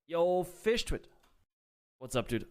Yo, Fish Twit. What's up, dude?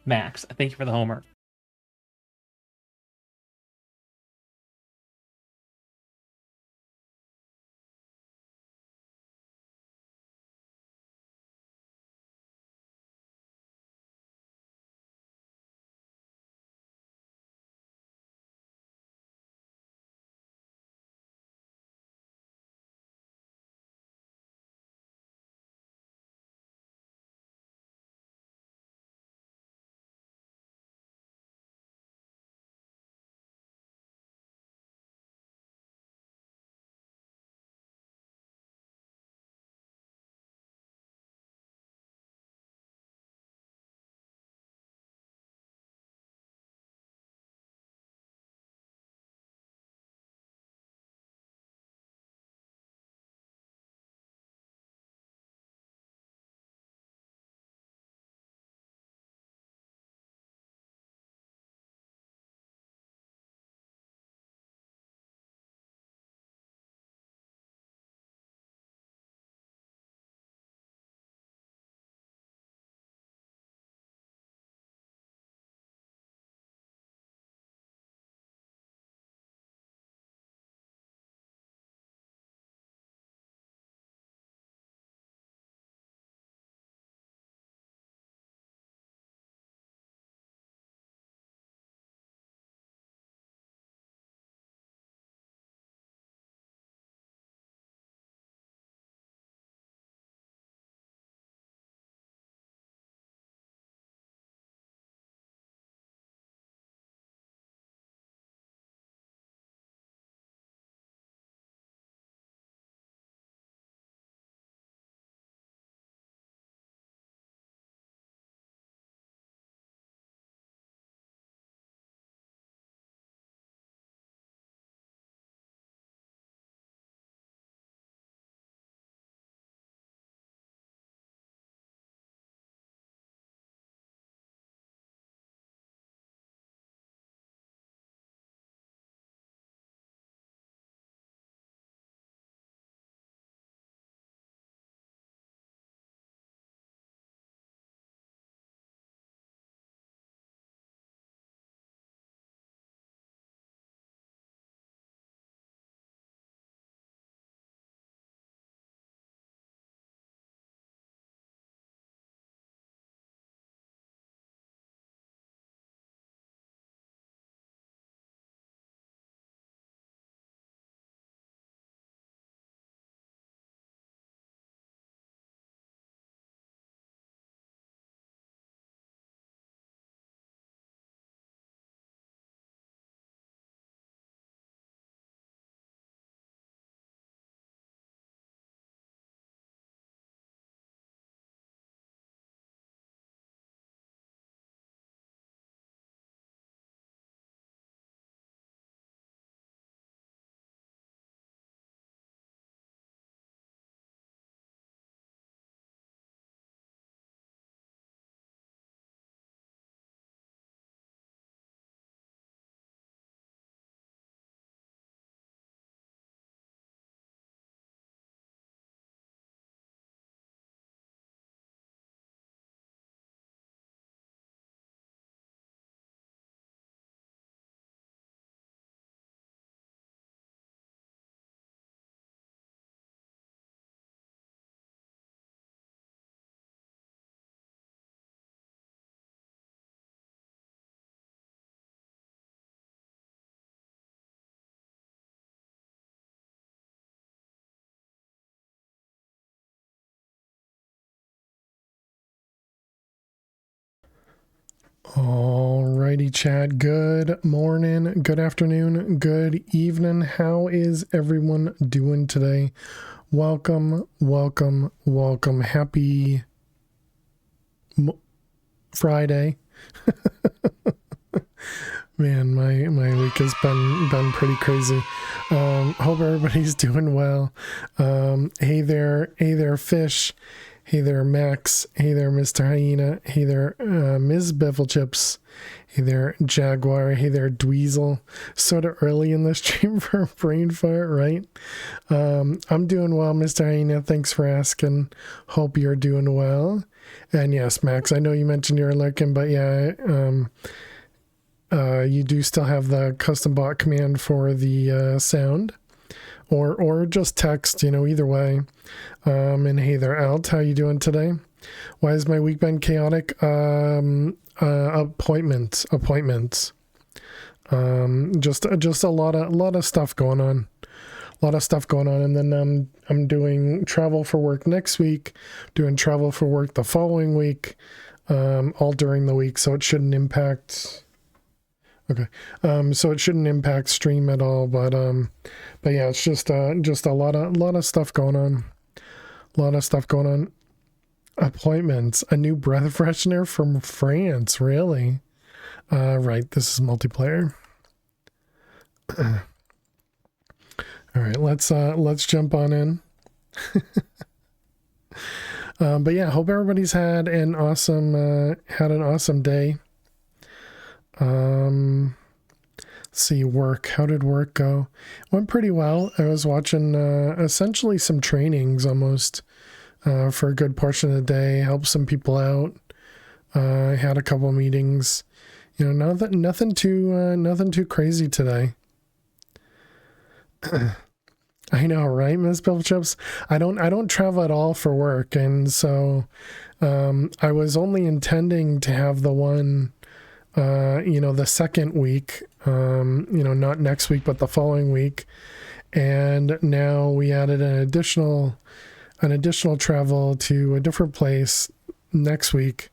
Max, thank you for the homer. Alrighty, chat. Good morning, good afternoon, good evening. How is everyone doing today? Welcome, welcome, welcome. Happy Friday. Man, my week has been pretty crazy. Hope everybody's doing well. Hey there, Fish. Hey there, Max. Hey there, Mr. Hyena. Hey there, Ms. Bifflechips. Hey there, Jaguar. Hey there, Dweezil. Sort of early in the stream for a brain fart, right? I'm doing well, Mr. Hyena. Thanks for asking. Hope you're doing well. And yes, Max, I know you mentioned you were lurking, but yeah, you do still have the custom bot command for the sound. Or just text, either way. And hey there, Alt, how you doing today? Why has my week been chaotic? Appointments. Just a lot of stuff going on. And then I'm doing travel for work next week, doing travel for work the following week, all during the week, so it shouldn't impact. Okay, so it shouldn't impact stream at all, but yeah, it's just a lot of stuff going on. Appointments, a new breath freshener from France, really? Right, this is multiplayer. All right, let's jump on in. But yeah, hope everybody's had an awesome day. See, work. How did work go? Went pretty well. I was watching essentially some trainings almost for a good portion of the day. Helped some people out. I had a couple meetings. Nothing too crazy today. I know, right, Ms. Billchips? I don't travel at all for work, and so I was only intending to have the one. The second week, not next week, but the following week. And now we added an additional travel to a different place next week.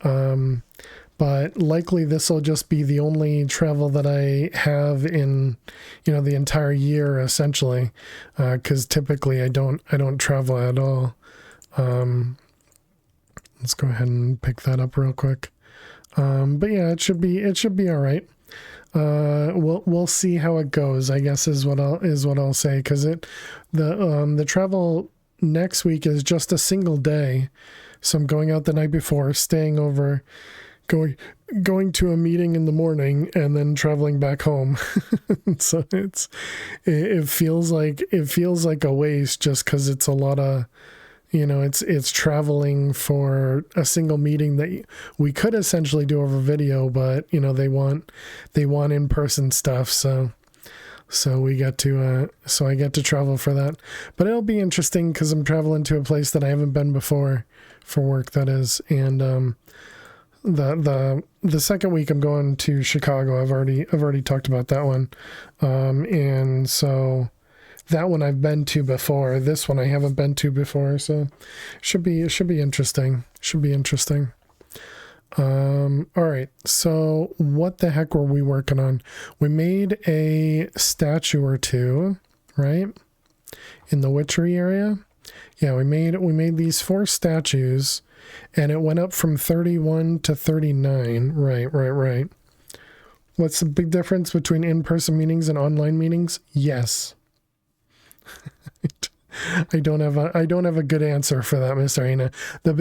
But likely this will just be the only travel that I have in, the entire year, essentially. 'Cause typically I don't travel at all. Let's go ahead and pick that up real quick. But yeah, it should be all right. We'll see how it goes, I guess is what I'll say, because the travel next week is just a single day. So I'm going out the night before, staying over, going to a meeting in the morning, and then traveling back home. So it feels like a waste, just because it's a lot of, it's traveling for a single meeting that we could essentially do over video, but they want in-person stuff. So I get to travel for that, but it'll be interesting because I'm traveling to a place that I haven't been before for work, that is. And the second week I'm going to Chicago. I've already talked about that one. And so that one I've been to before. This one I haven't been to before, so should be interesting. All right. So what the heck were we working on? We made a statue or two, right? In the witchery area. Yeah, we made these 4 statues, and it went up from 31 to 39. Right. What's the big difference between in-person meetings and online meetings? Yes. I don't have a good answer for that, Mr. Aina. The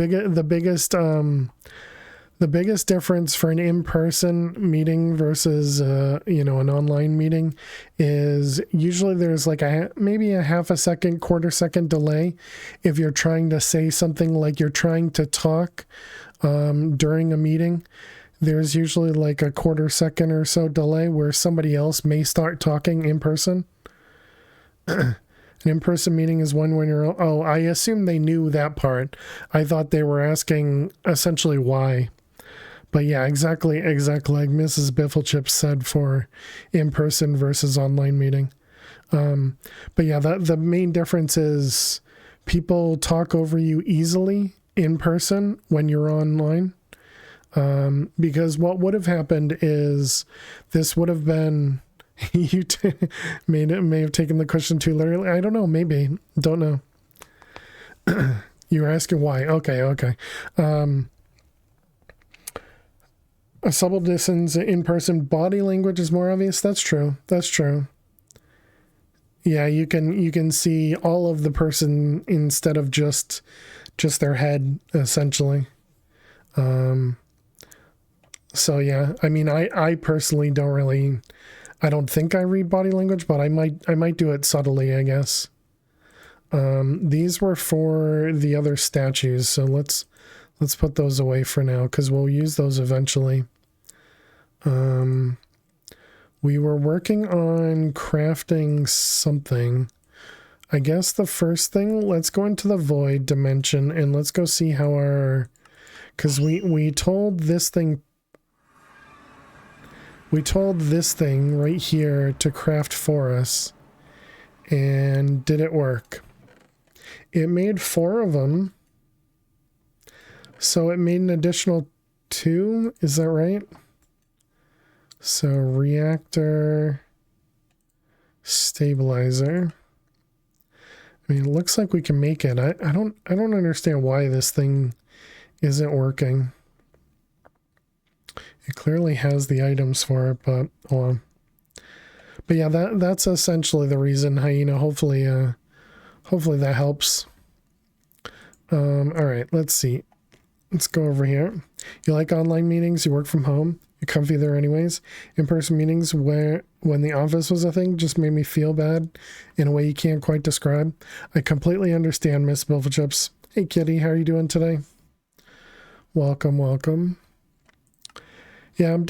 biggest difference for an in-person meeting versus an online meeting is usually there's like maybe a half a second, quarter second delay if you're trying to say something, like you're trying to talk during a meeting. There's usually like a quarter second or so delay where somebody else may start talking in person. An in-person meeting is one when you're... Oh, I assume they knew that part. I thought they were asking essentially why. But yeah, exactly like Mrs. Bifflechips said for in-person versus online meeting. But yeah, the main difference is people talk over you easily in person when you're online. Because what would have happened is this would have been you may have taken the question too literally. I don't know, maybe, don't know. You were asking why. Okay. A subtle distance in person, body language is more obvious. That's true. Yeah, you can see all of the person instead of just their head, essentially. So yeah, I mean, I personally I don't think I read body language, but I might do it subtly, I guess. These were for the other statues, so let's put those away for now, because we'll use those eventually. We were working on crafting something. I guess the first thing, let's go into the void dimension and let's go see how our... Because we told this thing right here to craft for us. And did it work? It made 4 of them. So it made an additional 2, is that right? So reactor, stabilizer. I mean, it looks like we can make it. I don't understand why this thing isn't working. It clearly has the items for it, but hold on. But yeah, that's essentially the reason. How, you know, hopefully that helps. All right, let's see. Let's go over here. You like online meetings? You work from home? You're comfy there anyways? In-person meetings when the office was a thing just made me feel bad in a way you can't quite describe. I completely understand, Miss Bilfachips. Hey, Kitty, how are you doing today? Welcome. Yeah, I'm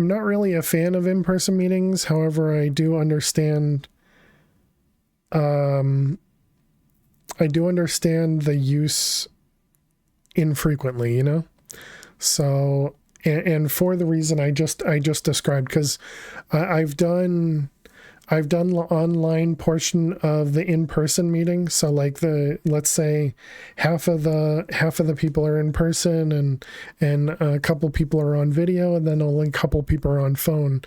not really a fan of in-person meetings. However, I do understand the use infrequently, you know? So, and for the reason I just described, because I've done the online portion of the in-person meeting. So like let's say half of the people are in person and a couple people are on video, and then only a couple people are on phone.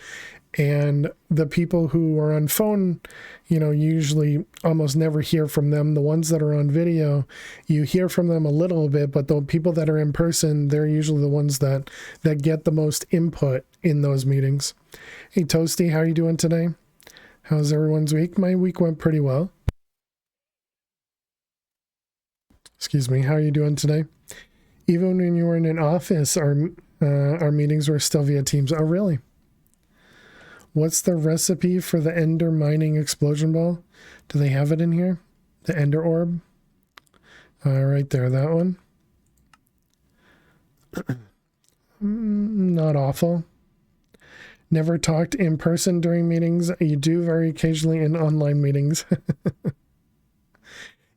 And the people who are on phone, you know, usually almost never hear from them. The ones that are on video, you hear from them a little bit, but the people that are in person, they're usually the ones that get the most input in those meetings. Hey, Toasty, how are you doing today? How's everyone's week? My week went pretty well. Excuse me, how are you doing today? Even when you were in an office, our meetings were still via Teams. Oh, really? What's the recipe for the Ender mining explosion ball? Do they have it in here? The Ender orb? Right there, that one. Not awful. Never talked in person during meetings. You do very occasionally in online meetings.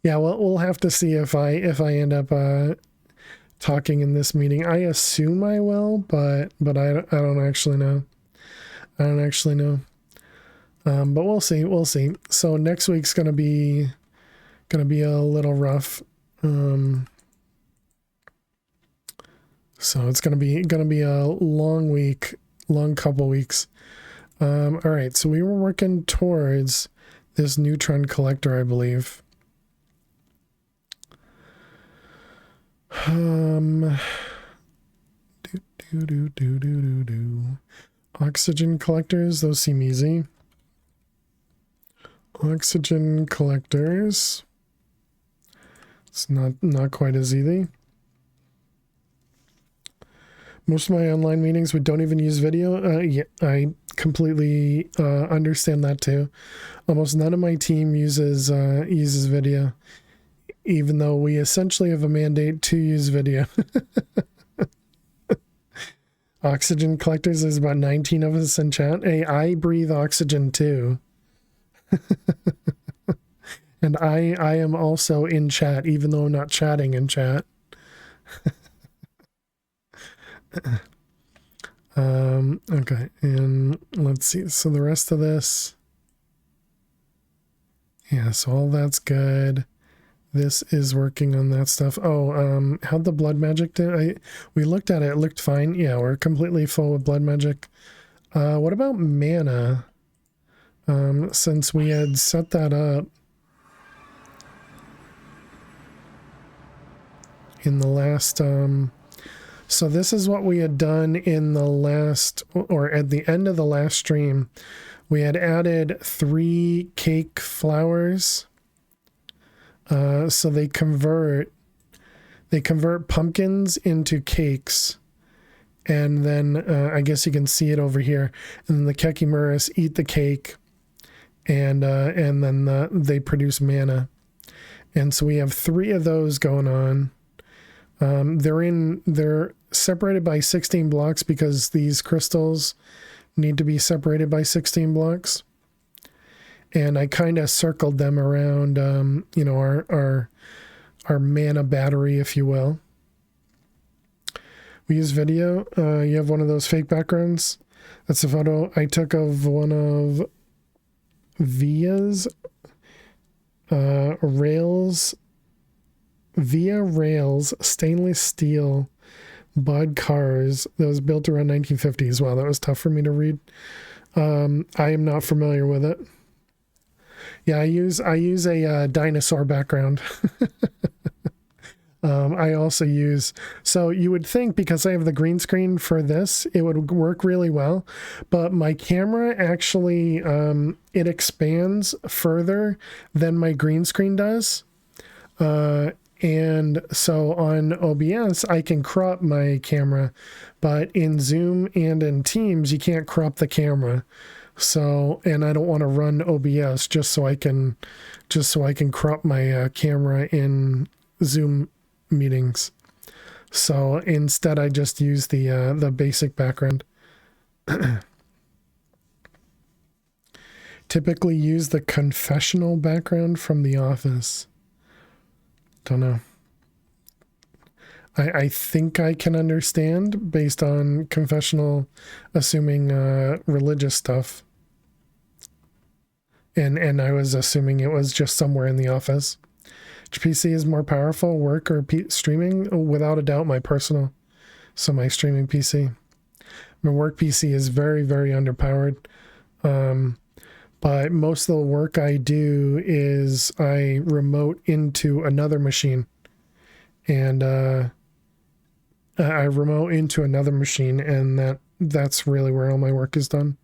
Yeah, well, we'll have to see if I end up talking in this meeting. I assume I will, but I don't actually know. But we'll see. So next week's gonna be a little rough. So it's gonna be a long week, long couple weeks. All right, so we were working towards this neutron collector, I believe. Oxygen collectors, those seem easy. Oxygen collectors. It's not quite as easy. Most of my online meetings, we don't even use video. Yeah, I completely understand that too. Almost none of my team uses video, even though we essentially have a mandate to use video. Oxygen collectors, there's about 19 of us in chat. Hey, I breathe oxygen too. And I am also in chat, even though I'm not chatting in chat. Okay, and let's see. So the rest of this, yeah, so all that's good. this is working on that stuff. Oh, how'd the blood magic do? We looked at it. It looked fine. Yeah, we're completely full with blood magic. What about mana? Since we had set that up in the last, so this is what we had done in the last, or at the end of the last stream. We had added 3 cake flowers. So they convert pumpkins into cakes. And then I guess you can see it over here. And then the Kekimuras eat the cake, and then they produce mana. And so we have 3 of those going on. They're separated by 16 blocks because these crystals need to be separated by 16 blocks. And I kind of circled them around, you know, our mana battery, if you will. We use video. You have one of those fake backgrounds. That's a photo I took of one of Via Rails stainless steel bod cars that was built around 1950s. Wow, that was tough for me to read. I am not familiar with it. Yeah, I use a dinosaur background. I also use, so you would think because I have the green screen for this, it would work really well, but my camera actually, it expands further than my green screen does. And so on OBS, I can crop my camera, but in Zoom and in Teams, you can't crop the camera. So, and I don't want to run OBS just so I can crop my camera in Zoom meetings. So instead, I just use the basic background. Typically use the confessional background from The Office. Don't know. I think I can understand based on confessional, assuming religious stuff. And I was assuming it was just somewhere in The Office. Which PC is more powerful, work or streaming? Without a doubt, my personal. So my streaming PC. My work PC is very, very underpowered. But most of the work I do is I remote into another machine. And I remote into another machine, and that's really where all my work is done.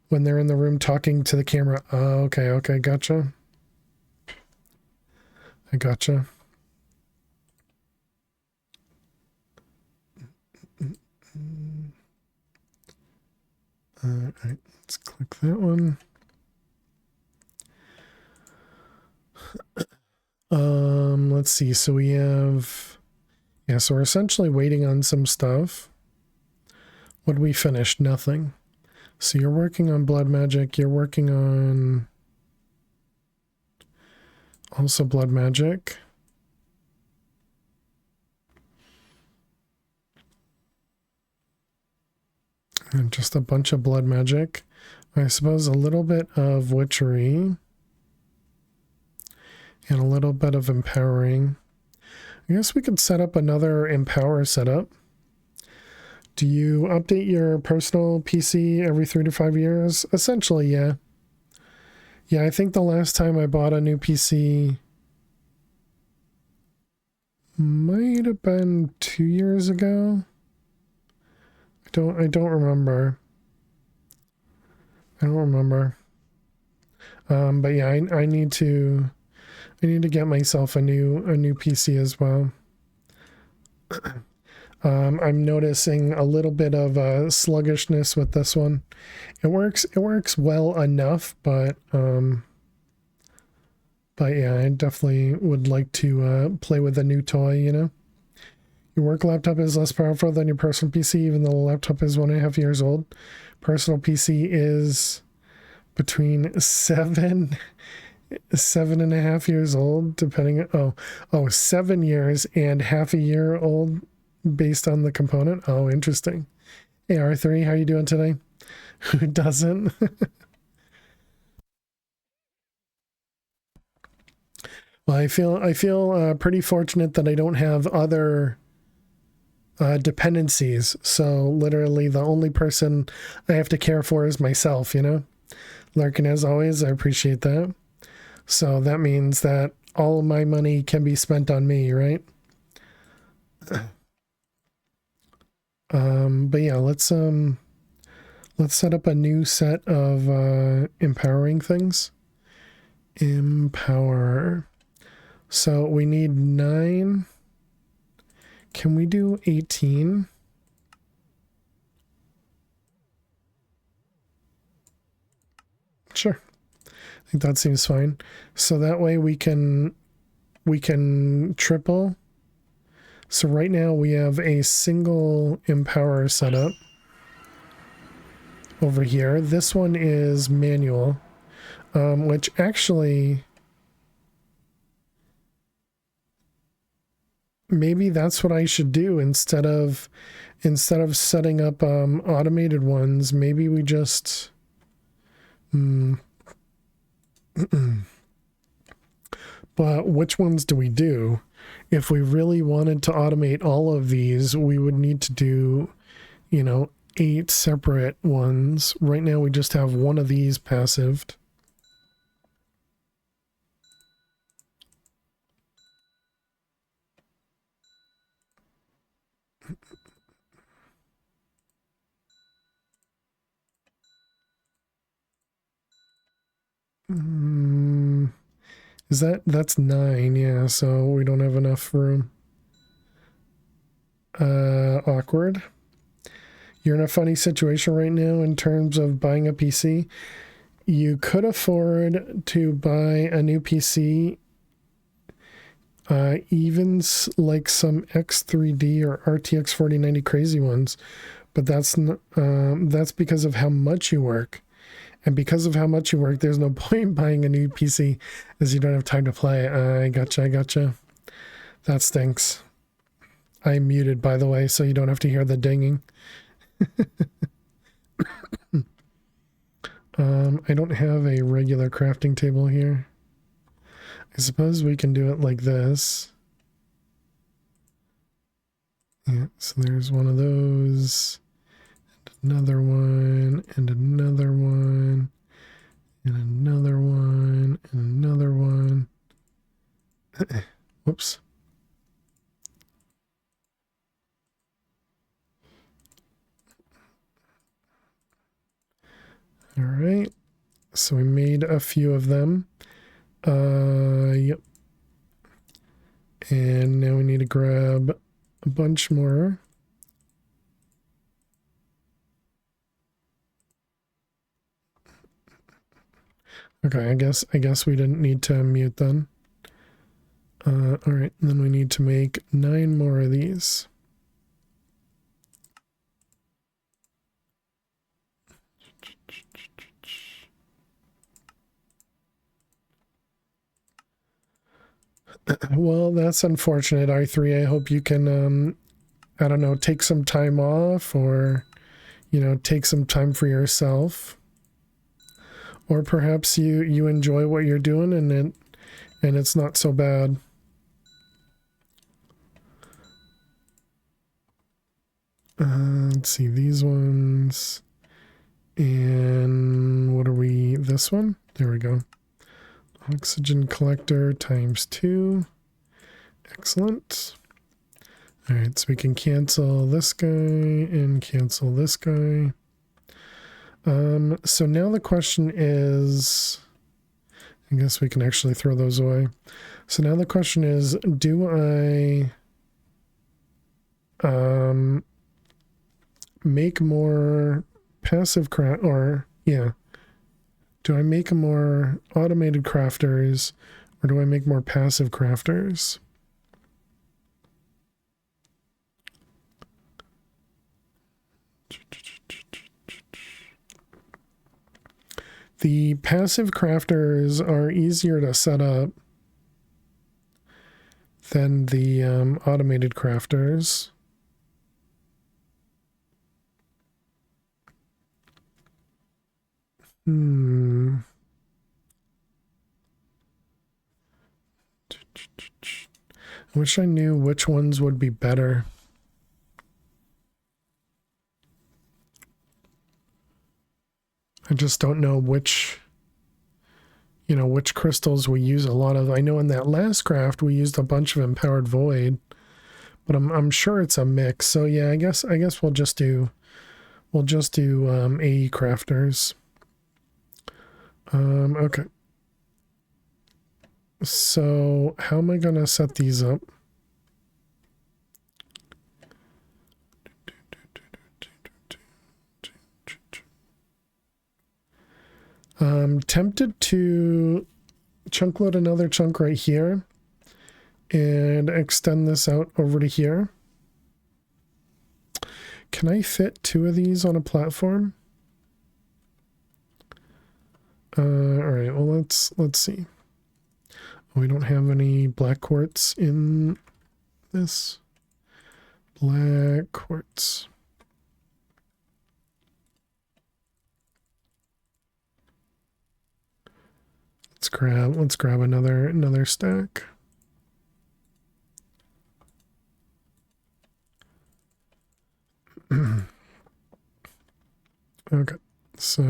When they're in the room talking to the camera. Oh, okay, gotcha. I gotcha. All right, let's click that one. Let's see. So we have, yeah, so we're essentially waiting on some stuff. What did we finish? Nothing. So you're working on blood magic. You're working on also blood magic. And just a bunch of blood magic. I suppose a little bit of witchery. And a little bit of empowering. I guess we could set up another empower setup. Do you update your personal PC every 3 to 5 years? Essentially, yeah. Yeah, I think the last time I bought a new PC might have been 2 years ago. I don't remember. But yeah, I need to get myself a new PC as well. I'm noticing a little bit of sluggishness with this one. It works well enough, but yeah, I definitely would like to play with a new toy, you know. Your work laptop is less powerful than your personal PC, even though the laptop is 1.5 years old. Personal PC is between 7.5 years old, depending. 7 years and half a year old, based on the component. Oh, interesting. Hey, R3, how you doing today? Who doesn't? Well, I feel pretty fortunate that I don't have other dependencies. So literally, the only person I have to care for is myself. You know, Larkin, as always, I appreciate that. So that means that all of my money can be spent on me, right? But yeah, let's set up a new set of empowering things. Empower. So we need 9. Can we do 18? Sure. I think that seems fine. So that way we can triple. So right now we have a single empower setup over here. This one is manual, which actually maybe that's what I should do instead of setting up automated ones. Maybe we just but which ones do we do? If we really wanted to automate all of these, we would need to do, 8 separate ones. Right now we just have one of these passived. That's 9, yeah, so we don't have enough room. Awkward. You're in a funny situation right now in terms of buying a PC. You could afford to buy a new PC, even like some X3D or RTX 4090 crazy ones, but that's because of how much you work. And because of how much you work, there's no point buying a new PC as you don't have time to play. I gotcha. That stinks. I'm muted, by the way, so you don't have to hear the dinging. I don't have a regular crafting table here. I suppose we can do it like this. Yeah, so there's one of those, and another one, and another one, and another one, and another one. Whoops. All right. So we made a few of them. Yep. And now we need to grab a bunch more. Okay, I guess we didn't need to mute then. All right, and then we need to make 9 more of these. Well, that's unfortunate, R3. I hope you can, I don't know, take some time off or, take some time for yourself. Or perhaps you enjoy what you're doing and it's not so bad. Let's see, these ones. And what are we? This one? There we go. Oxygen collector times 2. Excellent. All right, so we can cancel this guy and cancel this guy. So now the question is, I guess we can actually throw those away. So now the question is, do I make more passive craft, or yeah, do I make more automated crafters or do I make more passive crafters? The passive crafters are easier to set up than the automated crafters. Wish I knew which ones would be better. I just don't know which, you know, which crystals we use a lot of. I know in that last craft we used a bunch of empowered void, but I'm sure it's a mix. So yeah, I guess we'll just do AE crafters. Okay. So how am I gonna set these up? I'm tempted to chunk load another chunk right here and extend this out over to here. Can I fit 2 of these on a platform? All right, well, let's see. We don't have any black quartz in this. Black quartz. Let's grab another stack. Okay, so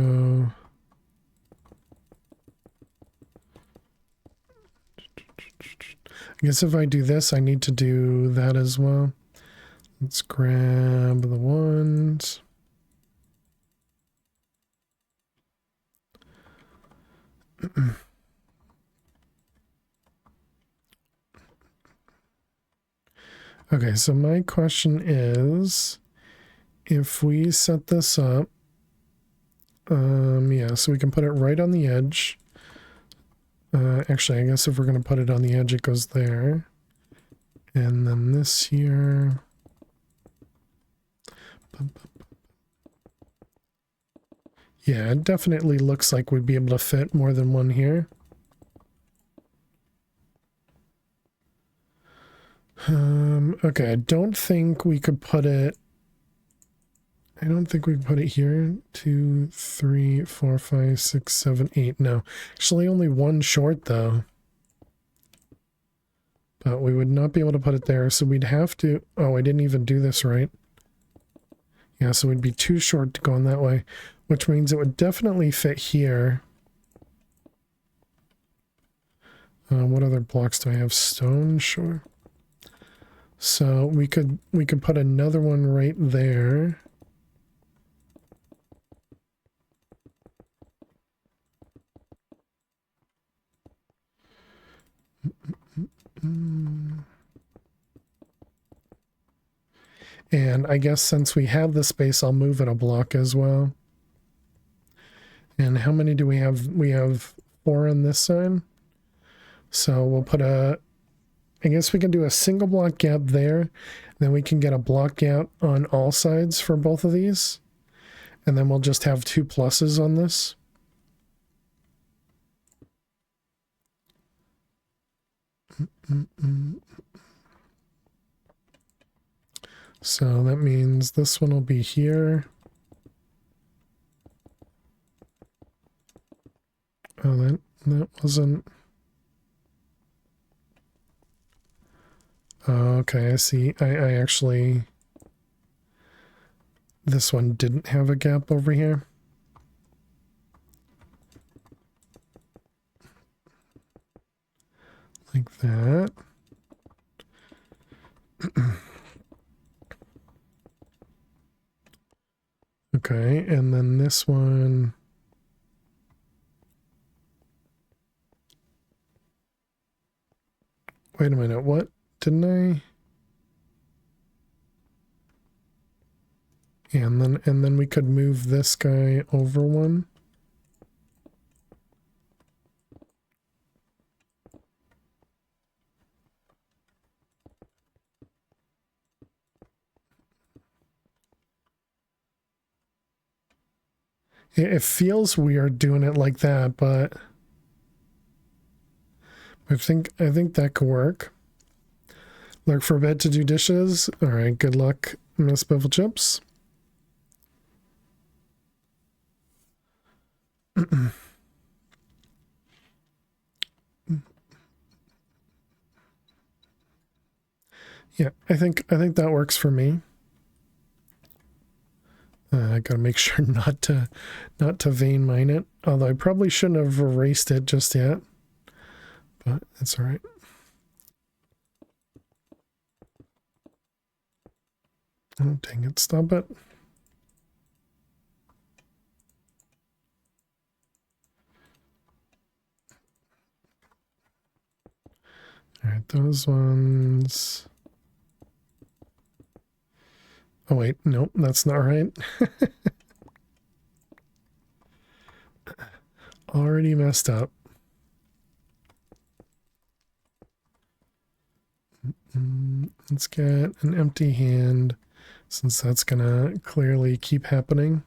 I guess if I do this, I need to do that as well. Let's grab the ones. Okay, so my question is, if we set this up, yeah, so we can put it right on the edge. Actually, I guess if we're going to put it on the edge, it goes there. And then this here. Yeah, it definitely looks like we'd be able to fit more than one here. Okay, I don't think we could put it here. 2, 3, 4, 5, 6, 7, 8. No, actually only one short though. But we would not be able to put it there, so we'd have to... Oh, I didn't even do this right. Yeah, so we'd be too short to go in that way, which means it would definitely fit here. What other blocks do I have? Stone? Sure. So we could put another one right there. And I guess since we have the space, I'll move it a block as well. And how many do we have? We have 4 on this side. So we'll put I guess we can do a single block gap there. Then we can get a block gap on all sides for both of these. And then we'll just have 2 pluses on this. So that means this one will be here. Oh, that wasn't... Oh, okay, I see. I actually... This one didn't have a gap over here. Like that. Okay, and then this one... Wait a minute, what? Didn't I? Yeah, and then we could move this guy over one. It feels weird doing it like that, but I think that could work. Lurk for bed to do dishes. All right, good luck, Miss Biffle Chips. Yeah, I think that works for me. I gotta make sure not to vein mine it. Although I probably shouldn't have erased it just yet, but it's all right. Oh dang it! Stop it. All right, those ones. Oh wait, nope, that's not right. Already messed up. Let's get an empty hand, since that's gonna clearly keep happening.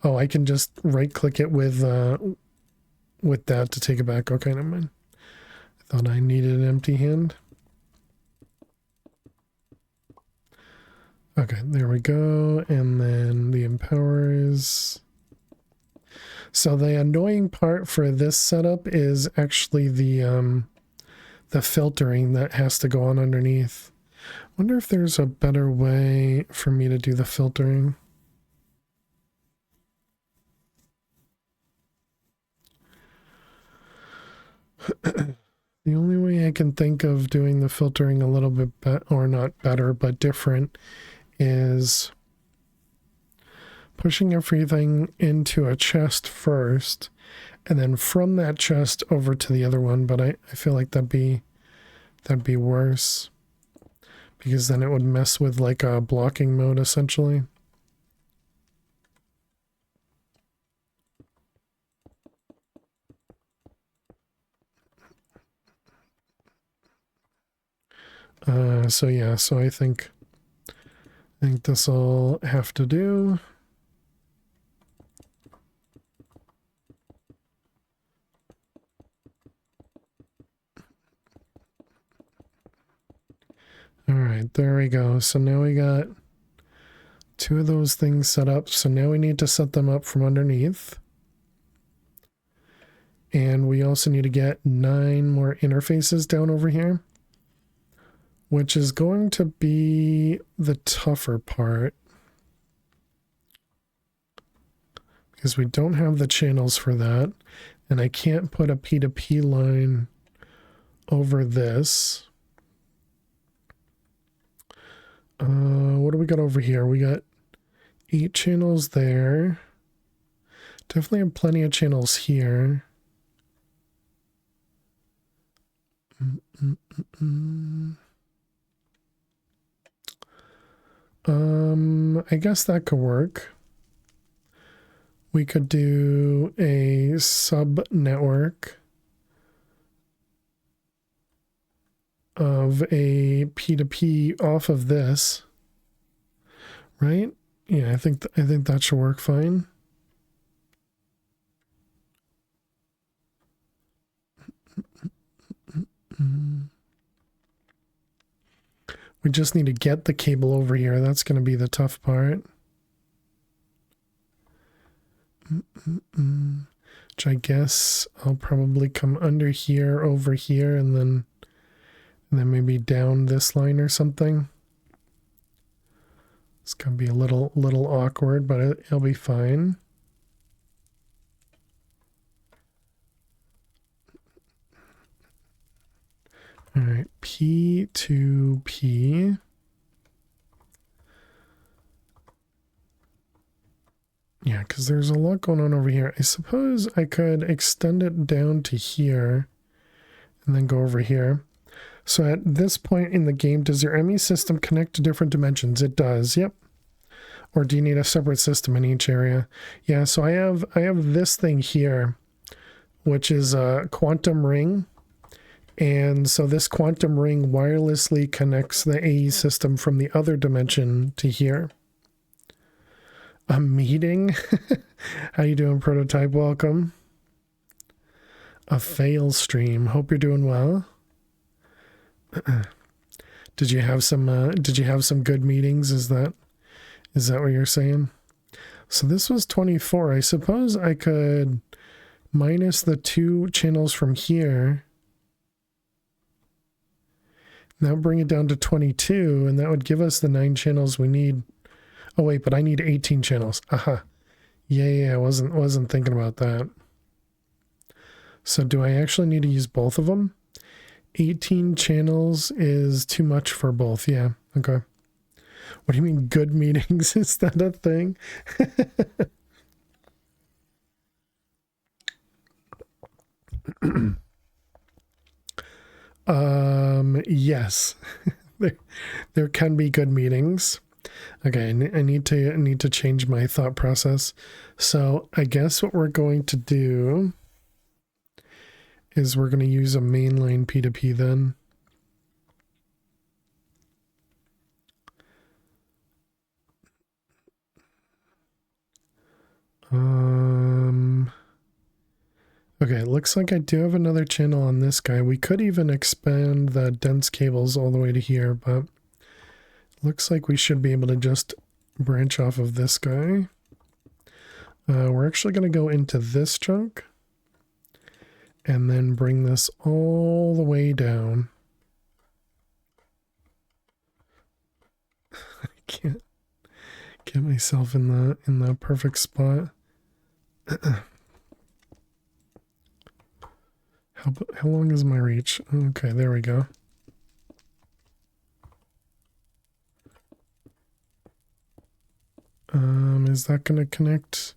Oh, I can just right-click it with that to take it back. Okay, never mind. I thought I needed an empty hand. Okay, there we go. And then the empowers. So the annoying part for this setup is actually the filtering that has to go on underneath. Wonder if there's a better way for me to do the filtering. The only way I can think of doing the filtering a little bit or not better, but different, is pushing everything into a chest first, and then from that chest over to the other one. But I feel like that'd be worse, because then it would mess with like a blocking mode essentially. So yeah, so I think this will have to do. All right, there we go. So now we got 2 of those things set up. So now we need to set them up from underneath. And we also need to get 9 more interfaces down over here, which is going to be the tougher part, because we don't have the channels for that, and I can't put a P2P line over this. What do we got over here? We got 8 channels there. Definitely have plenty of channels here. I guess that could work. We could do a sub network of a P2P off of this, right? Yeah, I think that should work fine. We just need to get the cable over here. That's going to be the tough part. Which I guess I'll probably come under here, over here, and then maybe down this line or something. It's going to be a little awkward, but it'll be fine. All right, P to P. Yeah, because there's a lot going on over here. I suppose I could extend it down to here and then go over here. So at this point in the game, does your ME system connect to different dimensions? It does, yep. Or do you need a separate system in each area? Yeah, so I have this thing here, which is a quantum ring. And so this quantum ring wirelessly connects the AE system from the other dimension to here. A meeting? How you doing, Prototype? Welcome. A fail stream. Hope you're doing well. Did you have some good meetings? Is that what you're saying? So this was 24. I suppose I could minus the 2 channels from here That would bring it down to 22, and that would give us the 9 channels we need. Oh wait, but I need 18 channels. Aha. Yeah, I wasn't thinking about that. So do I actually need to use both of them? 18 channels is too much for both. Yeah, okay. What do you mean good meetings? Is that a thing? Yes. there can be good meetings. Okay, I need to change my thought process. So I guess what we're going to do is we're going to use a mainline P2P then. Okay, it looks like I do have another channel on this guy. We could even expand the dense cables all the way to here, but looks like we should be able to just branch off of this guy. We're actually going to go into this chunk and then bring this all the way down. I can't get myself in the perfect spot. How long is my reach? Okay, there we go. Is that going to connect?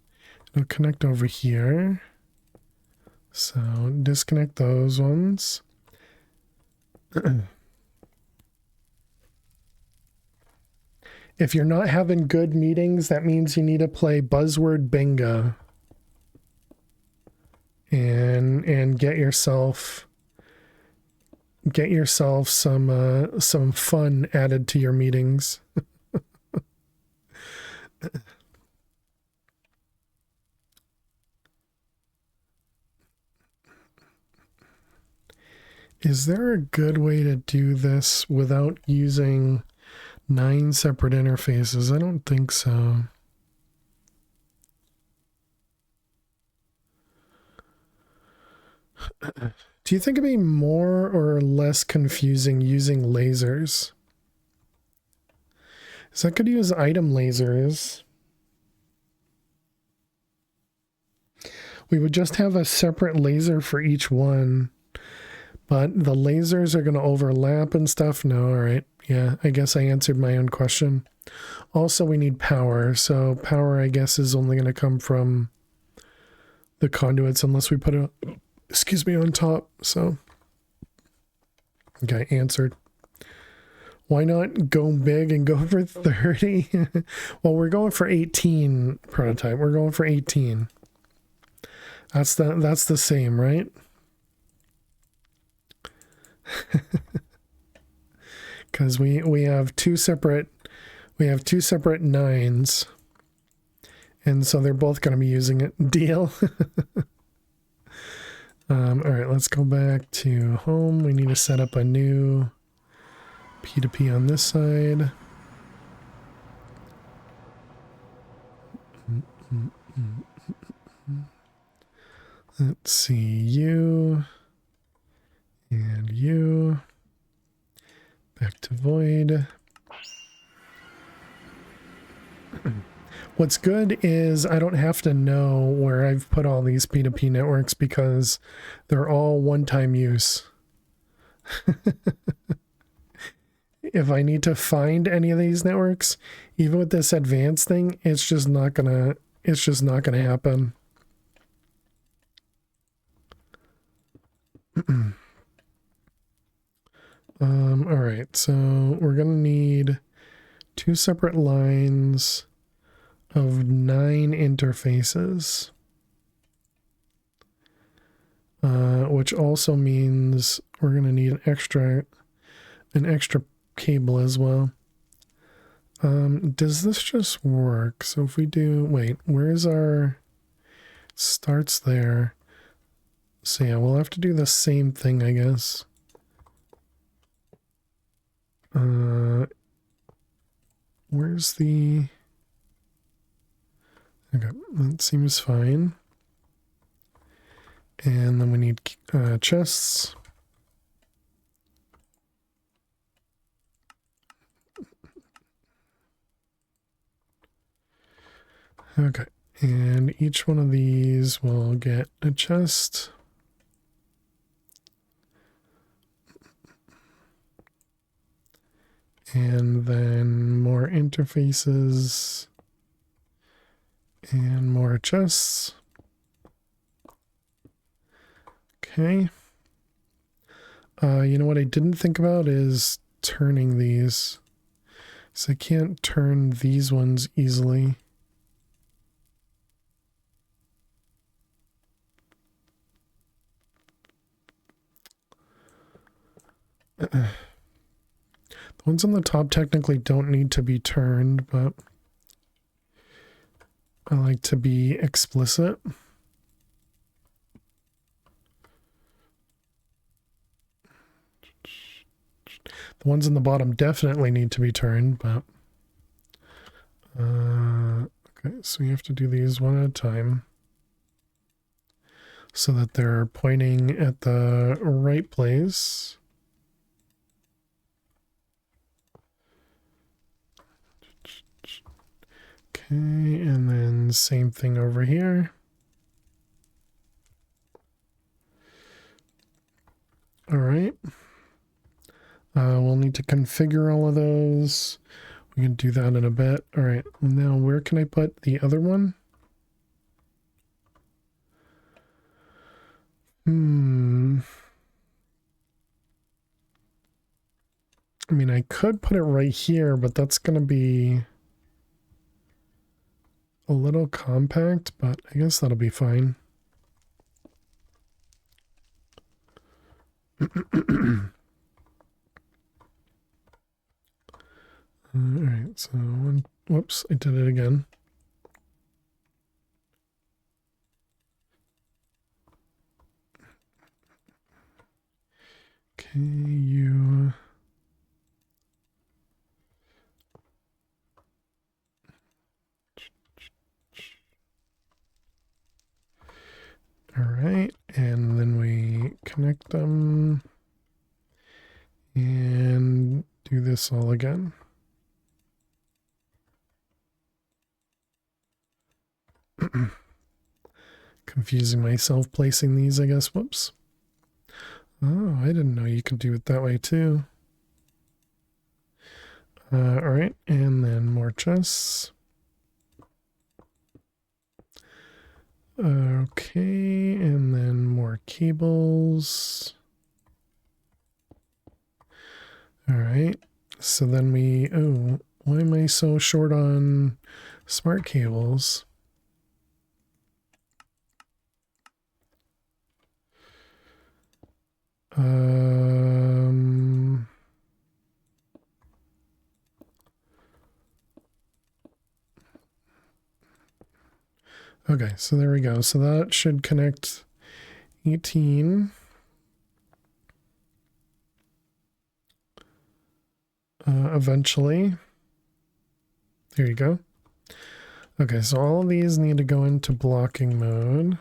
It'll connect over here. So disconnect those ones. If you're not having good meetings, that means you need to play buzzword bingo. And get yourself some fun added to your meetings. Is there a good way to do this without using 9 separate interfaces? I don't think so. Do you think it'd be more or less confusing using lasers? So I could use item lasers. We would just have a separate laser for each one. But the lasers are going to overlap and stuff? No, all right. Yeah, I guess I answered my own question. Also, we need power. So power, I guess, is only going to come from the conduits unless we put it, excuse me, on top. So, okay, answered. Why not go big and go for 30? Well, we're going for 18 prototype. We're going for 18. That's the same, right? Because we have two separate 9s, and so they're both going to be using it. Deal. All right, let's go back to home. We need to set up a new P2P on this side. Let's see, you and you. Back to void. What's good is I don't have to know where I've put all these P2P networks because they're all one-time use. If I need to find any of these networks, even with this advanced thing, it's just not gonna happen. All right, so we're gonna need 2 separate lines of 9 interfaces, which also means we're gonna need an extra cable as well. Does this just work? So if we do, wait, where's our starts there? So yeah, we'll have to do the same thing, I guess. Where's the... Okay, that seems fine. And then we need chests. Okay, and each one of these will get a chest. And then more interfaces and more chests. Okay. You know what I didn't think about is turning these. So I can't turn these ones easily. The ones on the top technically don't need to be turned, but I like to be explicit. The ones on the bottom definitely need to be turned, but okay, so we have to do these one at a time so that they're pointing at the right place. Okay, and then same thing over here. All right. We'll need to configure all of those. We can do that in a bit. All right, now where can I put the other one? I mean, I could put it right here, but that's going to be a little compact, but I guess that'll be fine. All right, so whoops, I did it again. Okay, you. All right, and then we connect them and do this all again. Confusing myself placing these, I guess. Whoops. Oh, I didn't know you could do it that way too. All right, and then more chests. Okay, and then more cables. All right, so then oh, why am I so short on smart cables? Okay, so there we go. So that should connect 18. Eventually. There you go. Okay, so all of these need to go into blocking mode.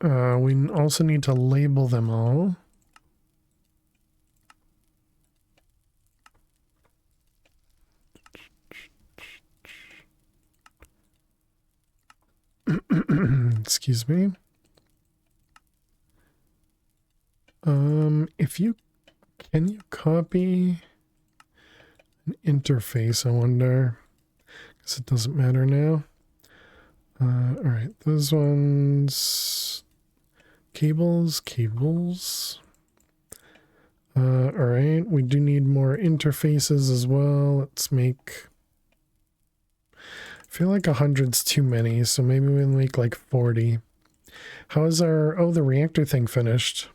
We also need to label them all. Excuse me. Can you copy an interface, I wonder? Because it doesn't matter now. All right, those ones, cables. All right, we do need more interfaces as well. Let's make, I feel like 100's too many, so maybe we'll make like 40. How is the reactor thing finished?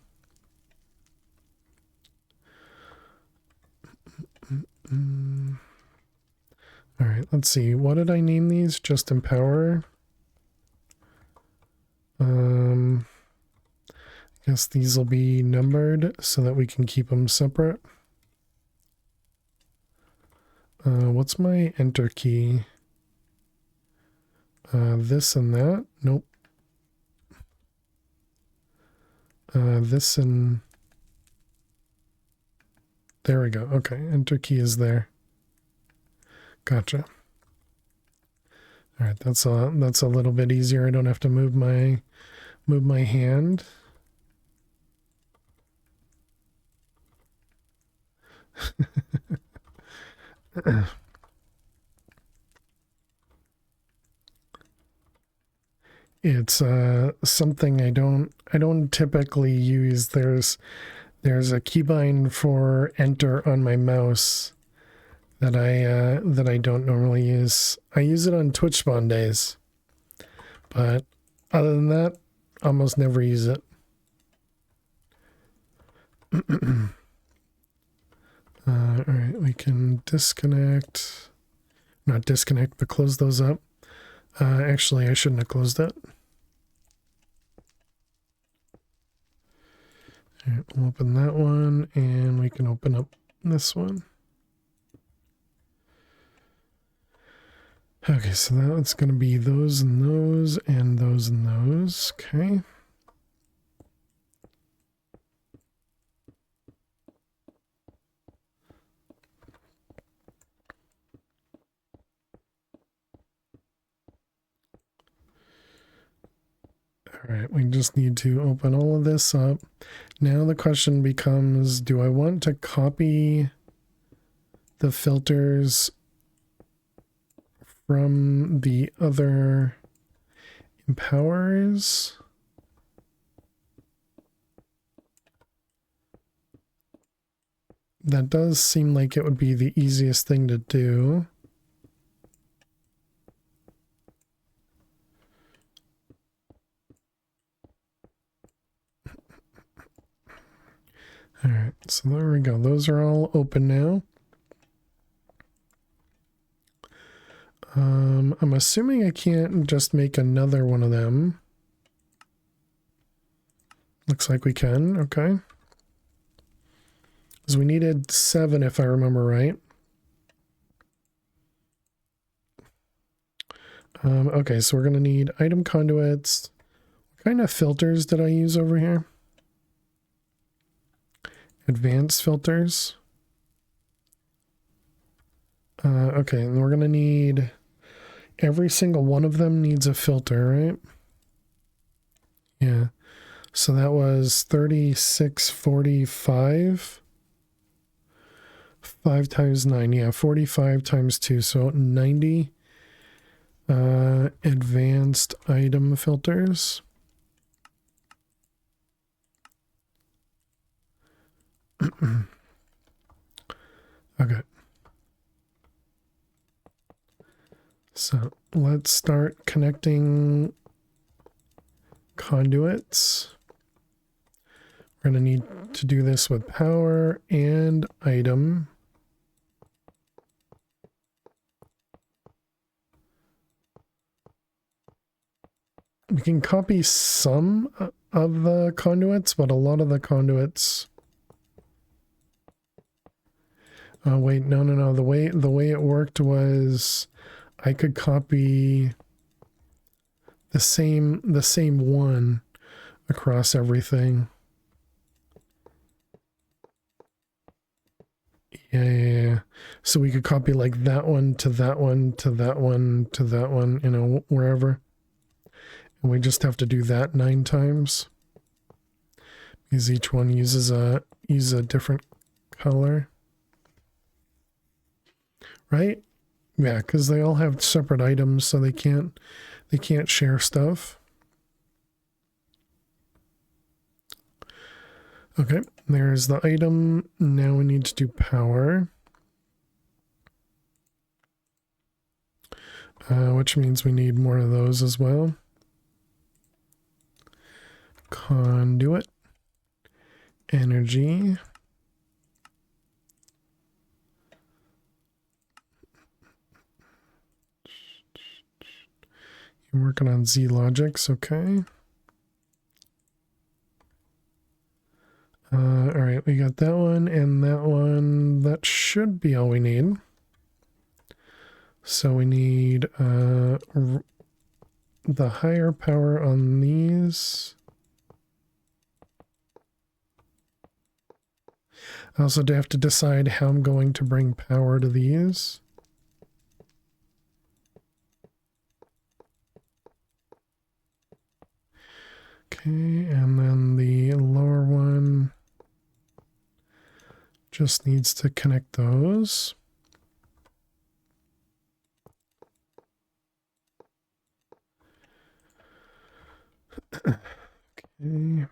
All right, let's see. What did I name these? Just Empower. I guess these will be numbered so that we can keep them separate. What's my enter key? This and that? Nope. This and... There we go. Okay, enter key is there. Gotcha. All right, that's a little bit easier. I don't have to move my hand. It's something I don't typically use. There's a keybind for enter on my mouse that I don't normally use. I use it on Twitch spawn days, but other than that, almost never use it. All right, we can disconnect, not disconnect, but close those up. Actually, I shouldn't have closed it. All right, we'll open that one, and we can open up this one. Okay, so that's going to be those and those and those and those. Okay. All right, we just need to open all of this up. Now the question becomes, do I want to copy the filters from the other empowers? That does seem like it would be the easiest thing to do. All right, so there we go. Those are all open now. I'm assuming I can't just make another one of them. Looks like we can, okay. Because we needed 7 if I remember right. Okay, so we're going to need item conduits. What kind of filters did I use over here? Advanced filters. Okay, and we're going to need... Every single one of them needs a filter, right? Yeah. So that was 3645. 5 times 9. Yeah, 45 times 2. So 90 advanced item filters. Okay. So let's start connecting conduits. We're going to need to do this with power and item. We can copy some of the conduits, but a lot of the conduits... wait, no. The way it worked was I could copy the same one across everything. Yeah. So we could copy like that one to that one to that one to that one, you know, wherever. And we just have to do that 9 times. Because each one uses a different color. Right? Yeah, because they all have separate items, so they can't share stuff. Okay, there's the item. Now we need to do power. Which means we need more of those as well. Conduit. Energy. You're working on Z logics, okay. All right, we got that one and that one. That should be all we need. So we need the higher power on these. I also have to decide how I'm going to bring power to these. Okay, and then the lower one just needs to connect those. Okay.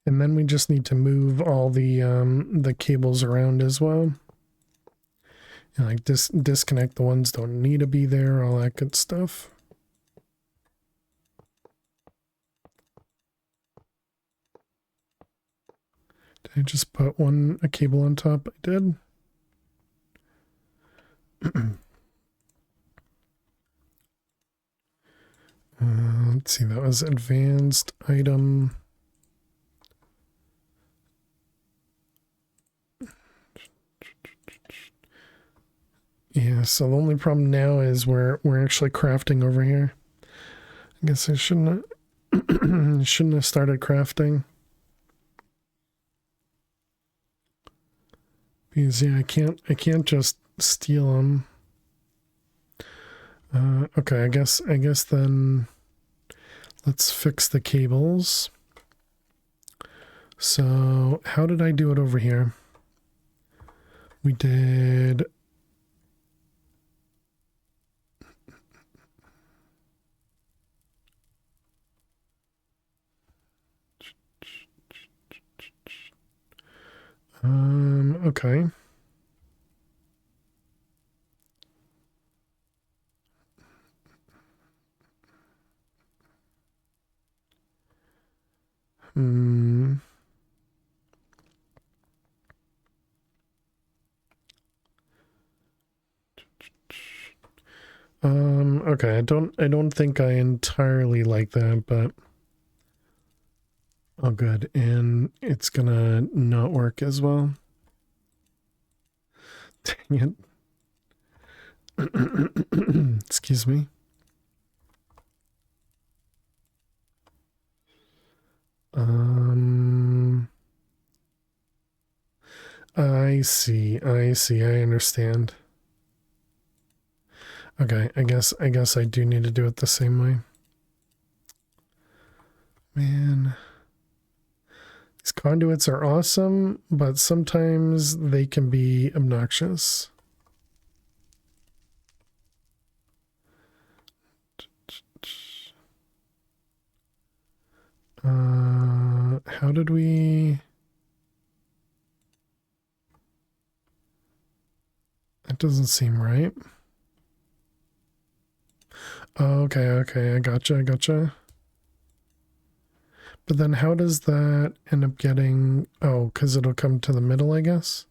And then we just need to move all the cables around as well. And like disconnect the ones don't need to be there, all that good stuff. Did I just put a cable on top? I did. Let's see, that was advanced item. Yeah, so the only problem now is we're actually crafting over here. I guess I shouldn't have started crafting. Because yeah, I can't just steal them. Okay, I guess then let's fix the cables. So how did I do it over here? We did. Okay. Okay, I don't think I entirely like that, but oh good, and it's gonna not work as well. Dang it. Excuse me. I see, I understand. Okay, I guess I do need to do it the same way. Man. These conduits are awesome, but sometimes they can be obnoxious. How did we... That doesn't seem right. Oh, okay, I gotcha. But then how does that end up getting... Oh, because it'll come to the middle, I guess?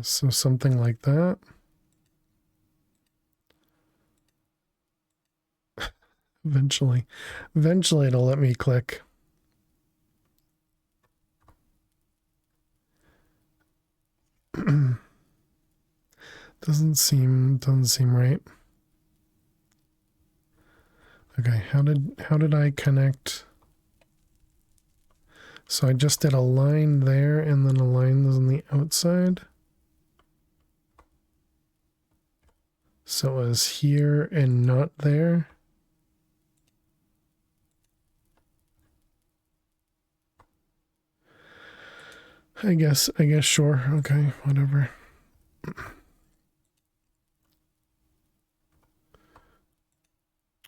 So something like that. Eventually it'll let me click. doesn't seem right. Okay, how did I connect? So I just did a line there and then a line on the outside. So it was here and not there. I guess sure. Okay, whatever.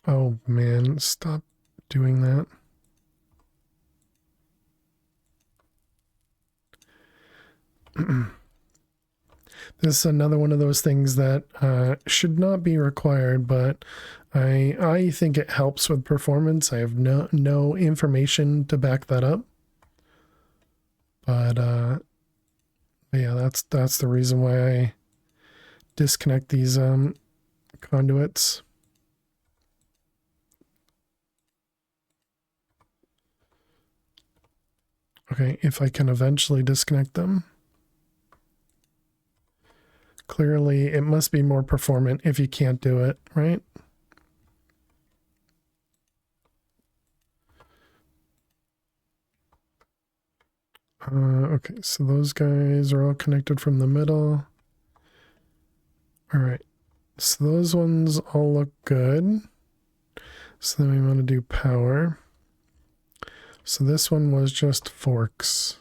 Oh man, stop doing that. This is another one of those things that should not be required, but I think it helps with performance. I have no information to back that up. But yeah, that's the reason why I disconnect these conduits. Okay, if I can eventually disconnect them. Clearly, it must be more performant if you can't do it, right? Okay, so those guys are all connected from the middle. All right, so those ones all look good. So then we want to do power. So this one was just forks.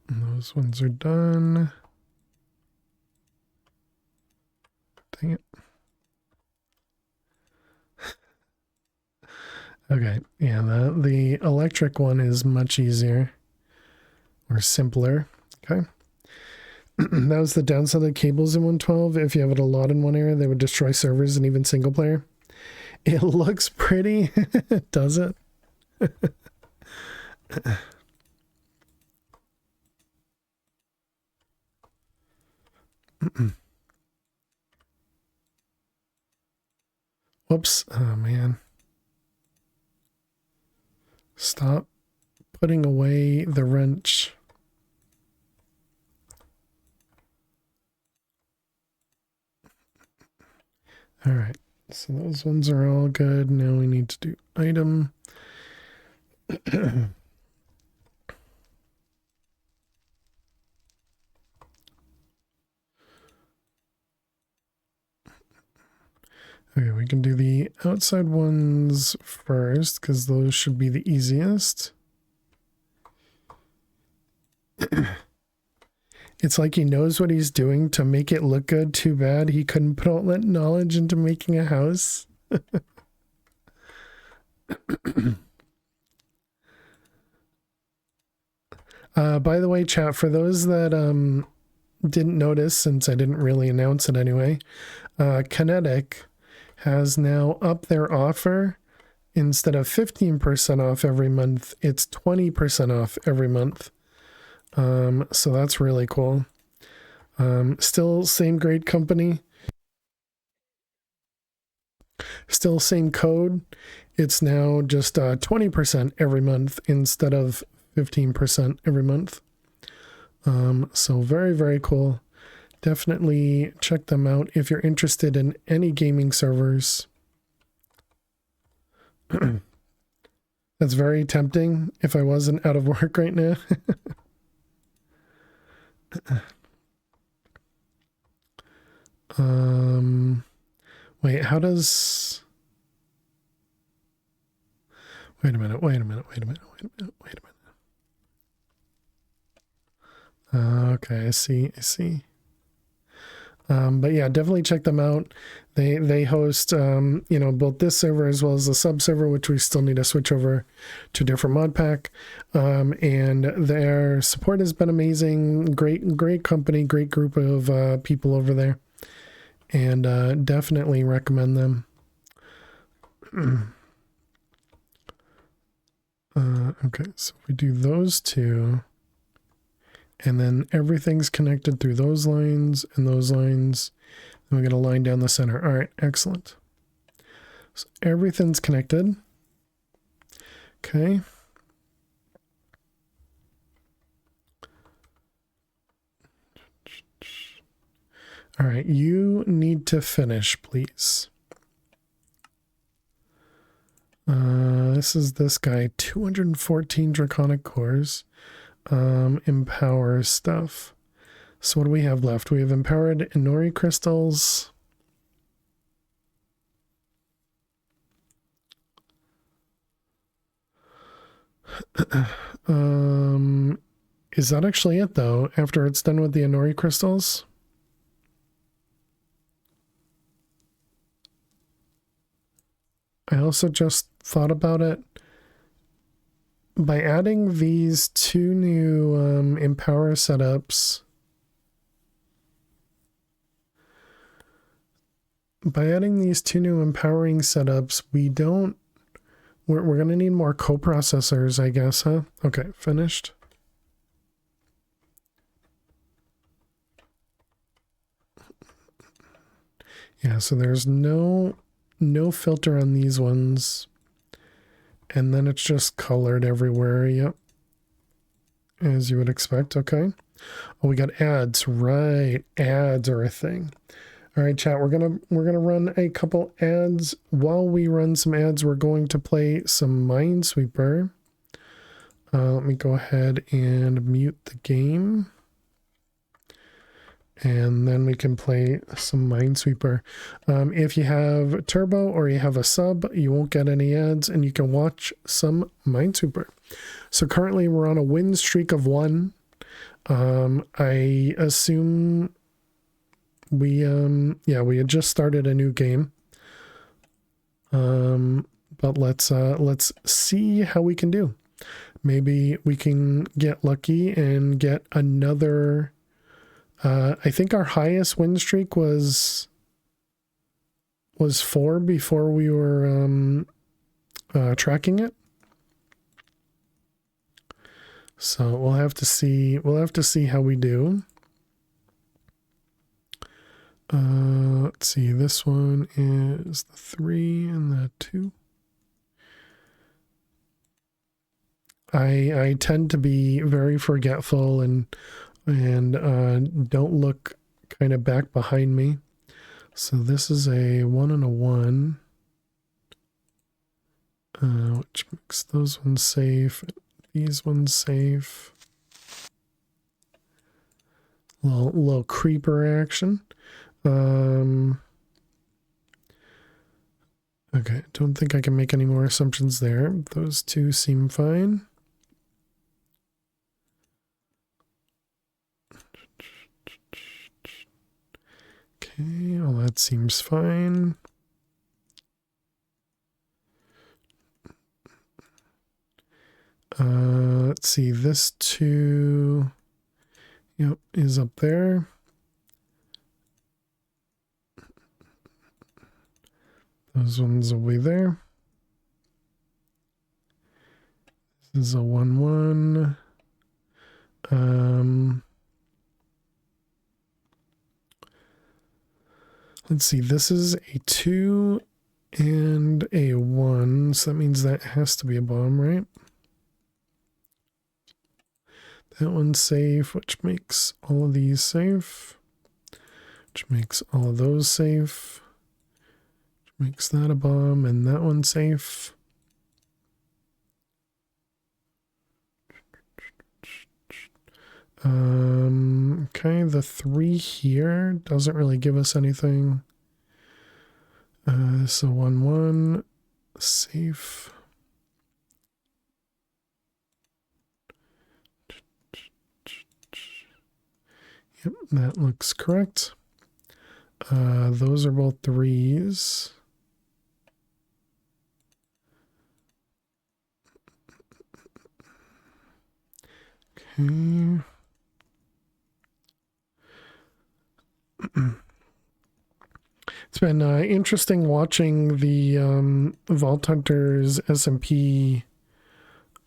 And those ones are done. Dang it. Okay, yeah, the electric one is much easier or simpler. Okay. That was the downside of the cables in 112. If you have it a lot in one area, they would destroy servers and even single player. It looks pretty, does it? Whoops. Oh, man. Stop putting away the wrench. All right. So those ones are all good. Now we need to do item. Okay, we can do the outside ones first because those should be the easiest. It's like he knows what he's doing to make it look good. Too bad he couldn't put all that knowledge into making a house. By the way, chat, for those that didn't notice, since I didn't really announce it anyway, Kinetic has now upped their offer. Instead of 15% off every month, it's 20% off every month. So that's really cool. Still same great company. Still same code. It's now just 20% every month instead of 15% every month. So very, very cool. Definitely check them out if you're interested in any gaming servers. That's very tempting if I wasn't out of work right now. Wait, how does... Wait a minute. Okay, I see. But yeah, definitely check them out. They host, both this server as well as the sub server, which we still need to switch over to a different mod pack. And their support has been amazing. Great company, great group of people over there, and definitely recommend them. Okay, so if we do those two. And then everything's connected through those lines and those lines. And we got a line down the center. All right, excellent. So everything's connected. Okay. All right, you need to finish, please. This is this guy, 214 draconic cores. Empower stuff. So what do we have left? We have empowered Inori crystals. Is that actually it though? After it's done with the Inori crystals? I also just thought about it. By adding these two new empower setups, we're going to need more coprocessors, I guess, huh? Okay, finished. Yeah, so there's no filter on these ones. And then it's just colored everywhere. Yep. as you would expect. Okay. Oh, we got ads, right? Ads are a thing. All right, chat. We're gonna run a couple ads. While we run some ads, we're going to play some Minesweeper. Let me go ahead and mute the game. And then we can play some Minesweeper. If you have Turbo or you have a sub, you won't get any ads and you can watch some Minesweeper. So currently we're on a win streak of 1. I assume we had just started a new game. But let's see how we can do. Maybe we can get lucky and get another. I think our highest win streak was 4 before we were tracking it. So we'll have to see. We'll have to see how we do. Let's see. This one is the 3 and the 2. I tend to be very forgetful and don't look kind of back behind me. So this is a 1 and a 1, which makes those ones safe. These ones safe. Little creeper action. Okay, don't think I can make any more assumptions there. Those two seem fine. Okay, well that seems fine. Let's see, this 2, yep, is up there. Those ones will be there. This is a 1-1. Let's see, this is a 2 and a 1, so that means that has to be a bomb, right? That one's safe, which makes all of these safe, which makes all of those safe, which makes that a bomb, and that one safe. Okay, the 3 here doesn't really give us anything. So 1-1, safe. Yep, that looks correct. Those are both 3s. Okay. It's been interesting watching the Vault Hunters SMP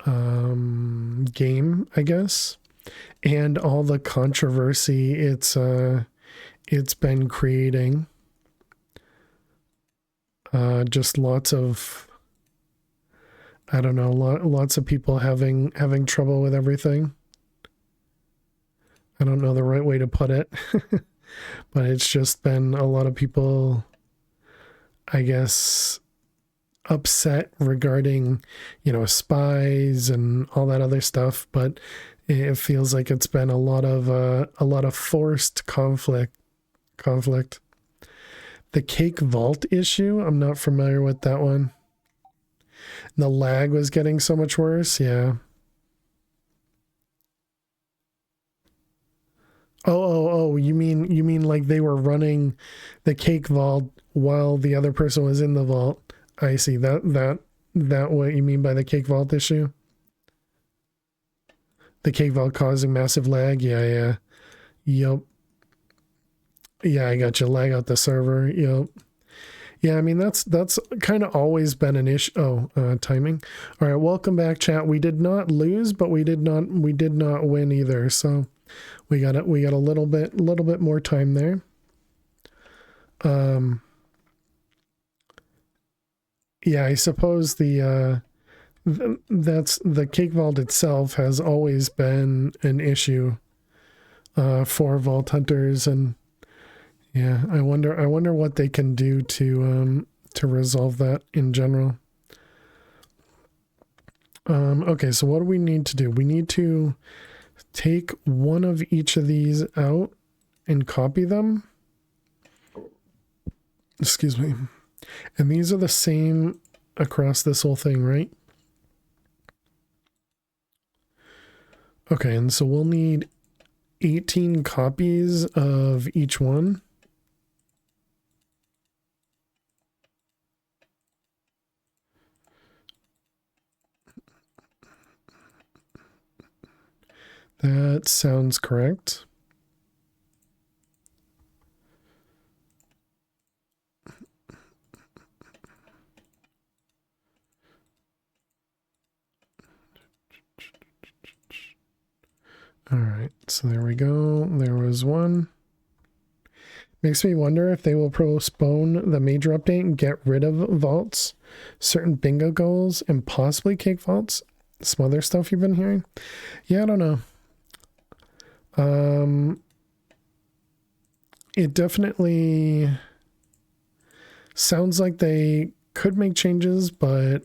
game, I guess, and all the controversy it's been creating. Just lots of, I don't know, lots of people having trouble with everything. I don't know the right way to put it. But it's just been a lot of people, I guess, upset regarding, spies and all that other stuff. But it feels like it's been a lot of forced conflict. The Cake Vault issue, I'm not familiar with that one. The lag was getting so much worse. Yeah. Oh, you mean like they were running the Cake Vault while the other person was in the vault. I see. That what you mean by the Cake Vault issue? The Cake Vault causing massive lag? Yeah. Yep. Yeah, I got you. Lag out the server. Yep. Yeah, I mean that's kind of always been an issue. Timing. All right, welcome back, chat. We did not lose, but we did not win either. So we got a little bit more time there. Yeah, I suppose the that's the cake vault itself has always been an issue for vault hunters, and yeah, I wonder what they can do to resolve that in general. Okay, so what do we need to do? We need to take one of each of these out and copy them. Excuse me. And these are the same across this whole thing, right? Okay, and so we'll need 18 copies of each one. That sounds correct. All right, so there we go. There was one. Makes me wonder if they will postpone the major update and get rid of vaults, certain bingo goals, and possibly cake vaults. Some other stuff you've been hearing. Yeah, I don't know. It definitely sounds like they could make changes, but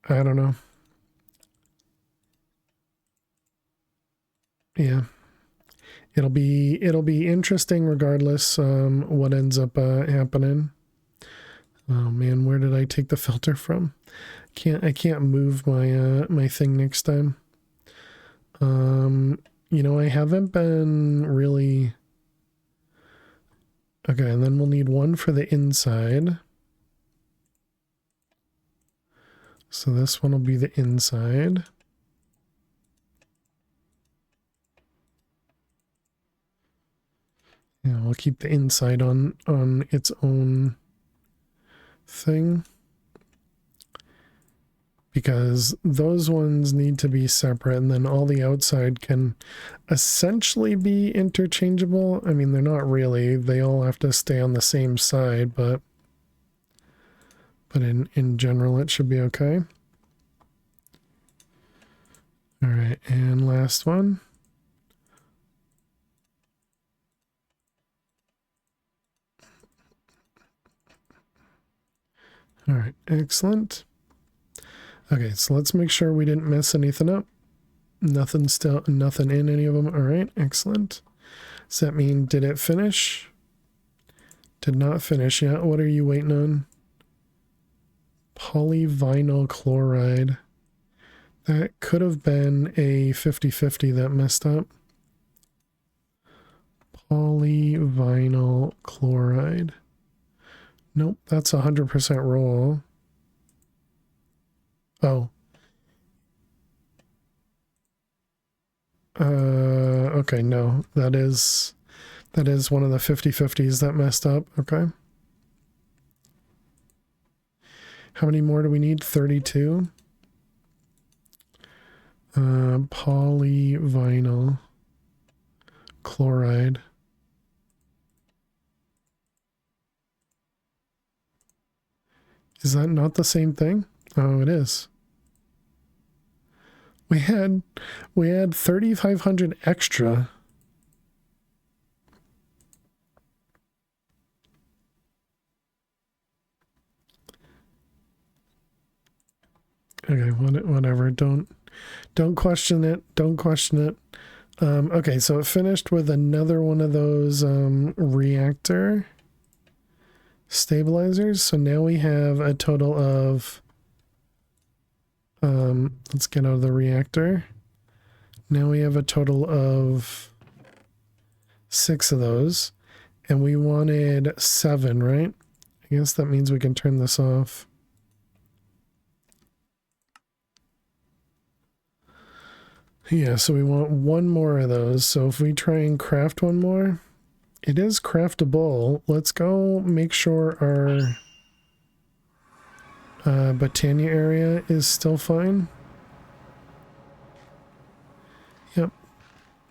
I don't know. Yeah, it'll be interesting regardless. What ends up happening. Oh man, where did I take the filter from? I can't move my my thing next time. You know, I haven't been really. Okay, and then we'll need one for the inside. So this one will be the inside. Yeah, we'll keep the inside on its own thing, because those ones need to be separate, and then all the outside can essentially be interchangeable. I mean, they're not really. They all have to stay on the same side, but in general, it should be okay. All right, and last one. All right, excellent. Okay, so let's make sure we didn't mess anything up. Nothing in any of them. All right, excellent. Does that mean did it finish? Did not finish yet. What are you waiting on? Polyvinyl chloride. That could have been a 50-50 that messed up. Polyvinyl chloride. Nope, that's 100% roll. Oh. Okay, no. That is one of the 50-50s that messed up. Okay. How many more do we need? 32. Polyvinyl chloride. Is that not the same thing? Oh, it is. We had 3,500 extra. Okay, whatever. Don't question it. Don't question it. Okay, so it finished with another one of those reactor stabilizers. So now we have a total of let's get out of the reactor. Now we have a total of 6 of those, and we wanted 7, right? I guess that means we can turn this off. Yeah, so we want 1 more of those. So if we try and craft 1 more, it is craftable. Let's go make sure our Botania area is still fine. Yep,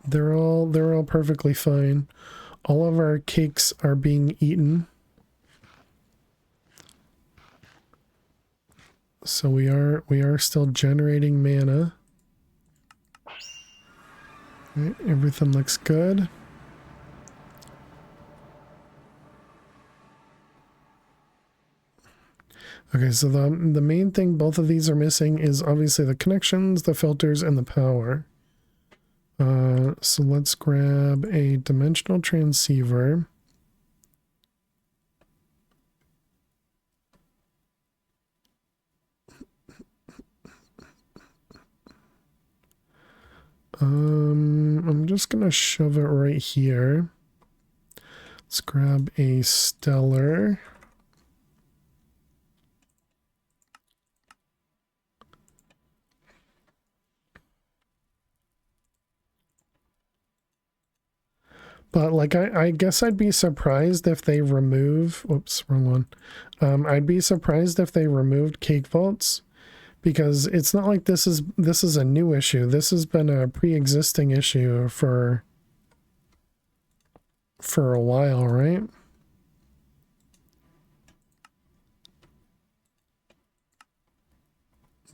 they're all perfectly fine. All of our cakes are being eaten. So we are still generating mana. Right, everything looks good. Okay, so the main thing both of these are missing is obviously the connections, the filters, and the power. So let's grab a dimensional transceiver. I'm just gonna shove it right here. Let's grab a stellar. But like I guess I'd be surprised if they remove, whoops, wrong one. I'd be surprised if they removed cake vaults, because it's not like this is a new issue. This has been a pre-existing issue for a while, right?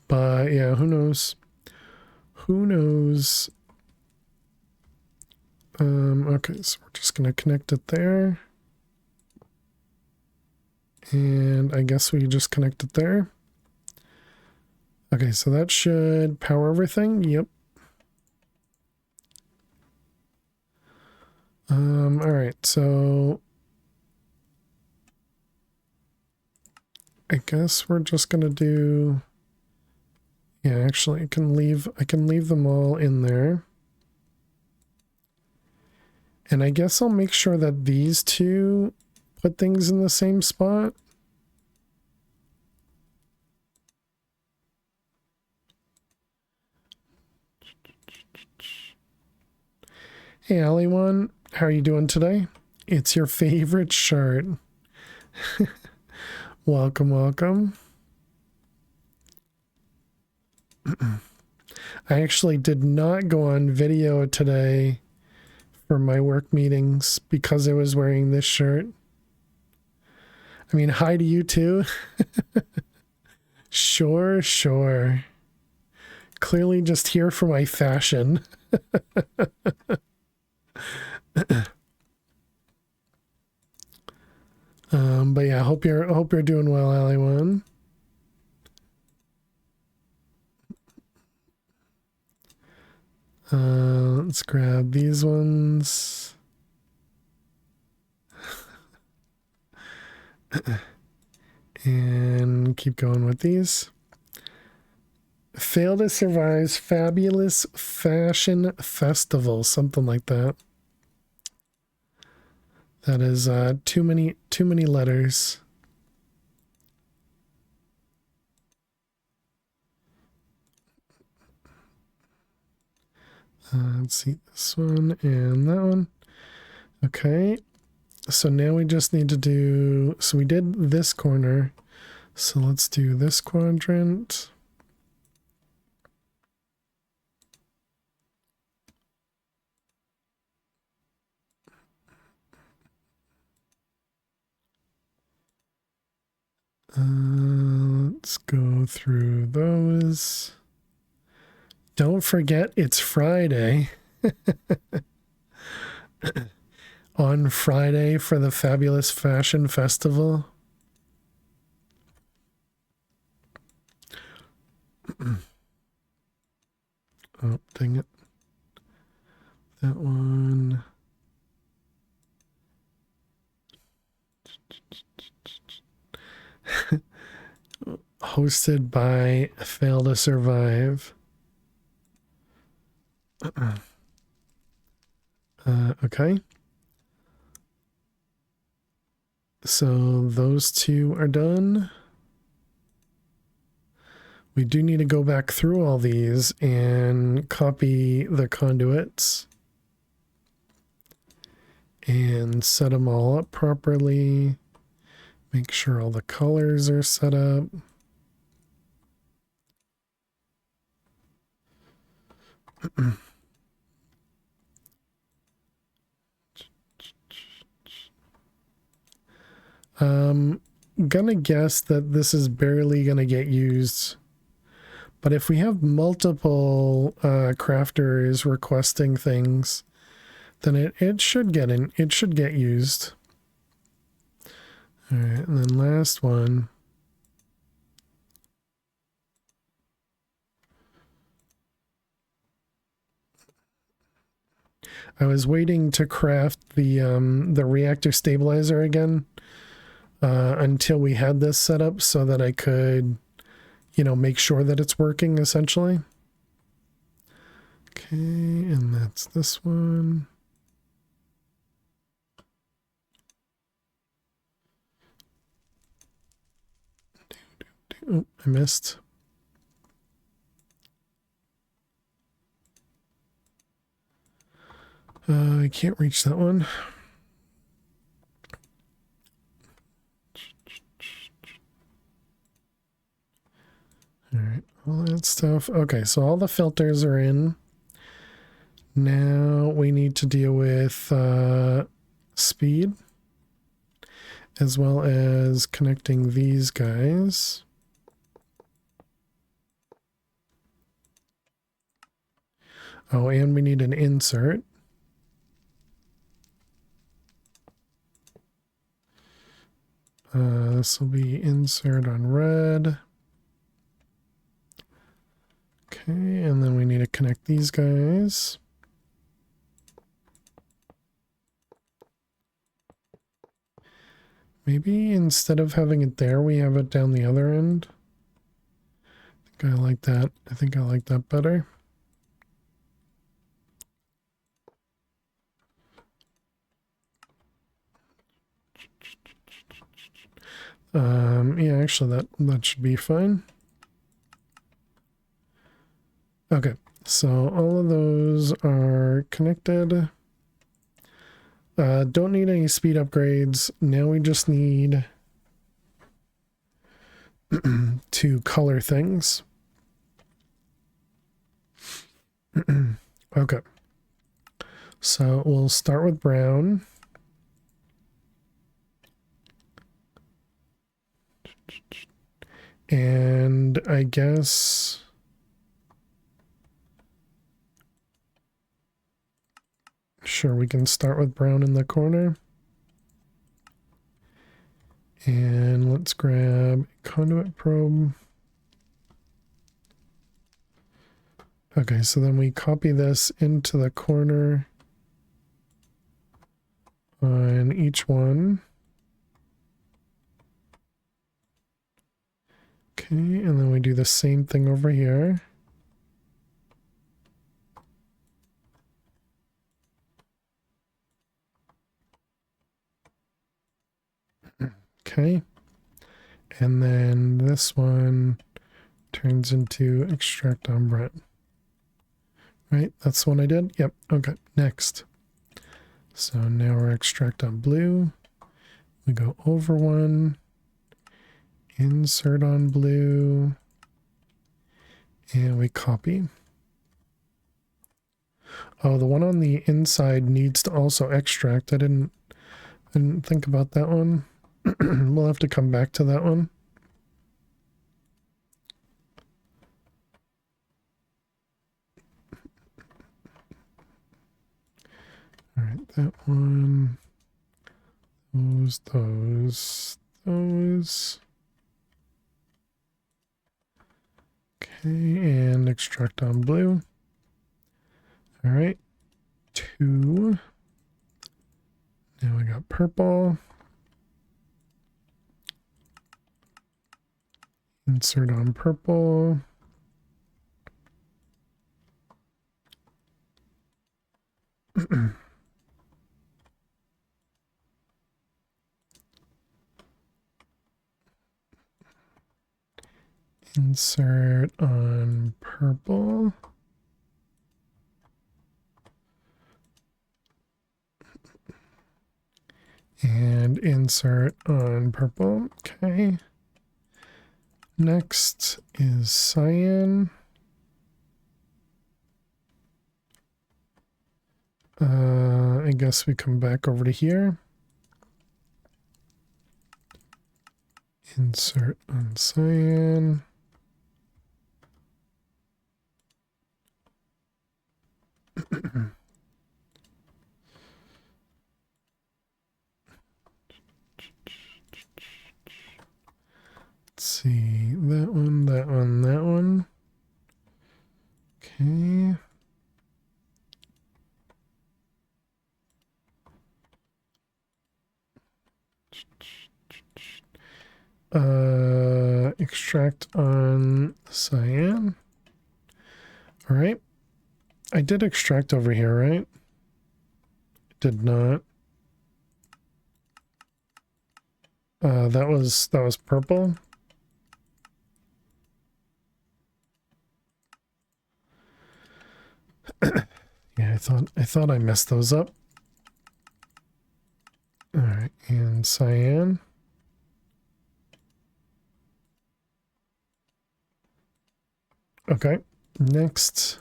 But yeah, who knows? Who knows? Okay, so we're just gonna connect it there. And I guess we just connect it there. Okay, so that should power everything. Yep. All right, so I guess we're just gonna do, yeah, actually I can leave them all in there. And I guess I'll make sure that these two put things in the same spot. Hey, Ali1, how are you doing today? It's your favorite shirt. Welcome, welcome. I actually did not go on video today for my work meetings because I was wearing this shirt. I mean, hi to you too. Sure, sure. Clearly just here for my fashion. But yeah, hope you're doing well, Ali1. Let's grab these ones. And keep going with these. Fail to Survive's Fabulous Fashion Festival, something like that. That is too many letters. Let's see, this one and that one. Okay, so now we just need to do, so we did this corner, so let's do this quadrant. Let's go through those. Don't forget it's Friday. On Friday for the Fabulous Fashion Festival. Oh, dang it. That one. Hosted by Fail to Survive. Okay. So those two are done. We do need to go back through all these and copy the conduits and set them all up properly. Make sure all the colors are set up. gonna guess that this is barely gonna get used. But if we have multiple crafters requesting things, then it should get in. It should get used. All right, and then last one. I was waiting to craft the reactor stabilizer again until we had this set up so that I could, you know, make sure that it's working essentially. Okay, and that's this one. Oh, I missed. I can't reach that one. All right, all that stuff. Okay, so all the filters are in. Now we need to deal with speed, as well as connecting these guys. Oh, and we need an insert. This will be insert on red. Okay, and then we need to connect these guys. Maybe instead of having it there, we have it down the other end. I think I like that. I think I like that better. Yeah, actually that should be fine. Okay, so all of those are connected. Don't need any speed upgrades. Now we just need to color things. Okay, so we'll start with brown. And I guess sure, we can start with brown in the corner. And let's grab conduit probe. Okay, so then we copy this into the corner on each one. Okay, and then we do the same thing over here. Okay, and then this one turns into extract on Brett. Right, that's the one I did? Yep, okay, next. So now we're extract on blue. We go over one, insert on blue, and we copy. Oh, the one on the inside needs to also extract. I didn't think about that one. We'll have to come back to that one. All right, that one. Those. Okay, and extract on blue. All right, 2. Now we got purple. Insert on purple. Insert on purple. And insert on purple. Okay. Next is cyan. I guess we come back over to here. Insert on cyan. Let's see, that one, that one, that one. Okay. Extract on cyan. All right. I did extract over here, right? Did not. That was purple. Yeah, I thought I messed those up. All right, and cyan. Okay, next,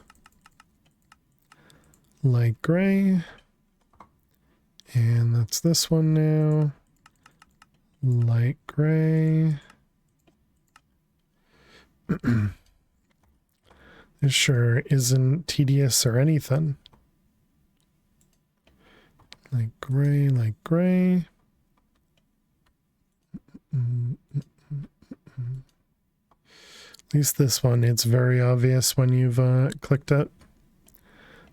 light gray. And that's this one now. Light gray. This sure isn't tedious or anything. Light gray, light gray. At least this one, it's very obvious when you've clicked it.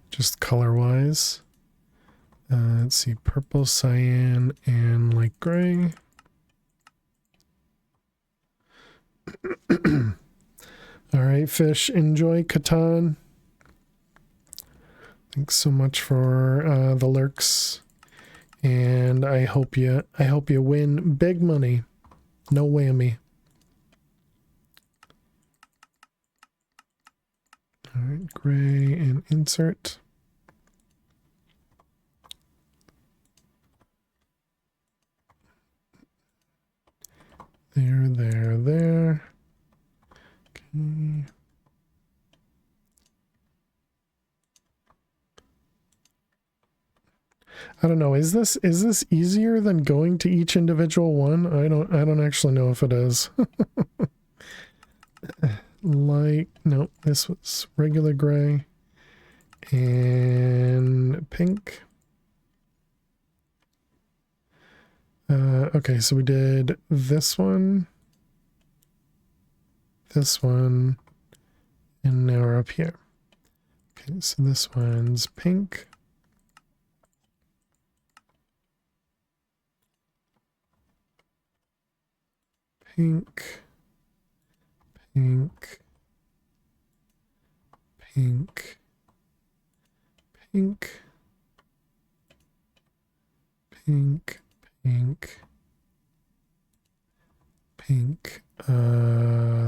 Just color-wise. Let's see, purple, cyan, and light gray. All right, fish, enjoy Catan. Thanks so much for the lurks, and I hope you win big money. No whammy. All right, gray and insert. There. Okay. I don't know. Is this easier than going to each individual one? I don't actually know if it is. Light, no, this was regular gray and pink. Okay, so we did this one, and now we're up here. Okay, so this one's pink. Pink. Pink. Pink. Pink. Pink. Pink. Pink.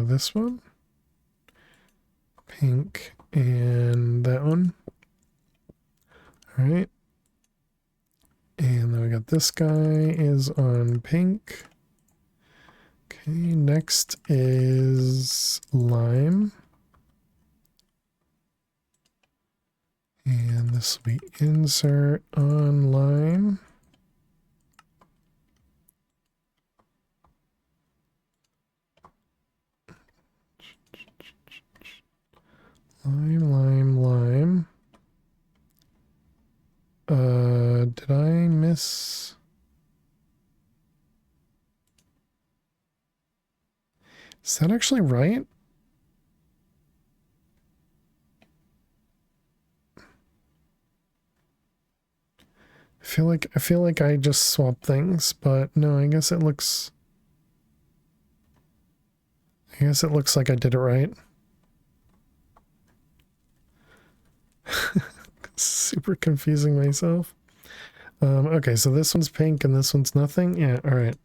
This one. Pink and that one. All right. And then we got this guy is on pink. Okay, next is lime. And this will be insert on lime. Lime. Did I miss? Is that actually right? I feel like I just swapped things, but no, I guess it looks like I did it right. Super confusing myself. Okay, so this one's pink and this one's nothing. Yeah, all right.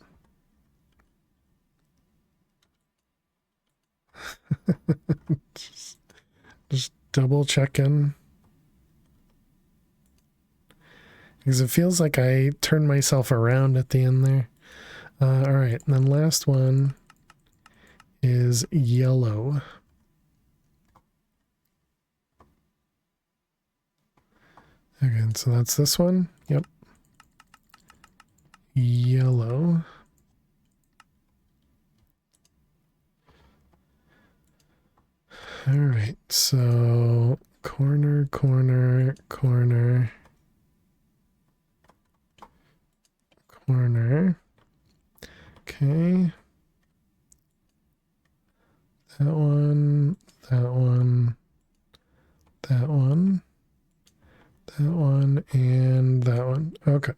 just double checking. Because it feels like I turned myself around at the end there. All right, and then last one is yellow. Okay, so that's this one. Yep. Yellow. All right, so corner, corner, corner, corner. Okay. That one, that one, that one, that one, and that one. Okay.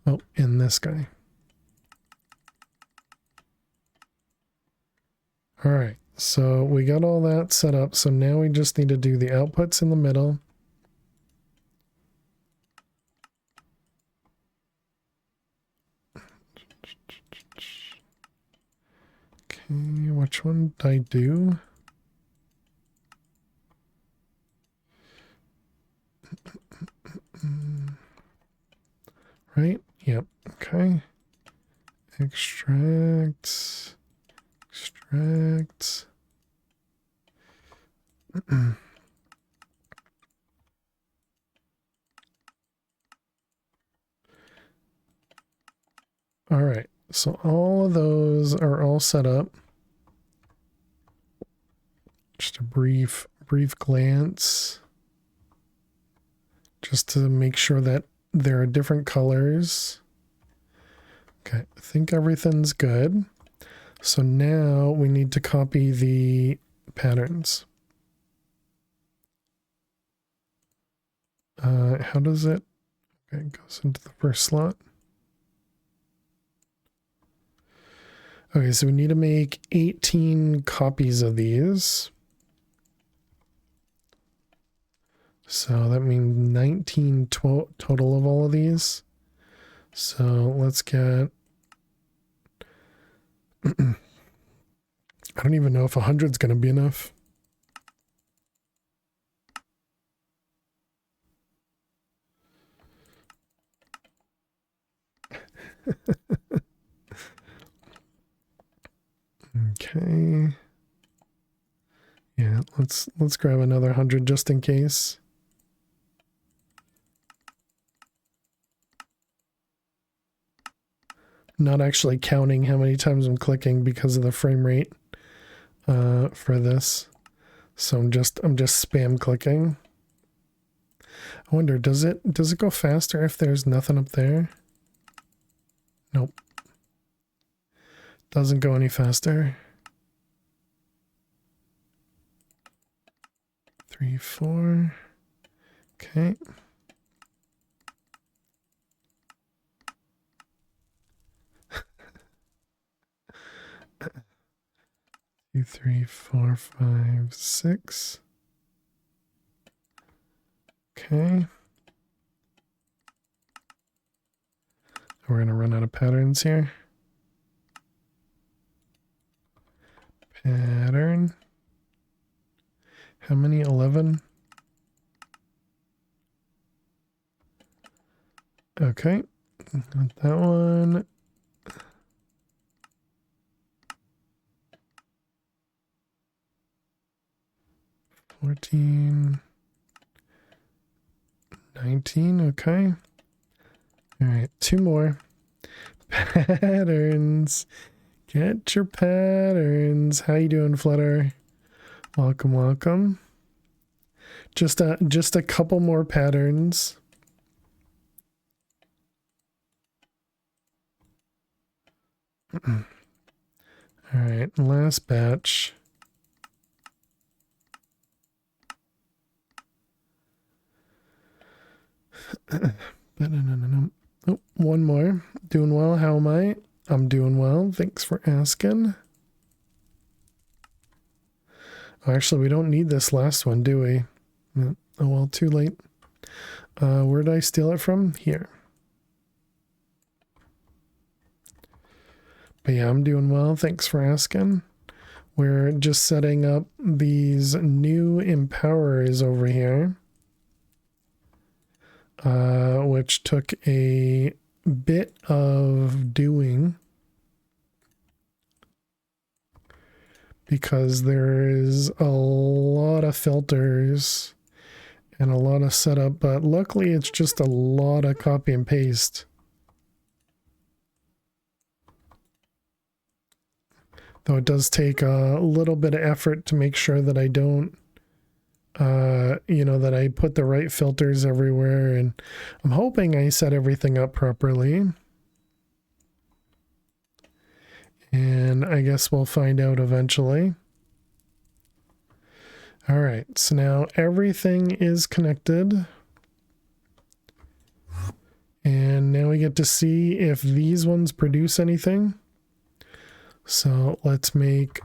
Oh, and this guy. All right, so we got all that set up. So now we just need to do the outputs in the middle. Okay, which one did I do? Right? Yep. Okay. Extract. Extract. All right. So all of those are all set up. Just a brief glance. Just to make sure that there are different colors. Okay, I think everything's good. So now we need to copy the patterns. How does it? Okay, it goes into the first slot. Okay, so we need to make 18 copies of these. So that means 19 total of all of these. So let's get... I don't even know if 100 is going to be enough. Okay. Yeah, let's grab another 100 just in case. Not actually counting how many times I'm clicking because of the frame rate for this. So I'm just spam clicking. I wonder, does it go faster if there's nothing up there? Nope. Doesn't go any faster. 3, 4. Okay. 2, 3, 4, 5, 6. Okay. We're going to run out of patterns here. Pattern. How many? 11? Okay. Got that one. $14. $19. Okay. All right. 2 more. Patterns. Get your patterns. How you doing, Flutter? Welcome, welcome. Just a couple more patterns. All right, last batch. Oh, one more. Doing well. How am I? I'm doing well. Thanks for asking. Oh, actually, we don't need this last one, do we? Oh, well, too late. Where did I steal it from? Here. But yeah, I'm doing well. Thanks for asking. We're just setting up these new empowerers over here, which took a bit of doing because there is a lot of filters and a lot of setup, but luckily it's just a lot of copy and paste. Though it does take a little bit of effort to make sure that I don't, that I put the right filters everywhere. And I'm hoping I set everything up properly. And I guess we'll find out eventually. All right, so now everything is connected. And now we get to see if these ones produce anything. So let's make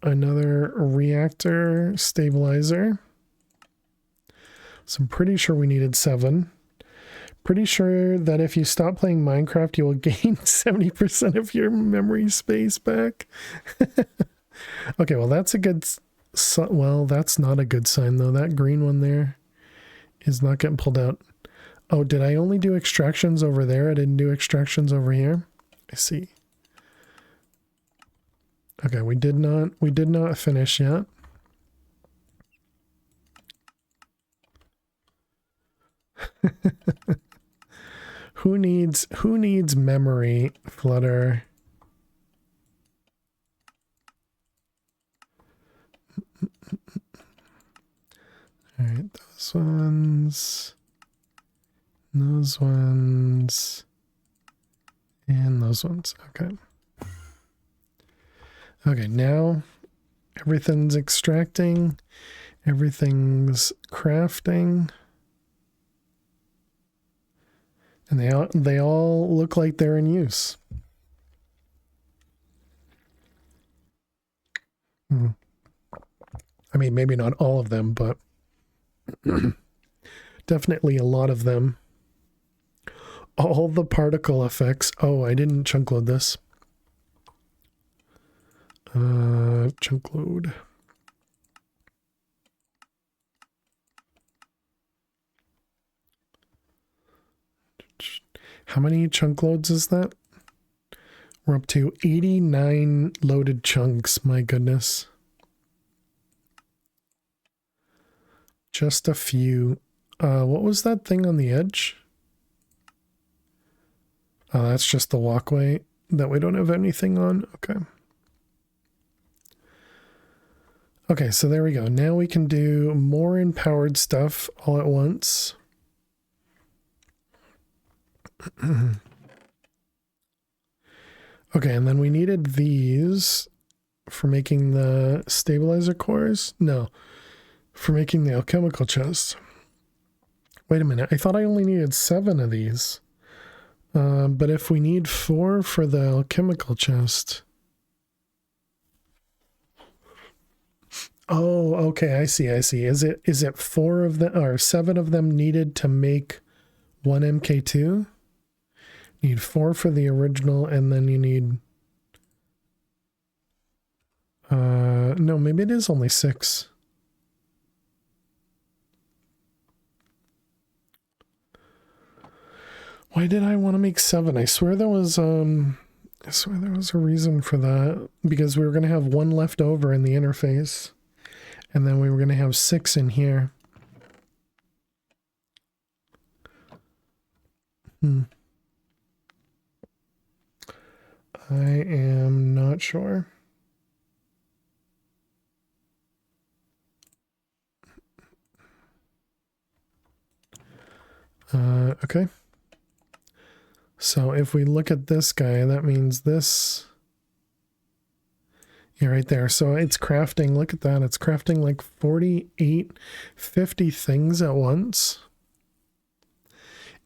another reactor stabilizer. So I'm pretty sure we needed 7. Pretty sure that if you stop playing Minecraft, you will gain 70% of your memory space back. Okay, well that's a good... Well, that's not a good sign though. That green one there is not getting pulled out. Oh, did I only do extractions over there? I didn't do extractions over here. I see. Okay, we did not finish yet. Who needs memory, Flutter? All right, those ones, and those ones. Okay. Okay, now everything's extracting, everything's crafting, and they all look like they're in use. I mean, maybe not all of them, but definitely a lot of them. All the particle effects. Oh, I didn't chunk load this. Chunk load. How many chunk loads is that? We're up to 89 loaded chunks. My goodness. Just a few. What was that thing on the edge? Oh, that's just the walkway that we don't have anything on. Okay. Okay, so there we go. Now we can do more empowered stuff all at once. Okay, and then we needed these for making the stabilizer cores. No, for making the alchemical chest. Wait a minute, I thought I only needed 7 of these. But if we need 4 for the alchemical chest... Oh, okay, I see. Is it 4 of them or 7 of them needed to make 1 MK2? Need 4 for the original, and then you need... no, maybe it is only 6. Why did I want to make 7? I swear there was a reason for that, because we were going to have 1 left over in the interface, and then we were going to have 6 in here. I am not sure. Okay. So if we look at this guy, that means this. Yeah, right there. So it's crafting. Look at that. It's crafting like 48, 50 things at once.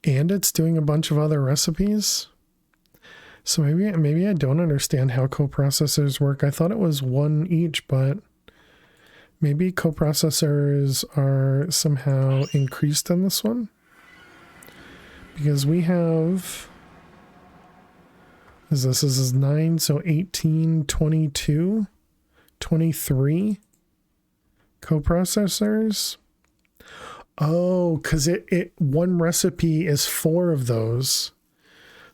And it's doing a bunch of other recipes. So maybe I don't understand how coprocessors work. I thought it was 1 each, but maybe coprocessors are somehow increased in this one. Because we have... This is 9, so 18, 22, 23 coprocessors. Oh, because it one recipe is 4 of those.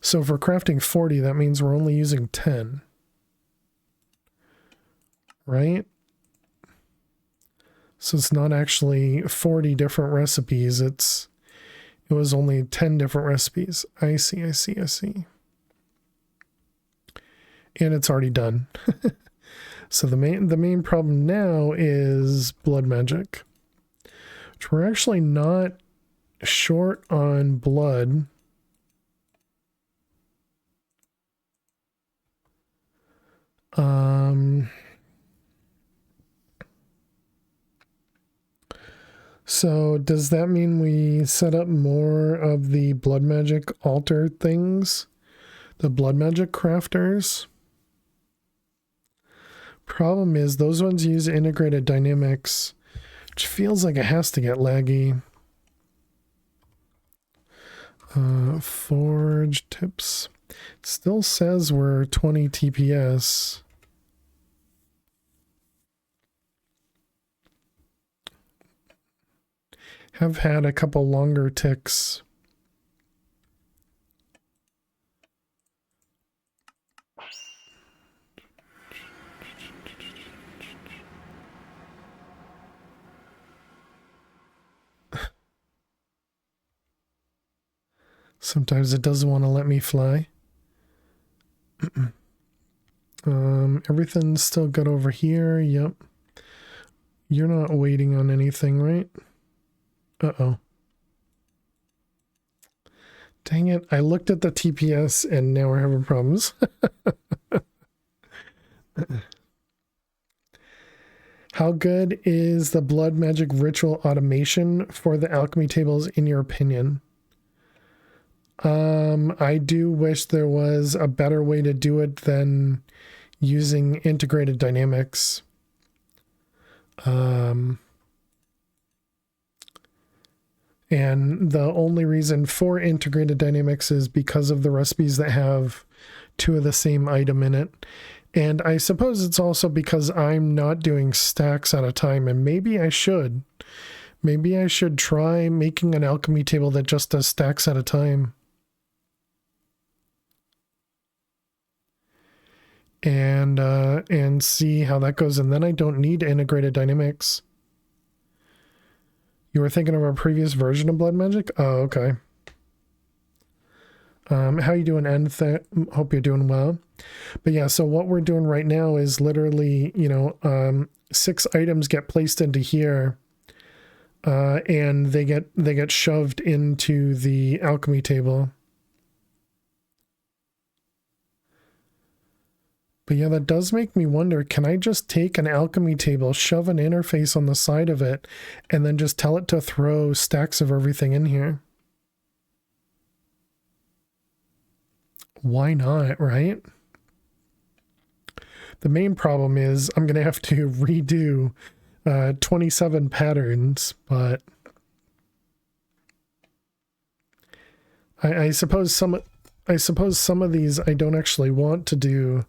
So if we're crafting 40, that means we're only using 10. Right? So it's not actually 40 different recipes. It was only 10 different recipes. I see. And it's already done. So the main problem now is blood magic, which we're actually not short on blood. So does that mean we set up more of the blood magic altar things? The blood magic crafters? Problem is those ones use integrated dynamics, which feels like it has to get laggy. Forge tips. It still says we're 20 TPS. Have had a couple longer ticks. Sometimes it doesn't want to let me fly. Everything's still good over here. Yep. You're not waiting on anything, right? Uh-oh. Dang it. I looked at the TPS and now we're having problems. How good is the blood magic ritual automation for the alchemy tables in your opinion? I do wish there was a better way to do it than using integrated dynamics. And the only reason for integrated dynamics is because of the recipes that have 2 of the same item in it. And I suppose it's also because I'm not doing stacks at a time, and maybe I should. Maybe I should try making an alchemy table that just does stacks at a time. And see how that goes, and then I don't need integrated dynamics. You were thinking of our previous version of blood magic? Oh, okay. How you doing, End? Hope you're doing well. But yeah, so what we're doing right now is literally, 6 items get placed into here, and they get shoved into the alchemy table. But yeah, that does make me wonder, can I just take an alchemy table, shove an interface on the side of it, and then just tell it to throw stacks of everything in here? Why not, right? The main problem is I'm going to have to redo 27 patterns, but I suppose some of these I don't actually want to do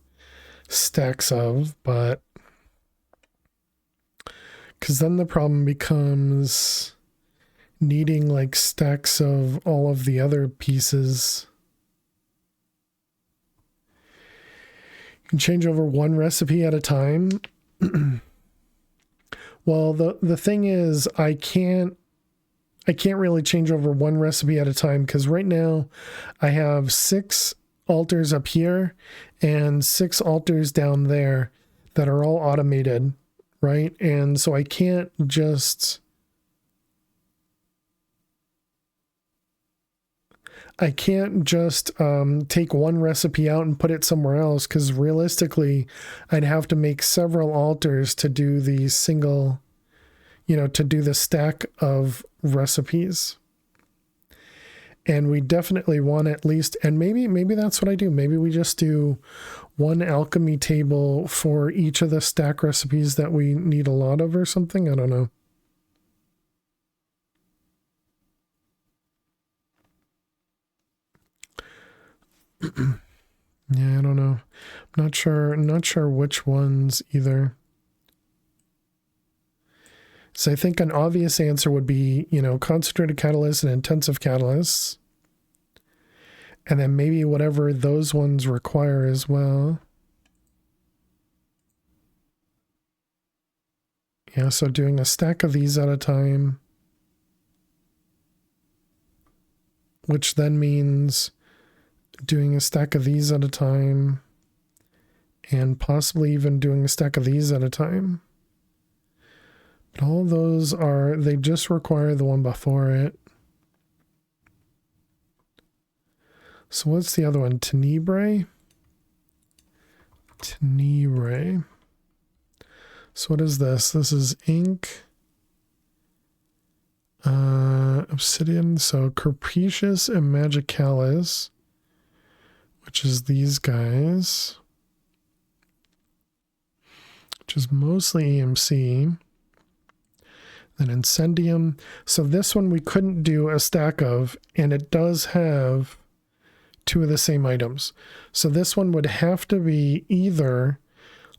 stacks of, but because then the problem becomes needing like stacks of all of the other pieces. You can change over 1 recipe at a time. Well, the thing is, I can't really change over 1 recipe at a time, because right now I have 6 altars up here and 6 altars down there that are all automated, right? And so I can't just take 1 recipe out and put it somewhere else, because realistically I'd have to make several altars to do the single, to do the stack of recipes. And we definitely want at least, and maybe that's what I do. Maybe we just do 1 alchemy table for each of the stack recipes that we need a lot of or something. I don't know. Yeah, I don't know. I'm not sure which ones either. So I think an obvious answer would be, concentrated catalysts and intensive catalysts. And then maybe whatever those ones require as well. Yeah, so doing a stack of these at a time. Which then means doing a stack of these at a time. and possibly even doing a stack of these at a time. But all those are, they just require the one before it. So what's the other one? Tenebrae? Tenebrae. So what is this? This is ink. Obsidian. So Capricious and Magicalis, which is these guys, which is mostly EMC. Then Incendium. So this one we couldn't do a stack of, and it does have two of the same items. So this one would have to be either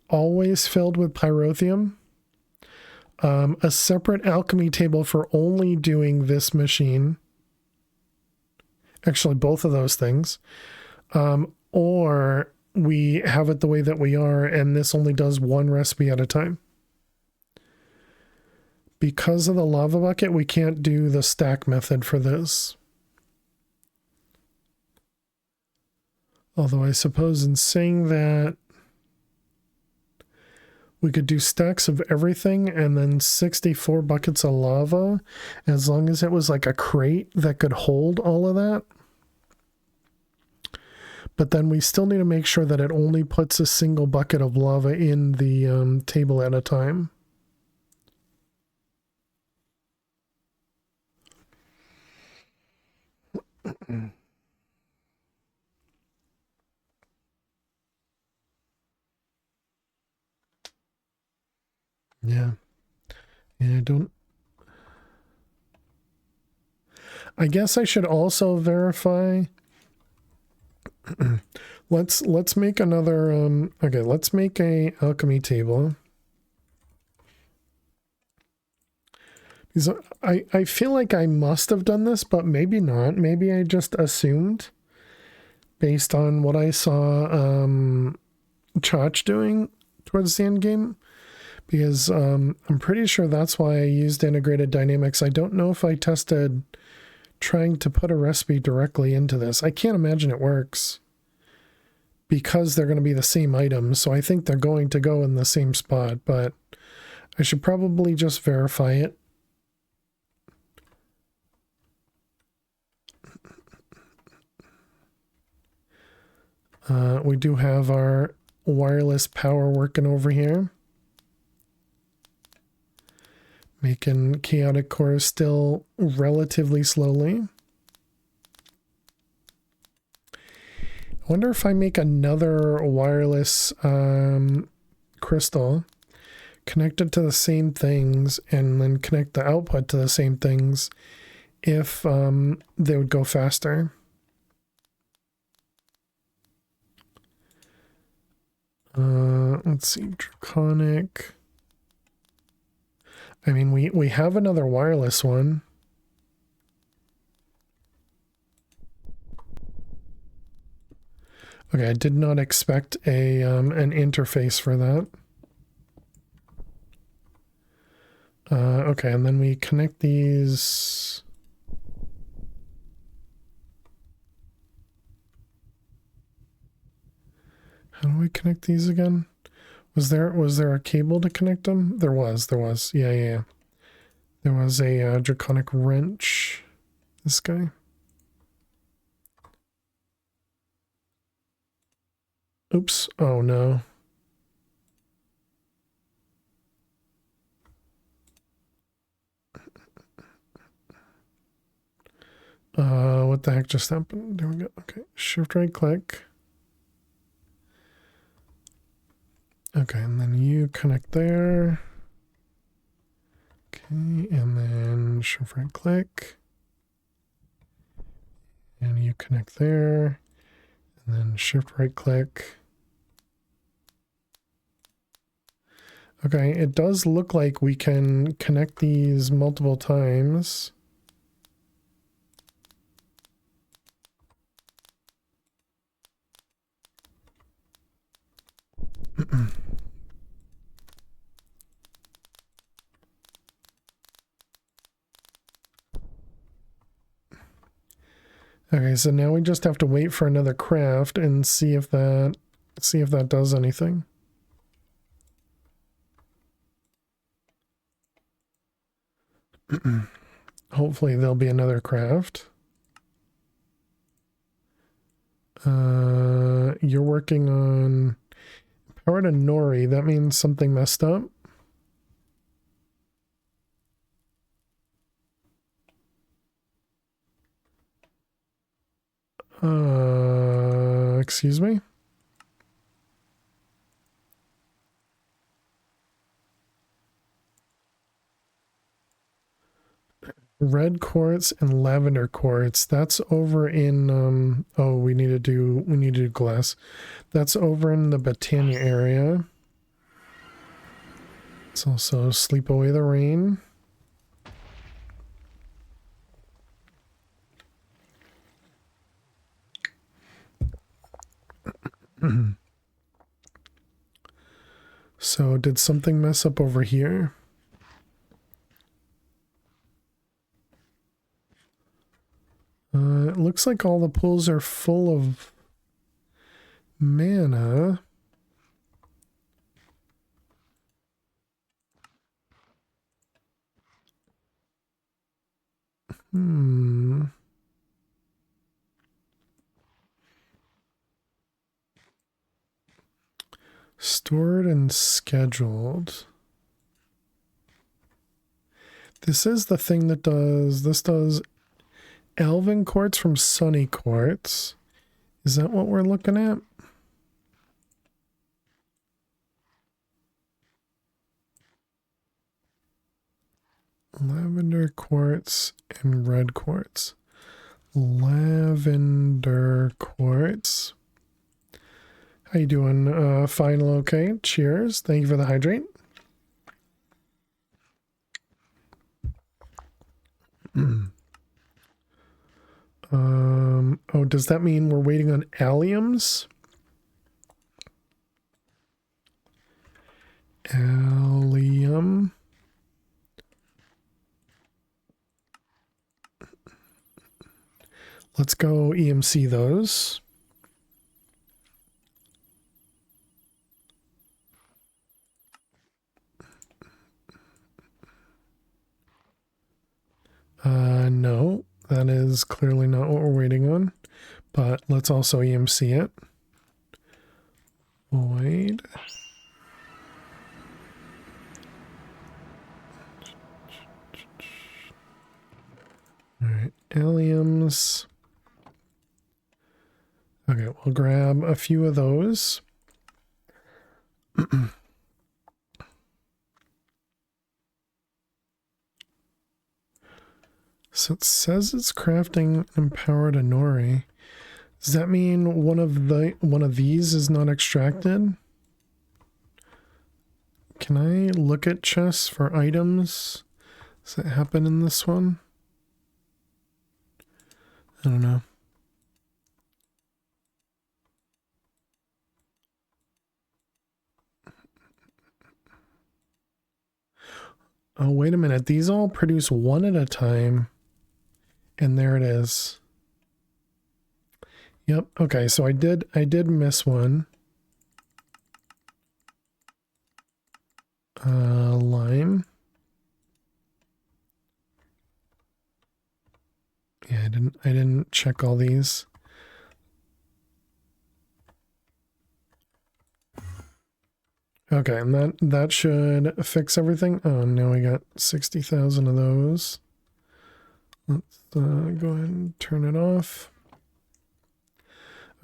always filled with pyrotheum, a separate alchemy table for only doing this machine, actually both of those things, or we have it the way that we are and this only does one recipe at a time. Because of the lava bucket, we can't do the stack method for this. Although I suppose in saying that, we could do stacks of everything and then 64 buckets of lava, as long as it was like a crate that could hold all of that. But then we still need to make sure that it only puts a single bucket of lava in the table at a time. Yeah. Yeah, I guess I should also verify. Let's make another okay, let's make a alchemy table. Because I feel like I must have done this, but maybe not. Maybe I just assumed based on what I saw Chach doing towards the end game. Because I'm pretty sure that's why I used integrated dynamics. I don't know if I tested trying to put a recipe directly into this. I can't imagine it works because they're going to be the same items. So I think they're going to go in the same spot, but I should probably just verify it. We do have our wireless power working over here. Making chaotic cores still relatively slowly. I wonder if I make another wireless crystal, connect it to the same things, and then connect the output to the same things, if they would go faster. Let's see, Draconic. I mean, we have another wireless one. Okay, I did not expect a an interface for that. Okay, and then we connect these. How do we connect these again? Was there a cable to connect them? There was. Yeah. There was a draconic wrench. This guy. Oops. Oh no. What the heck just happened? There we go. Okay. Shift right click. Okay, and then you connect there. Okay, and then shift right click. And you connect there. And then shift right click. Okay, it does look like we can connect these multiple times. Okay, so now we just have to wait for another craft and see if that Let's see if that does anything. Hopefully there'll be another craft. You're working on power to Nori. That means something messed up. Excuse me? Red quartz and lavender quartz. That's over in oh, we need to do glass. That's over in the Botania area. It's also Sleep Away the Rain. So did something mess up over here? It looks like all the pools are full of mana. Stored and scheduled. This is the thing that does, this does Elven Quartz from Sunny Quartz. Is that what we're looking at? Lavender Quartz and Red Quartz. Lavender Quartz. How you doing? Fine, okay. Cheers. Thank you for the hydrate. Oh, does that mean we're waiting on alliums? Allium. Let's go EMC those. No, that is clearly not what we're waiting on, but let's also EMC it. Void. All right, alliums. Okay, we'll grab a few of those. So it says it's crafting empowered Anori. Does that mean one of these is not extracted? Can I look at chests for items? Does that happen in this one? I don't know. Oh, wait a minute. These all produce one at a time. And there it is. Yep. Okay, so I did miss one. Lime. Yeah, I didn't check all these. Okay, and that should fix everything. Oh, now we got 60,000 of those. Let's go ahead and turn it off.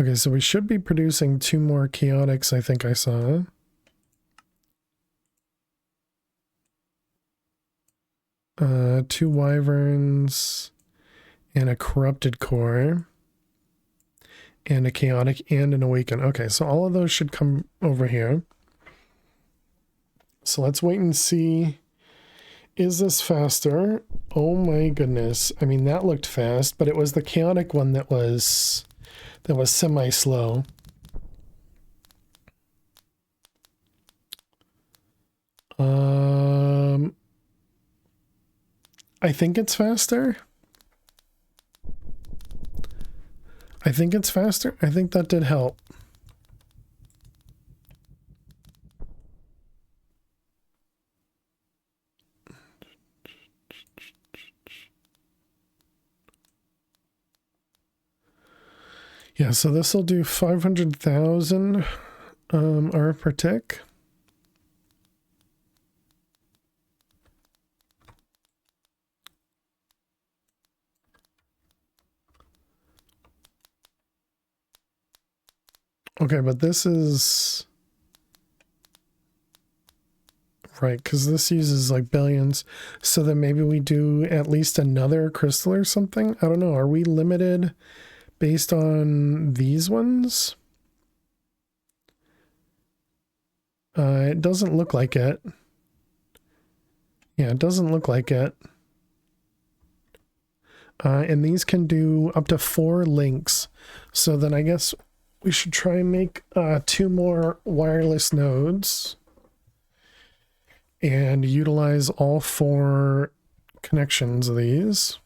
Okay, so we should be producing 2 more chaotics, I think I saw. Two wyverns and a corrupted core and a chaotic and an awaken. Okay, so all of those should come over here. So let's wait and see. Is this faster? Oh my goodness. I mean, that looked fast, but it was the chaotic one that was semi-slow. I think it's faster. I think it's faster. I think that did help. Yeah, so this will do 500,000 R per tick. Okay, but this is right, because this uses like billions. So then maybe we do at least another crystal or something. I don't know. Are we limited based on these ones? It doesn't look like it. Yeah, it doesn't look like it. And these can do up to 4 links. So then I guess we should try and make 2 more wireless nodes and utilize all 4 connections of these.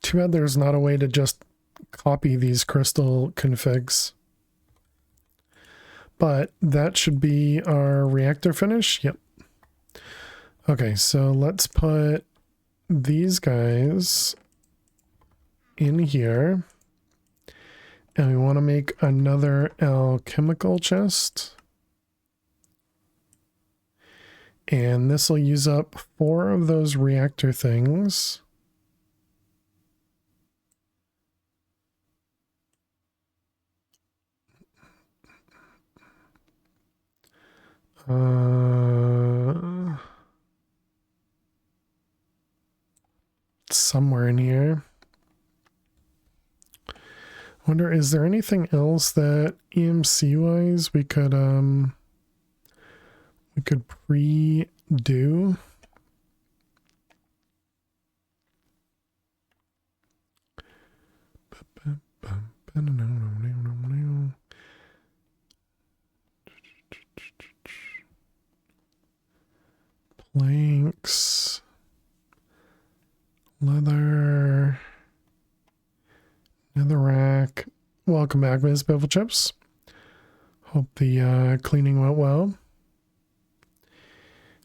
Too bad there's not a way to just copy these crystal configs. But that should be our reactor finish. Yep. Okay, so let's put these guys in here. And we want to make another alchemical chest. And this will use up 4 of those reactor things. Somewhere in here. I wonder, is there anything else that EMC wise we could pre-do? Planks, leather, netherrack. Welcome back, Ms. Bevel Chips. Hope the cleaning went well.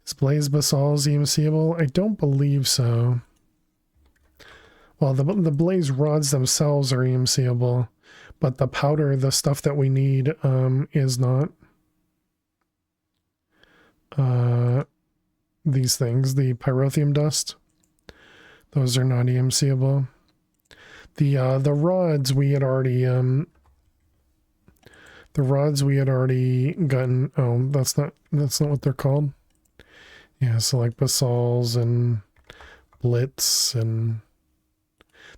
Is Blaze Basal's EMCable? I don't believe so. Well, the Blaze rods themselves are EMCable, but the powder, the stuff that we need, is not. These things, the pyrotheum dust, those are not EMCable. The rods we had already gotten. Oh, that's not what they're called. Yeah, so like basals and blitz and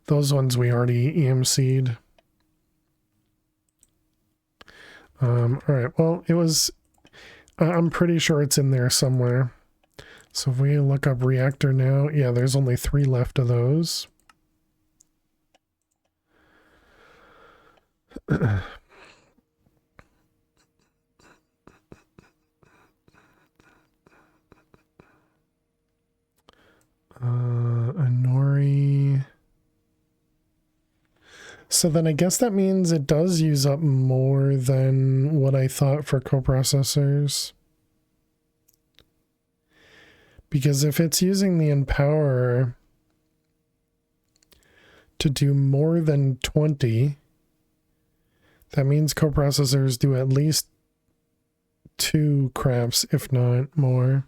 those ones we already EMC'd. All right, well, it was, I'm pretty sure it's in there somewhere. So if we look up reactor now, yeah, there's only 3 left of those. Anori. So then I guess that means it does use up more than what I thought for coprocessors. Because if it's using the Empower to do more than 20, that means coprocessors do at least 2 craps, if not more.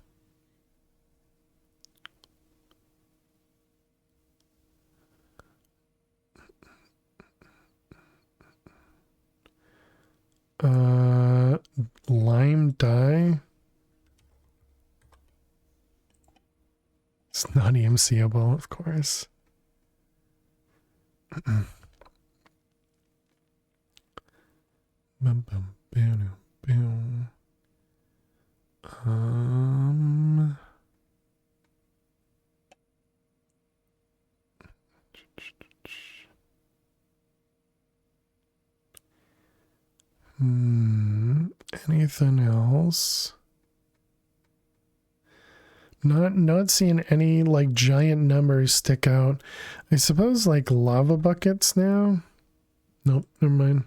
Lime dye. It's not EMCable, of course. Bum, bum, bam, bam. Anything else? Not seeing any like giant numbers stick out. I suppose like lava buckets now. Nope, never mind.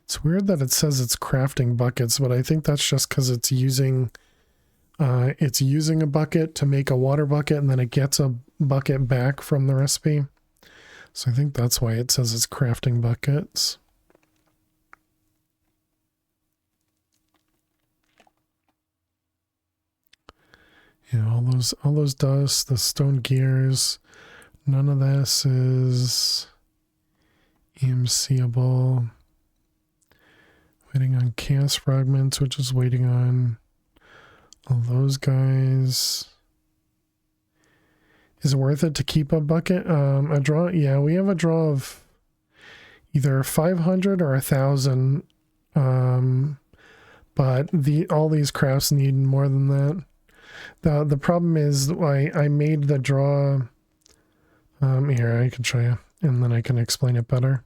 It's weird that it says it's crafting buckets, but I think that's just because it's using it's using a bucket to make a water bucket, and then it gets a bucket back from the recipe. So I think that's why it says it's crafting buckets. Yeah, all those dusts, the stone gears, none of this is EMCable. Waiting on chaos fragments, which is waiting on all those guys. Is it worth it to keep a bucket? A draw? Yeah, we have a draw of either 500 or 1,000. But all these crafts need more than that. The problem is I made the draw. Here, I can show you, and then I can explain it better.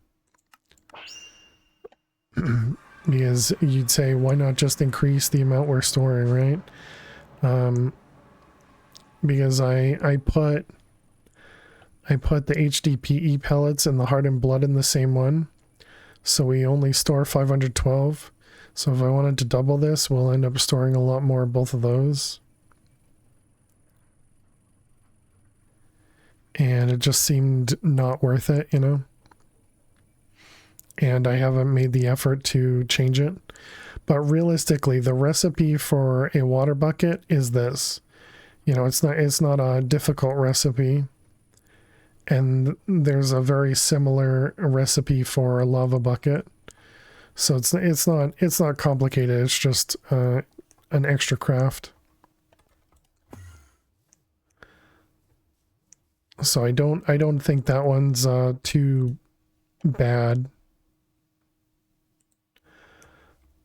Because you'd say, why not just increase the amount we're storing, right? Because I put the HDPE pellets and the hardened blood in the same one, so we only store 512. So if I wanted to double this, we'll end up storing a lot more of both of those. And it just seemed not worth it, you know? And I haven't made the effort to change it. But realistically, the recipe for a water bucket is this. You know, it's not a difficult recipe. And there's a very similar recipe for a lava bucket. So it's not complicated. It's just an extra craft. So I don't think that one's too bad.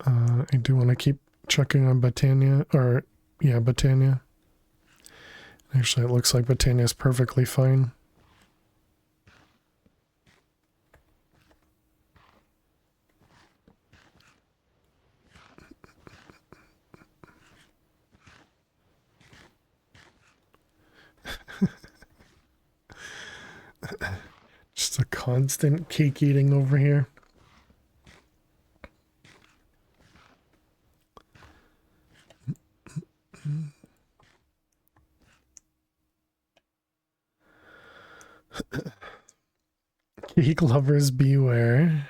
I do want to keep checking on Botania, or yeah, Botania. Actually, it looks like Botania is perfectly fine. Just a constant cake eating over here. Cake lovers beware.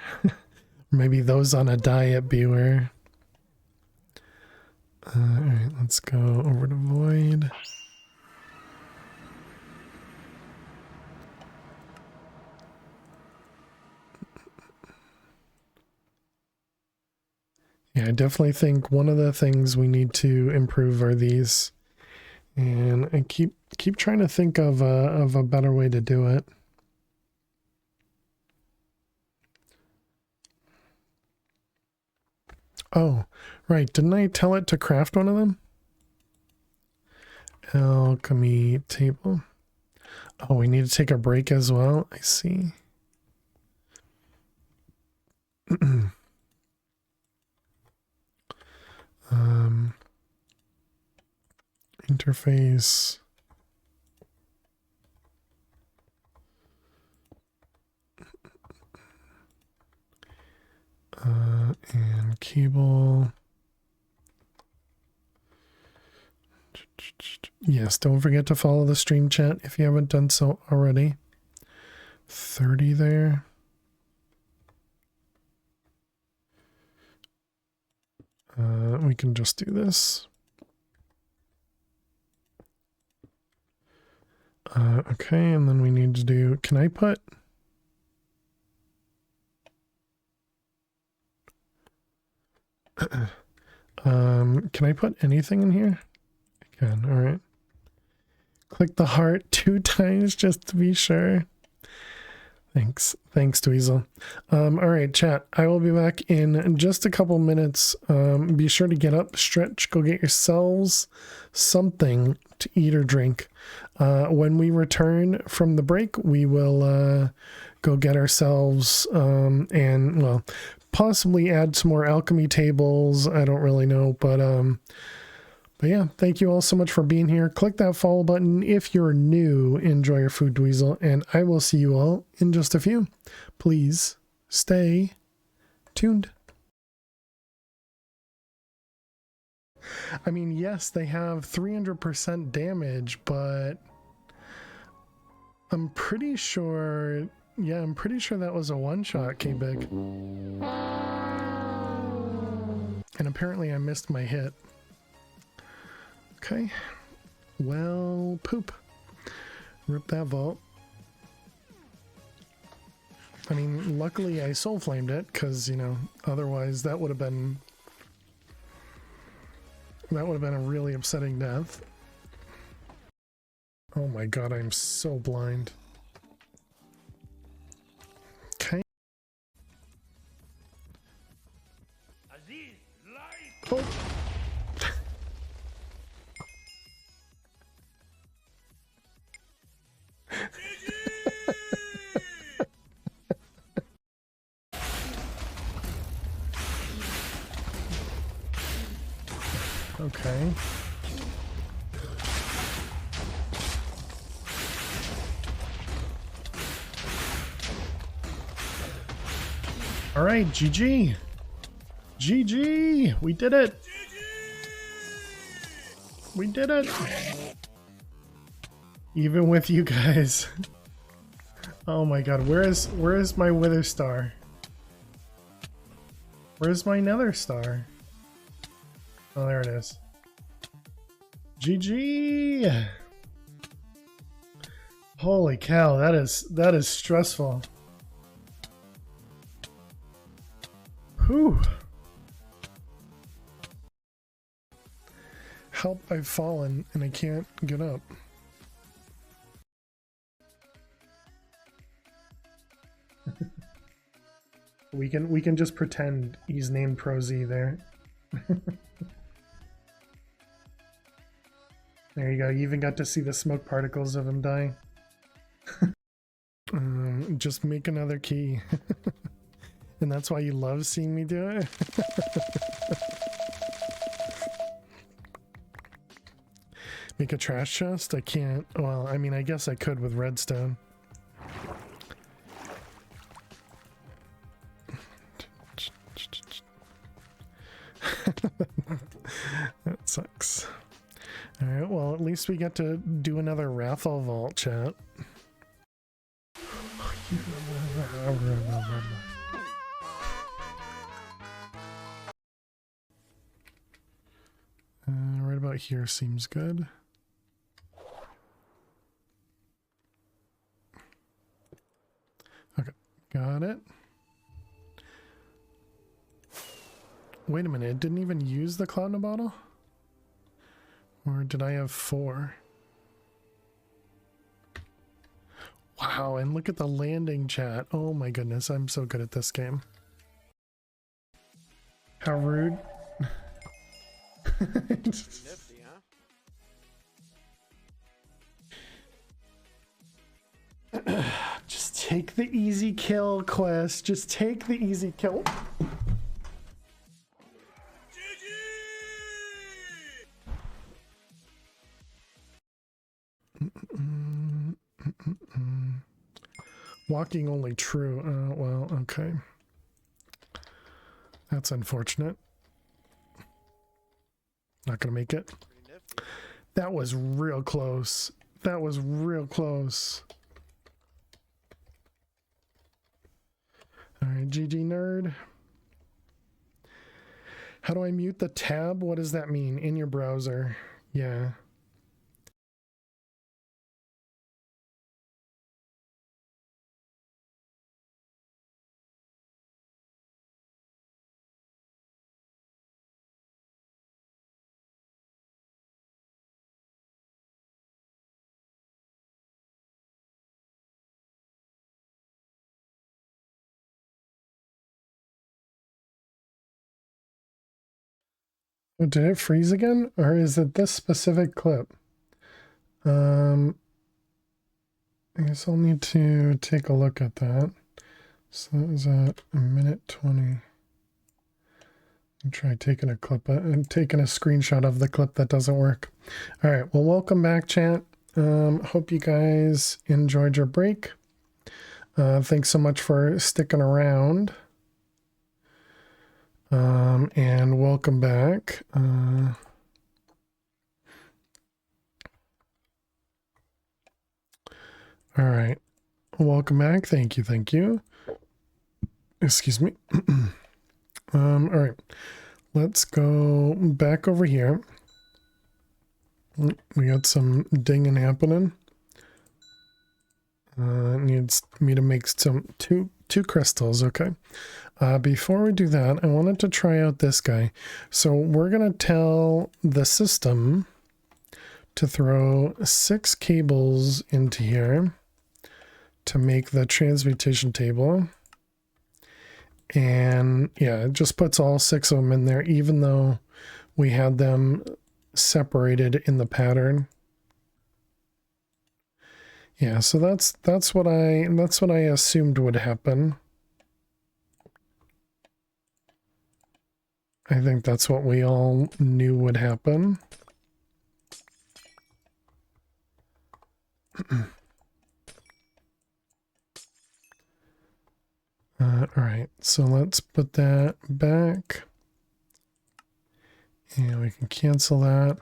Maybe those on a diet beware. Alright, let's go over to Void. Yeah, I definitely think one of the things we need to improve are these. And I keep trying to think of a better way to do it. Oh, right. Didn't I tell it to craft one of them? Alchemy table. Oh, we need to take a break as well. I see. Interface. And cable. Yes, don't forget to follow the stream chat if you haven't done so already. 30 there. We can just do this. Okay, and then we need to do, can I put... can I put anything in here? I can, all right. Click the heart 2 times just to be sure. Thanks, Dweezil. All right, chat. I will be back in just a couple minutes. Be sure to get up, stretch, go get yourselves something to eat or drink. When we return from the break, we will go get ourselves and, well, possibly add some more alchemy tables. I don't really know, but yeah, thank you all so much for being here. Click that follow button if you're new. Enjoy your food, Dweezil, and I will see you all in just a few. Please stay tuned. I mean, yes, they have 300% damage, but I'm pretty sure, yeah, I'm pretty sure that was a one-shot, K-Big. And apparently I missed my hit. Okay. Well, poop. Rip that vault. I mean, luckily I soul flamed it, because, you know, otherwise that would have been a really upsetting death. Oh my god, I'm so blind. Okay. Oh. Okay. All right, GG. GG. We did it. We did it. Even with you guys. Oh my god, where is my Wither Star? Where's my Nether Star? Oh, there it is. GG. Holy cow, that is stressful. Whew. Help, I've fallen and I can't get up. We can just pretend he's named Pro Z there. There you go. You even got to see the smoke particles of him dying. Just make another key. And that's why you love seeing me do it? Make a trash chest? I can't. Well, I mean, I guess I could with redstone. That sucks. Alright, well, at least we get to do another raffle vault, chat. Right about here seems good. Okay, got it. Wait a minute, it didn't even use the cloud in a bottle? Or did I have 4? Wow, and look at the landing, chat. Oh my goodness, I'm so good at this game. How rude. Nifty, huh? Just take the easy kill, Quest. Just take the easy kill. Walking only true. Well, okay. That's unfortunate. Not gonna make it. That was real close. That was real close. Alright, GG nerd. How do I mute the tab? What does that mean? In your browser. Yeah. Oh, did it freeze again? Or is it this specific clip? I guess I'll need to take a look at that. So that was at a minute 20. I'll try taking a clip and taking a screenshot of the clip that doesn't work. All right, well, welcome back, chat. Hope you guys enjoyed your break. Thanks so much for sticking around. And welcome back. All right. Welcome back. Thank you. Thank you. Excuse me. All right. Let's go back over here. We got some dinging happening. It needs me to make two crystals. Okay. Before we do that, I wanted to try out this guy. So we're going to tell the system to throw 6 cables into here to make the transmutation table. And yeah, it just puts all 6 of them in there, even though we had them separated in the pattern. Yeah, so that's what I assumed would happen. I think that's what we all knew would happen. All right, so let's put that back. And we can cancel that.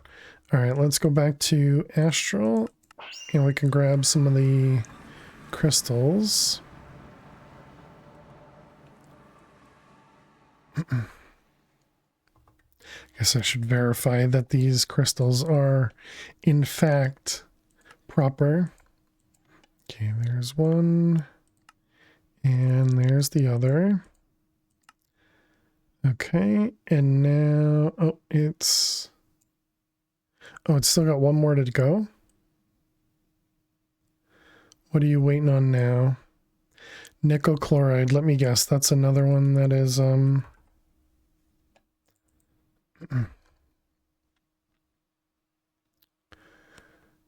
All right, let's go back to Astral. And we can grab some of the crystals. Guess I should verify that these crystals are, in fact, proper. Okay, there's one. And there's the other. Okay, and now, oh, it's still got one more to go. What are you waiting on now? Nickel chloride, let me guess, that's another one that is,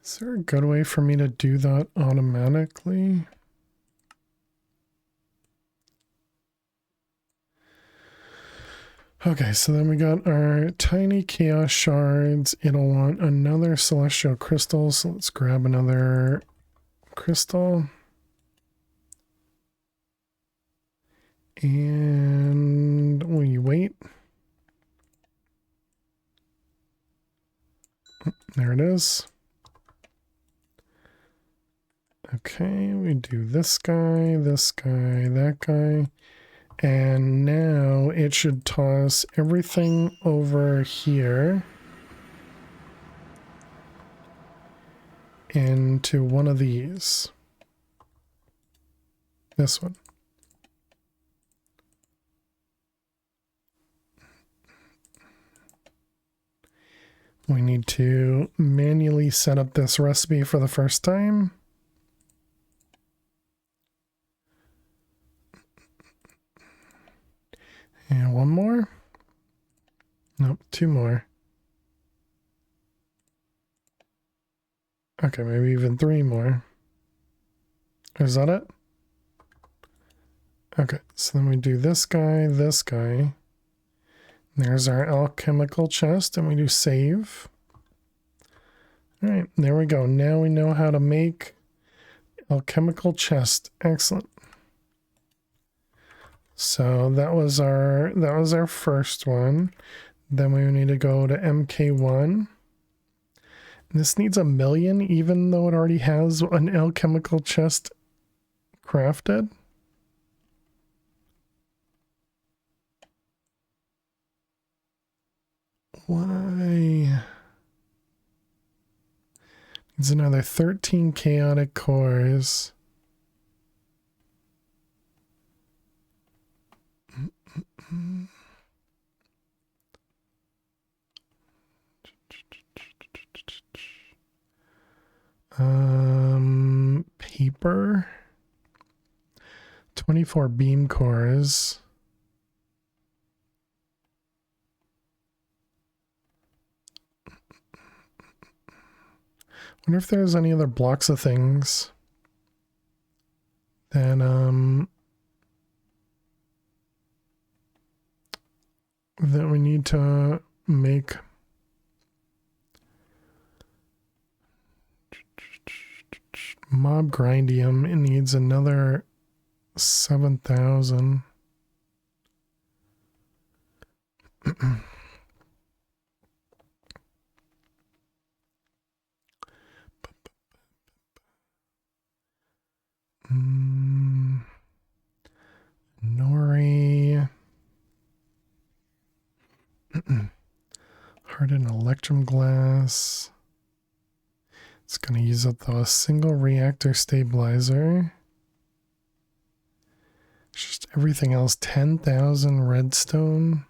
is there a good way for me to do that automatically? Okay, so then we got our tiny chaos shards. It'll want another celestial crystal, so let's grab another crystal. And we wait. There it is. Okay, we do this guy, that guy. And now it should toss everything over here into one of these. This one. We need to manually set up this recipe for the first time. And one more. Nope, 2 more. Okay, maybe even 3 more. Is that it? Okay, so then we do this guy, this guy. There's our alchemical chest, and we do save. All right, there we go. Now we know how to make alchemical chest. Excellent. So that was our first one. Then we need to go to MK1. This needs 1 million, even though it already has an alchemical chest crafted. Why? Needs another 13 chaotic cores. Paper. 24 beam cores. Wonder if there's any other blocks of things that that we need to make. Mob grindium, it needs another 7,000. Hardened electrum glass. It's going to use up a single reactor stabilizer. Just everything else. 10,000 redstone.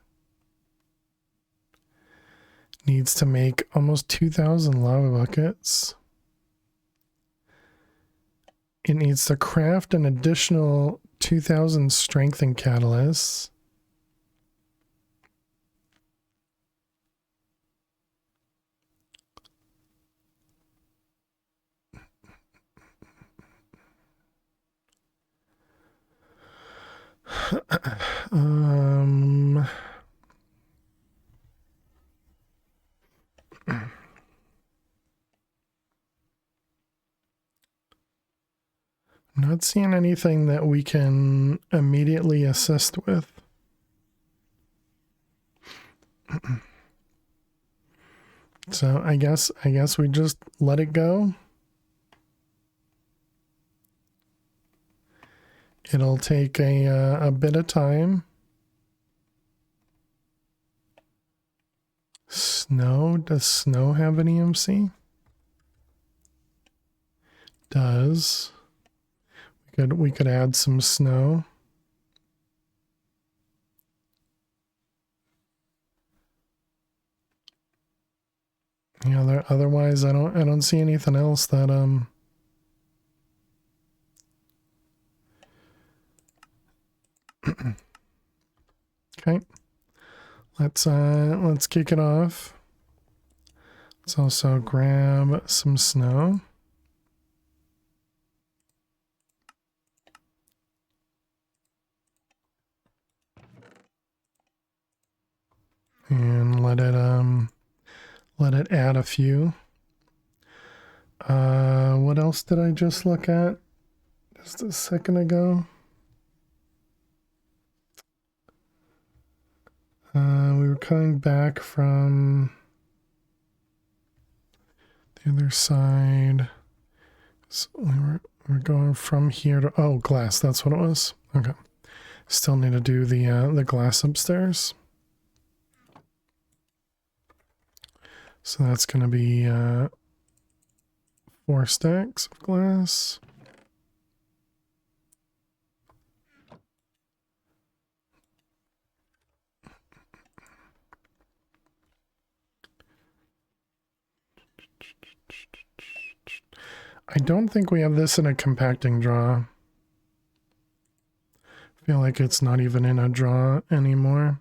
Needs to make almost 2,000 lava buckets. It needs to craft an additional 2,000 strength and catalysts. um... I'm not seeing anything that we can immediately assist with. So I guess we just let it go. It'll take a bit of time. Snow, does snow have an EMC? Does. We could add some snow. Yeah, otherwise I don't see anything else that okay. Let's kick it off. Let's also grab some snow. And let it add a few. What else did I just look at just a second ago? We were coming back from the other side. So we're going from here to, oh, glass, that's what it was. Okay. Still need to do the glass upstairs. So that's going to be 4 stacks of glass. I don't think we have this in a compacting draw. I feel like it's not even in a draw anymore.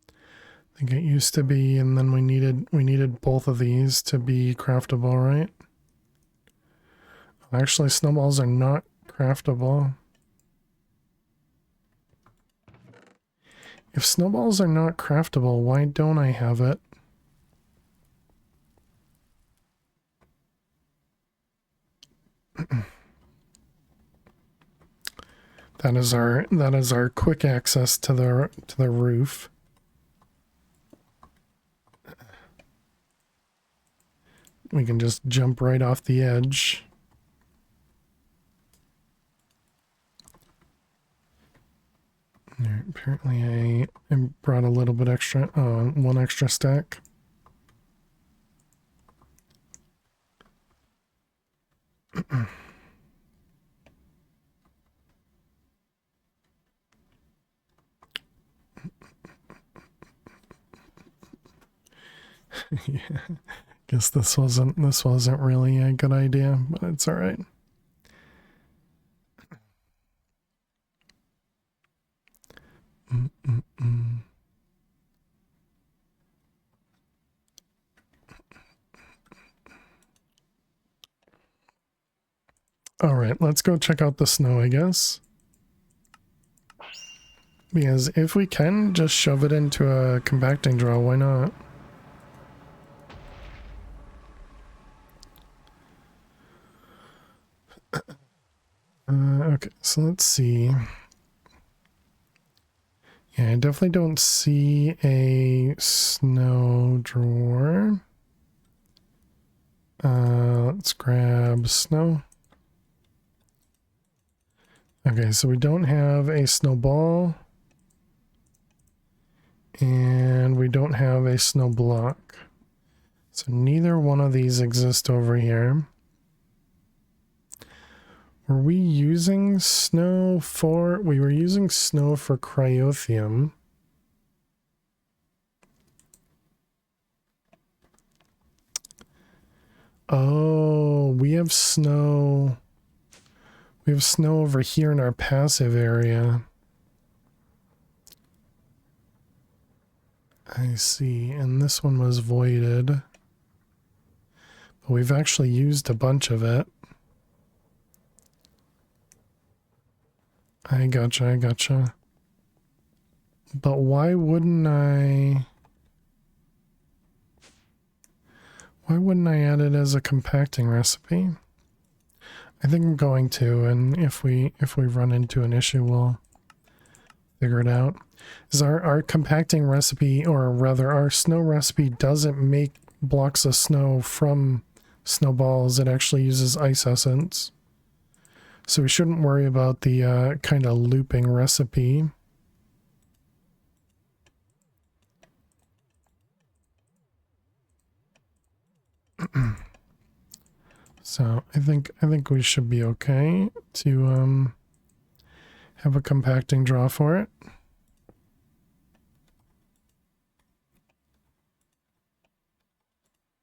I think it used to be, and then we needed both of these to be craftable, right? Actually, snowballs are not craftable. If snowballs are not craftable, why don't I have it? That is our quick access to the roof. We can just jump right off the edge. Right, apparently I brought a little bit extra, one extra stack. Yeah, guess this wasn't really a good idea, but it's all right. All right, let's go check out the snow, I guess. Because if we can just shove it into a compacting draw, why not? Okay, so let's see. Yeah, I definitely don't see a snow drawer. Let's grab snow. Okay, so we don't have a snowball. And we we don't have a snow block. So neither one of these exist over here. Were we using snow for... We were using snow for cryothium. Oh, we have snow... We have snow over here in our passive area. I see, and this one was voided. But we've actually used a bunch of it. I gotcha. But why wouldn't I... Why wouldn't I add it as a compacting recipe? I think I'm going to, and if we run into an issue, we'll figure it out. Is our compacting recipe, or rather our snow recipe, doesn't make blocks of snow from snowballs. It actually uses ice essence. So we shouldn't worry about the kind of looping recipe. So I think we should be okay to have a compacting draw for it.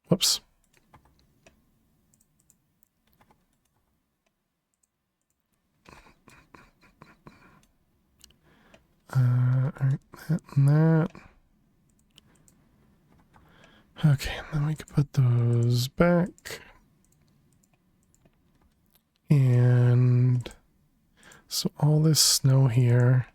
Whoops. All right, that and that. Okay, then we can put those back. And so all this snow here.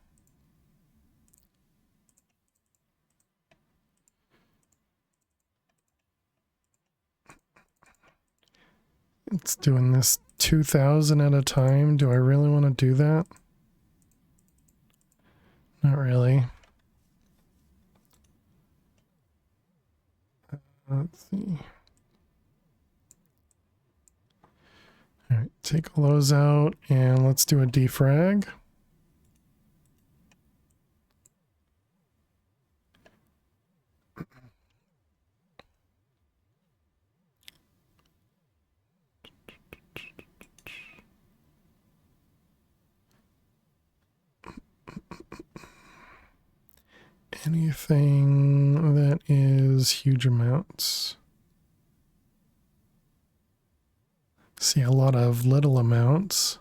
It's doing this 2,000 at a time. Do I really want to do that? Not really. Let's see. All right, take all those out and let's do a defrag. Anything that is huge amounts. See a lot of little amounts.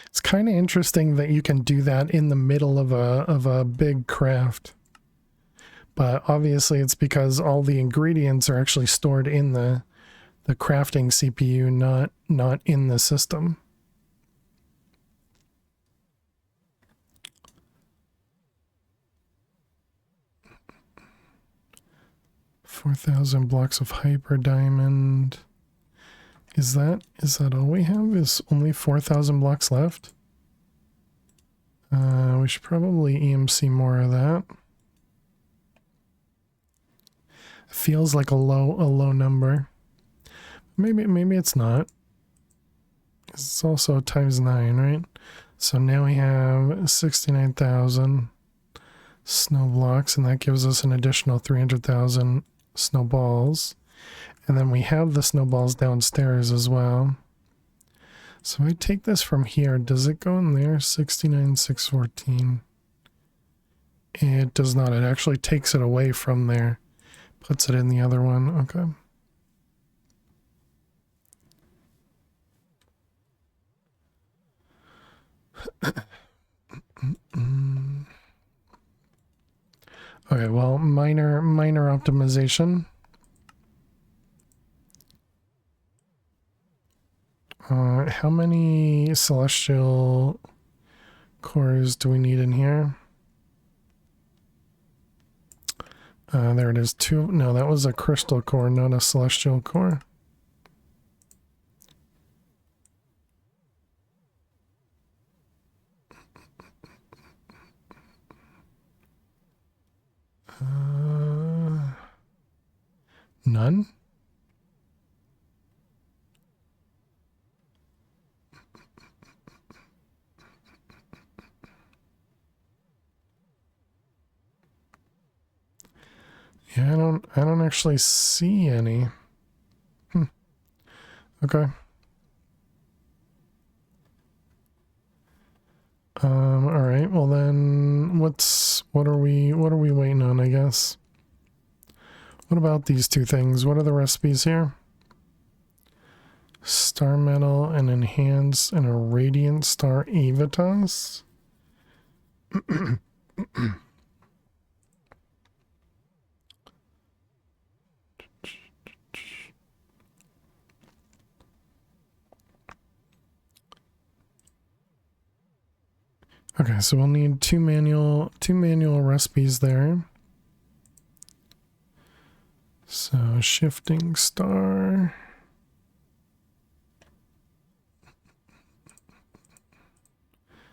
It's kind of interesting that you can do that in the middle of a big craft. But obviously it's because all the ingredients are actually stored in the crafting CPU, not in the system. $4,000 blocks of hyper diamond. Is that all we have? Is only 4,000 blocks left? We should probably EMC more of that. Feels like a low number. Maybe it's not. It's also times 9, right? So now we have 69,000 snow blocks, and that gives us an additional 300,000 snowballs. And then we have the snowballs downstairs as well. So if I take this from here, does it go in there? 69,614. It does not. It actually takes it away from there. Puts it in the other one. Okay. Okay, well, minor optimization. How many celestial cores do we need in here? There it is. 2. No, that was a crystal core, not a celestial core. None? don't actually see any. Okay. All right. Well then, what are we waiting on, I guess? What about these two things? What are the recipes here? Star metal and enhance and a radiant star avitas. Okay, so we'll need two manual recipes there. So shifting star.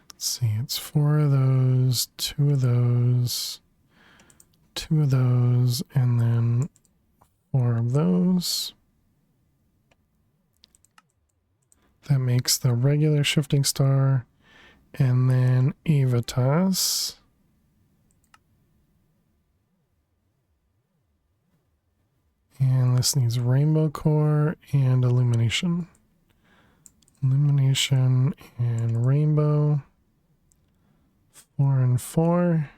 Let's see, it's 4 of those, 2 of those, 2 of those, and then 4 of those. That makes the regular shifting star, and then avitas. And this needs rainbow core and illumination. Illumination and rainbow. 4 and 4.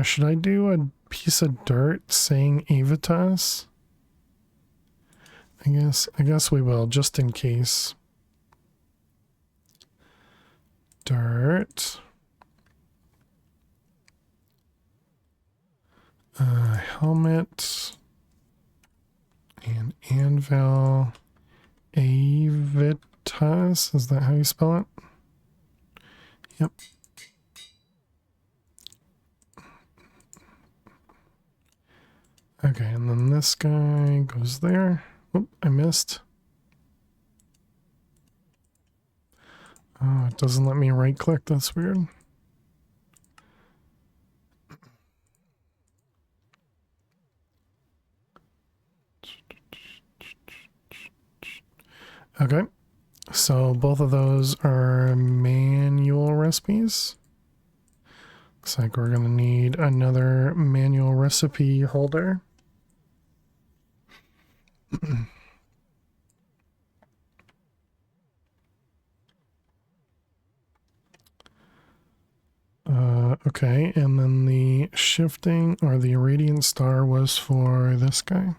Should I do a piece of dirt saying avitas? I guess we will, just in case. Dirt. Helmet. And anvil. Avitas. Is that how you spell it? Yep. Okay, and then this guy goes there. Oop, I missed. Oh, it doesn't let me right click. That's weird. Okay, so both of those are manual recipes. Looks like we're going to need another manual recipe holder. Okay, and then the shifting or the radiant star was for this guy.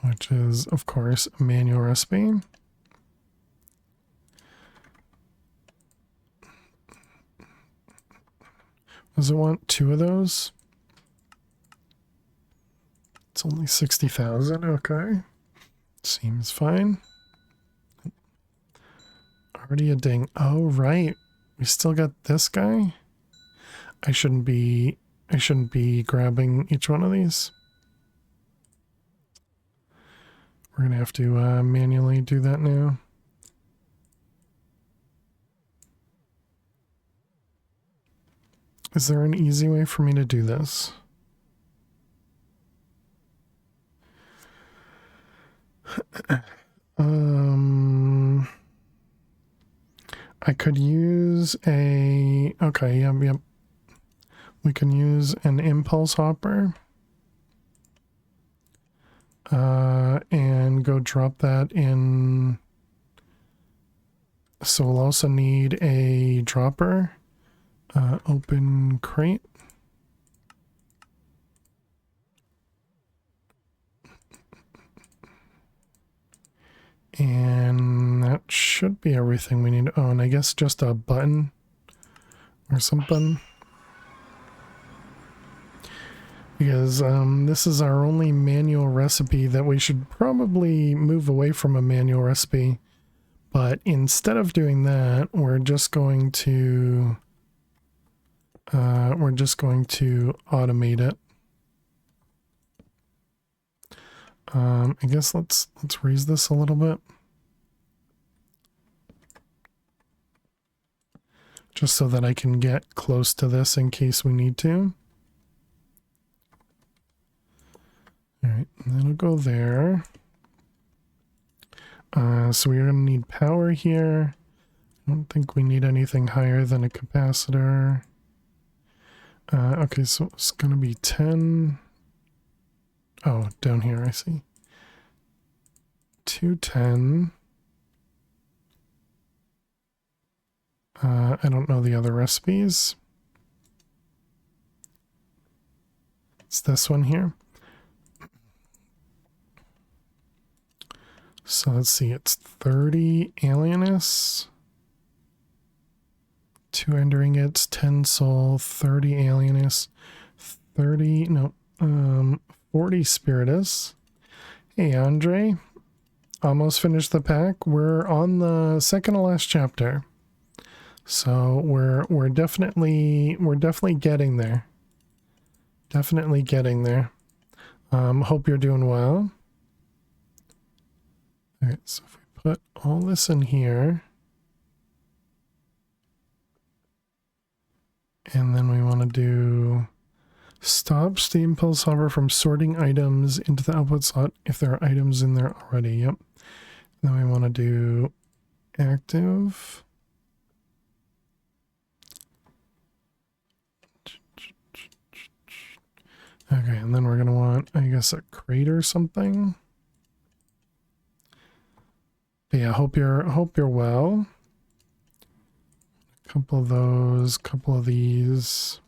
Which is, of course, a manual recipe. Does it want 2 of those? It's only 60,000, okay. Seems fine. Already a ding. Oh, right. We still got this guy? I shouldn't be grabbing each one of these. We're gonna have to manually do that now. Is there an easy way for me to do this? I could use a... Okay, yep. We can use an impulse hopper. And go drop that in. So we'll also need a dropper. Open crate. And that should be everything we need. Oh, and I guess just a button or something. Because this is our only manual recipe that we should probably move away from a manual recipe. But instead of doing that, we're just going to automate it. I guess let's raise this a little bit. Just so that I can get close to this in case we need to. Alright, that'll go there. So we're going to need power here. I don't think we need anything higher than a capacitor. Okay, so it's gonna be 10. Oh, down here, I see. 210. I don't know the other recipes. It's this one here. So let's see, it's 30 alienus, 2 ender ingots, 10 soul, 30 alienus, 40 spiritus. Hey Andre, almost finished the pack. We're on the second to last chapter. So we're definitely getting there. Definitely getting there. Hope you're doing well. Alright, so if we put all this in here, and then we want to do stops the impulse hopper from sorting items into the output slot if there are items in there already. Yep. Then we want to do active. Okay, and then we're going to want, I guess, a crate or something. But yeah, hope you're well. A couple of those, couple of these.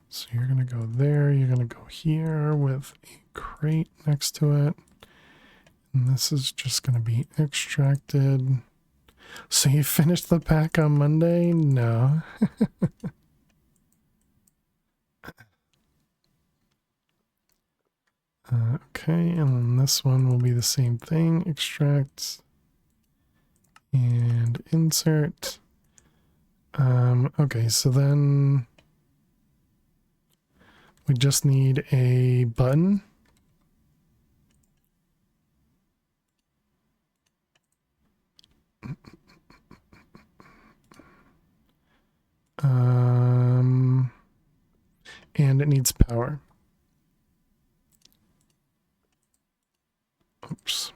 So you're going to go there, you're going to go here with a crate next to it. And this is just going to be extracted. So you finished the pack on Monday? No. Okay, and then this one will be the same thing. Extract and insert. Okay, so then we just need a button. And it needs power. Oops.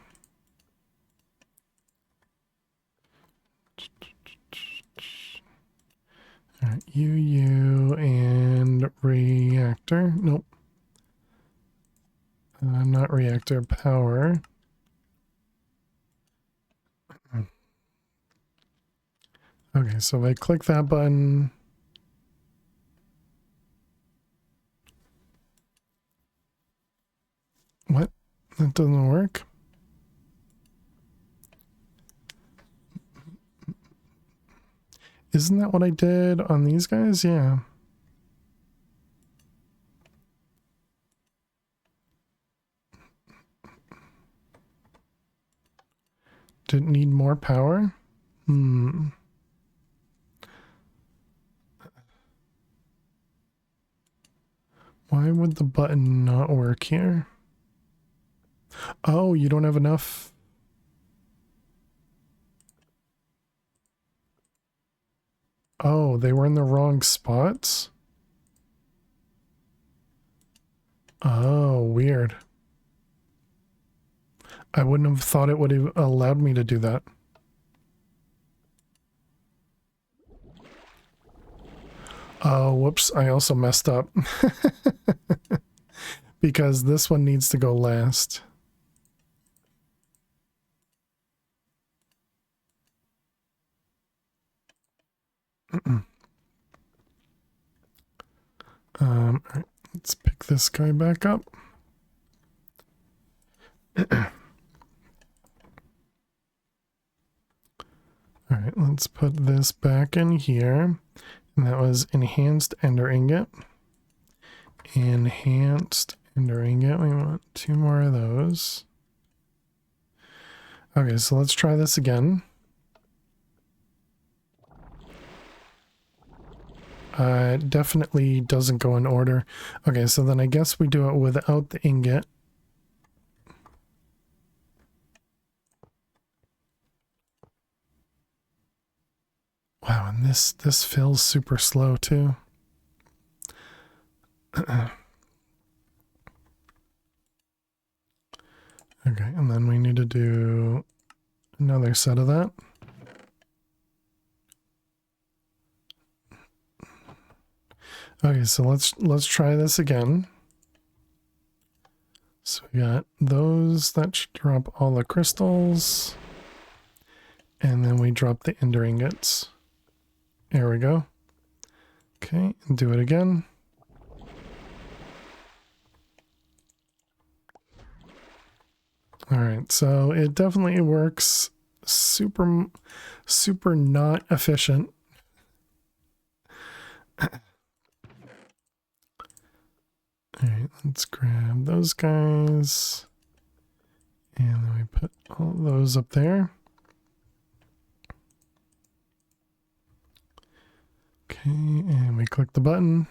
All right, UU and reactor. Nope. Not reactor, power. Okay, so if I click that button, what? That doesn't work? Isn't that what I did on these guys? Yeah. Did it need more power? Why would the button not work here? Oh, you don't have enough. Oh, they were in the wrong spots? Oh, weird. I wouldn't have thought it would have allowed me to do that. Oh, whoops, I also messed up. Because this one needs to go last. All right, let's pick this guy back up. All right, let's put this back in here. And that was enhanced ender ingot. Enhanced ender ingot. We want 2 more of those. Okay, so let's try this again. It definitely doesn't go in order. Okay, so then I guess we do it without the ingot. Wow, and this fills super slow too. Okay, and then we need to do another set of that. Okay, so let's try this again. So we got those that should drop all the crystals. And then we drop the ender ingots. There we go. Okay, do it again. Alright, so it definitely works. Super not efficient. Alright, let's grab those guys. And then we put all those up there. Okay, and we click the button.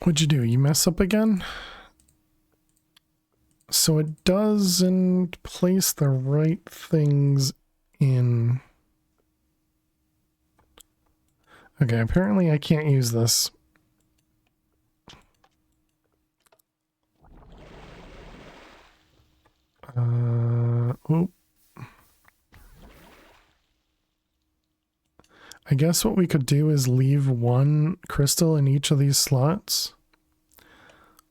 What'd you do? You mess up again? So it doesn't place the right things in. Okay, apparently I can't use this. Oh. I guess what we could do is leave one crystal in each of these slots.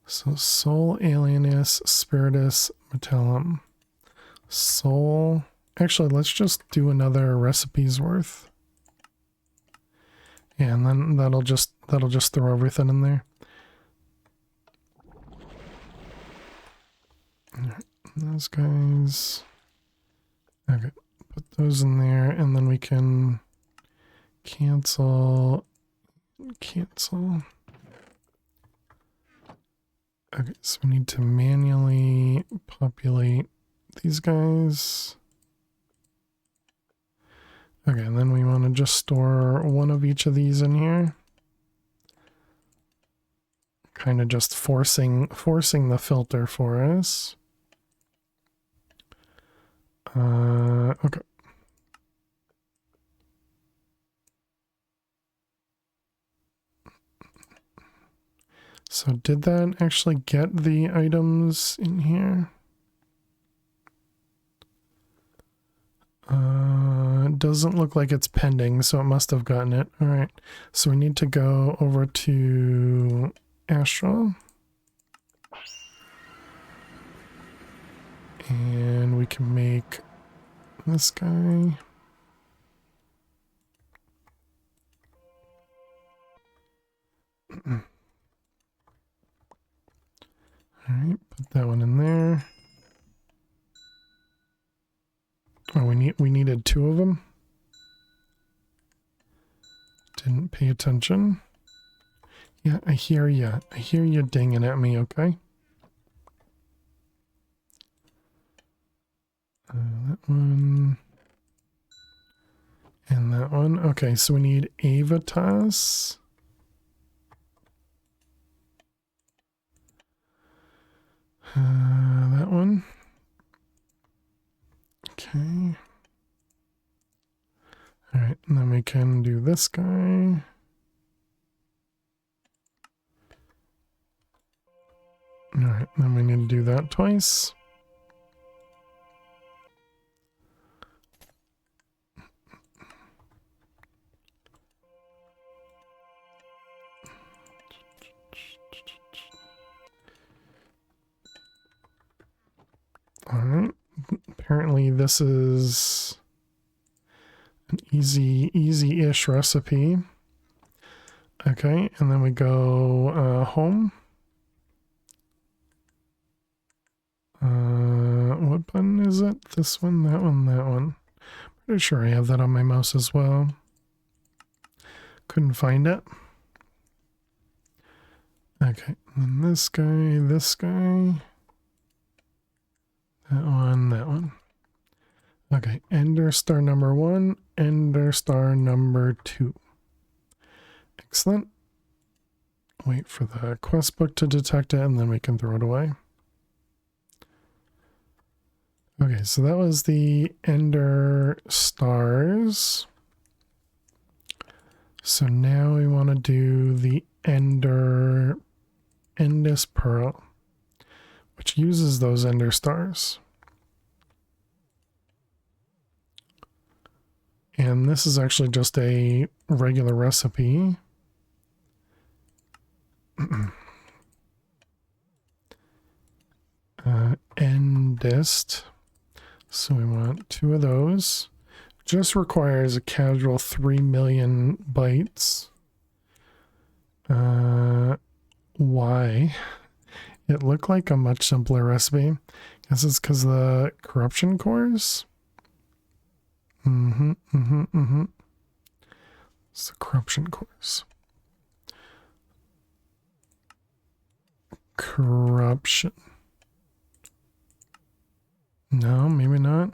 So Soul, Alienus, Spiritus, Metallum. Soul. Actually, let's just do another recipe's worth. Yeah, and then that'll just throw everything in there. Alright, those guys. Okay, put those in there, and then we can cancel. Okay, so we need to manually populate these guys. Okay, and then we want to just store one of each of these in here. Kind of just forcing the filter for us. Okay. So did that actually get the items in here? It doesn't look like it's pending, so it must have gotten it. All right. So we need to go over to Astral. And we can make this guy. All right, put that one in there. Oh, we needed two of them. Didn't pay attention. Yeah, I hear ya. I hear you dinging at me, okay? That one. And that one. Okay, so we need Avitas. That one. Okay. All right, and then we can do this guy. All right, then we need to do that twice. All right. Apparently this is an easy-ish recipe. Okay, and then we go home. What button is it? This one, that one, that one. Pretty sure I have that on my mouse as well. Couldn't find it. Okay, and then this guy. That one, that one. Okay, Ender Star number 1, Ender Star number 2. Excellent. Wait for the quest book to detect it, and then we can throw it away. Okay, so that was the Ender Stars. So now we want to do the Endus Pearl, which uses those Ender Stars. And this is actually just a regular recipe. Endist. So we want 2 of those. Just requires a casual 3 million bytes. Why? It looked like a much simpler recipe. Guess it's because the corruption cores. It's the corruption cores. Corruption. No, maybe not.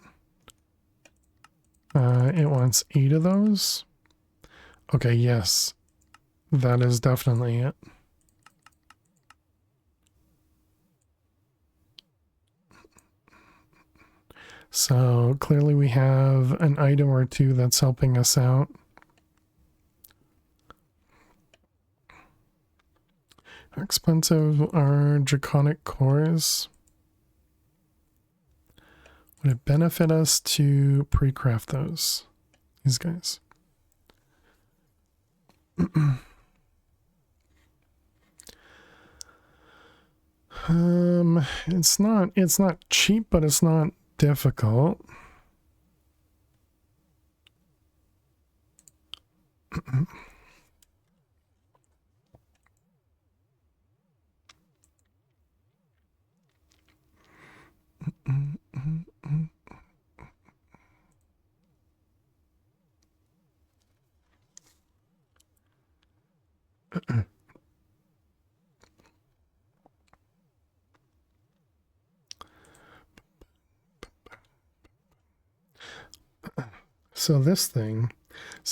It wants 8 of those. Okay, yes. That is definitely it. So clearly we have an item or two that's helping us out. How expensive are draconic cores? Would it benefit us to pre-craft those? These guys. It's not cheap, but it's not difficult. So does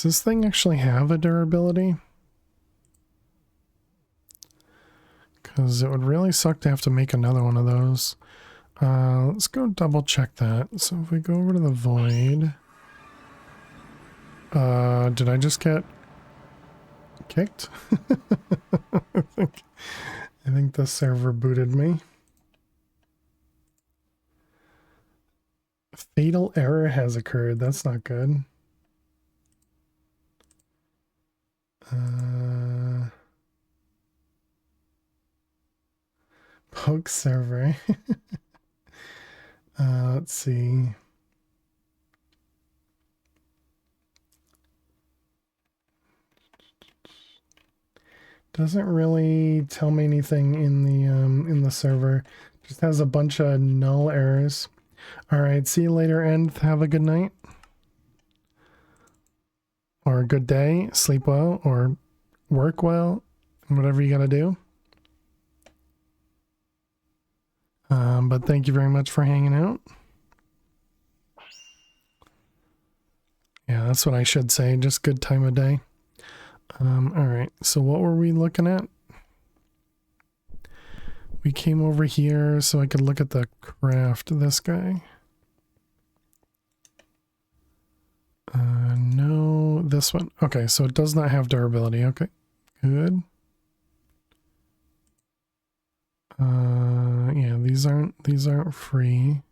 this thing actually have a durability? Because it would really suck to have to make another one of those. Let's go double check that. So if we go over to the void. Did I just get kicked? I think the server booted me. Fatal error has occurred. That's not good. Poke server. Let's see. Doesn't really tell me anything in the server. Just has a bunch of null errors. All right, see you later, and have a good night. Or a good day, sleep well, or work well, whatever you gotta do. But thank you very much for hanging out. Yeah, that's what I should say, just good time of day. All right, so what were we looking at? We came over here so I could look at the craft of this guy. No, this one. Okay, so it does not have durability. Okay, good. Yeah, these aren't free,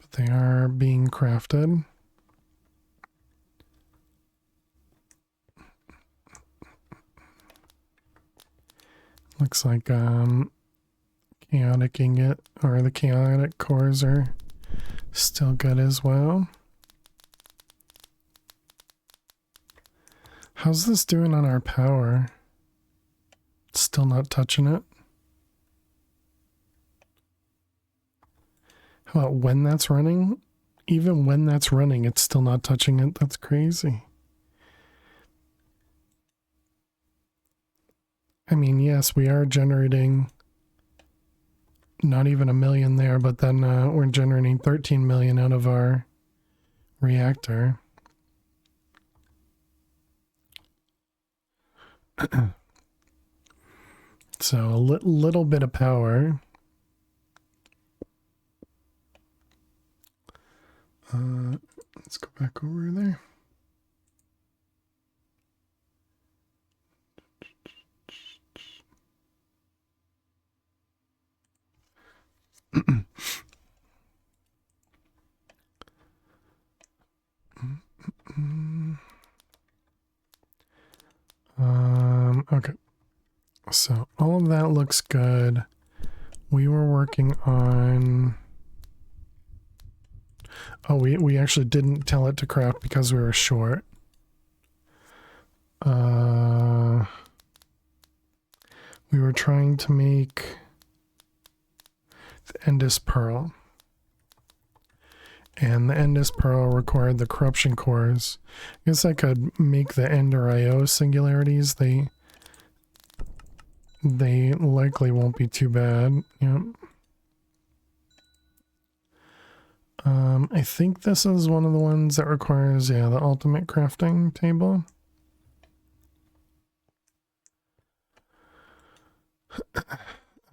but they are being crafted. Looks like chaotic ingot or the chaotic cores are still good as well. How's this doing on our power? Still not touching it. How about when that's running? Even when that's running, it's still not touching it. That's crazy. I mean, yes, we are generating not even 1 million there, but then we're generating 13 million out of our reactor. So a little bit of power. Let's go back over there. all of that looks good. We were working on... Oh, we actually didn't tell it to craft because we were short. We were trying to make the Endus Pearl. And the Endus Pearl required the corruption cores. I guess I could make the Ender IO singularities. They likely won't be too bad. Yep. I think this is one of the ones that requires, yeah, the ultimate crafting table.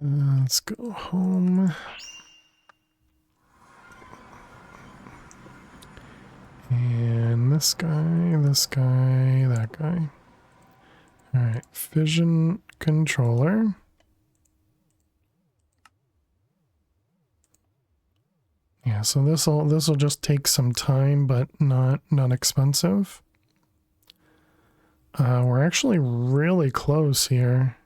Let's go home. And this guy, that guy. Alright, fission controller. Yeah, so this'll just take some time, but not expensive. We're actually really close here.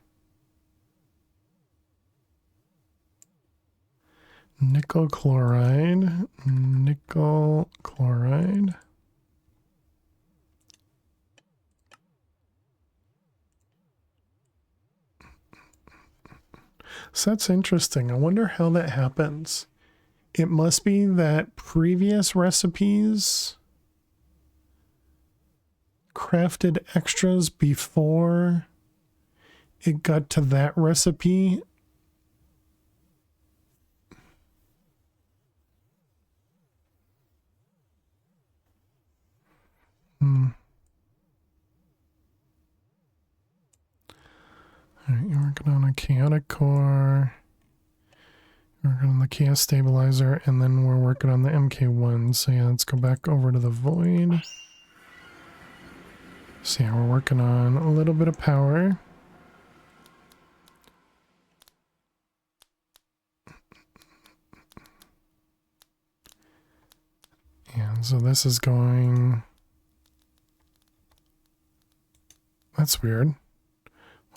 Nickel chloride. So that's interesting. I wonder how that happens. It must be that previous recipes crafted extras before it got to that recipe. Alright, you're working on a chaotic core. You're working on the chaos stabilizer, and then we're working on the MK1. So yeah, let's go back over to the void. So yeah, we're working on a little bit of power. And so this is going... That's weird.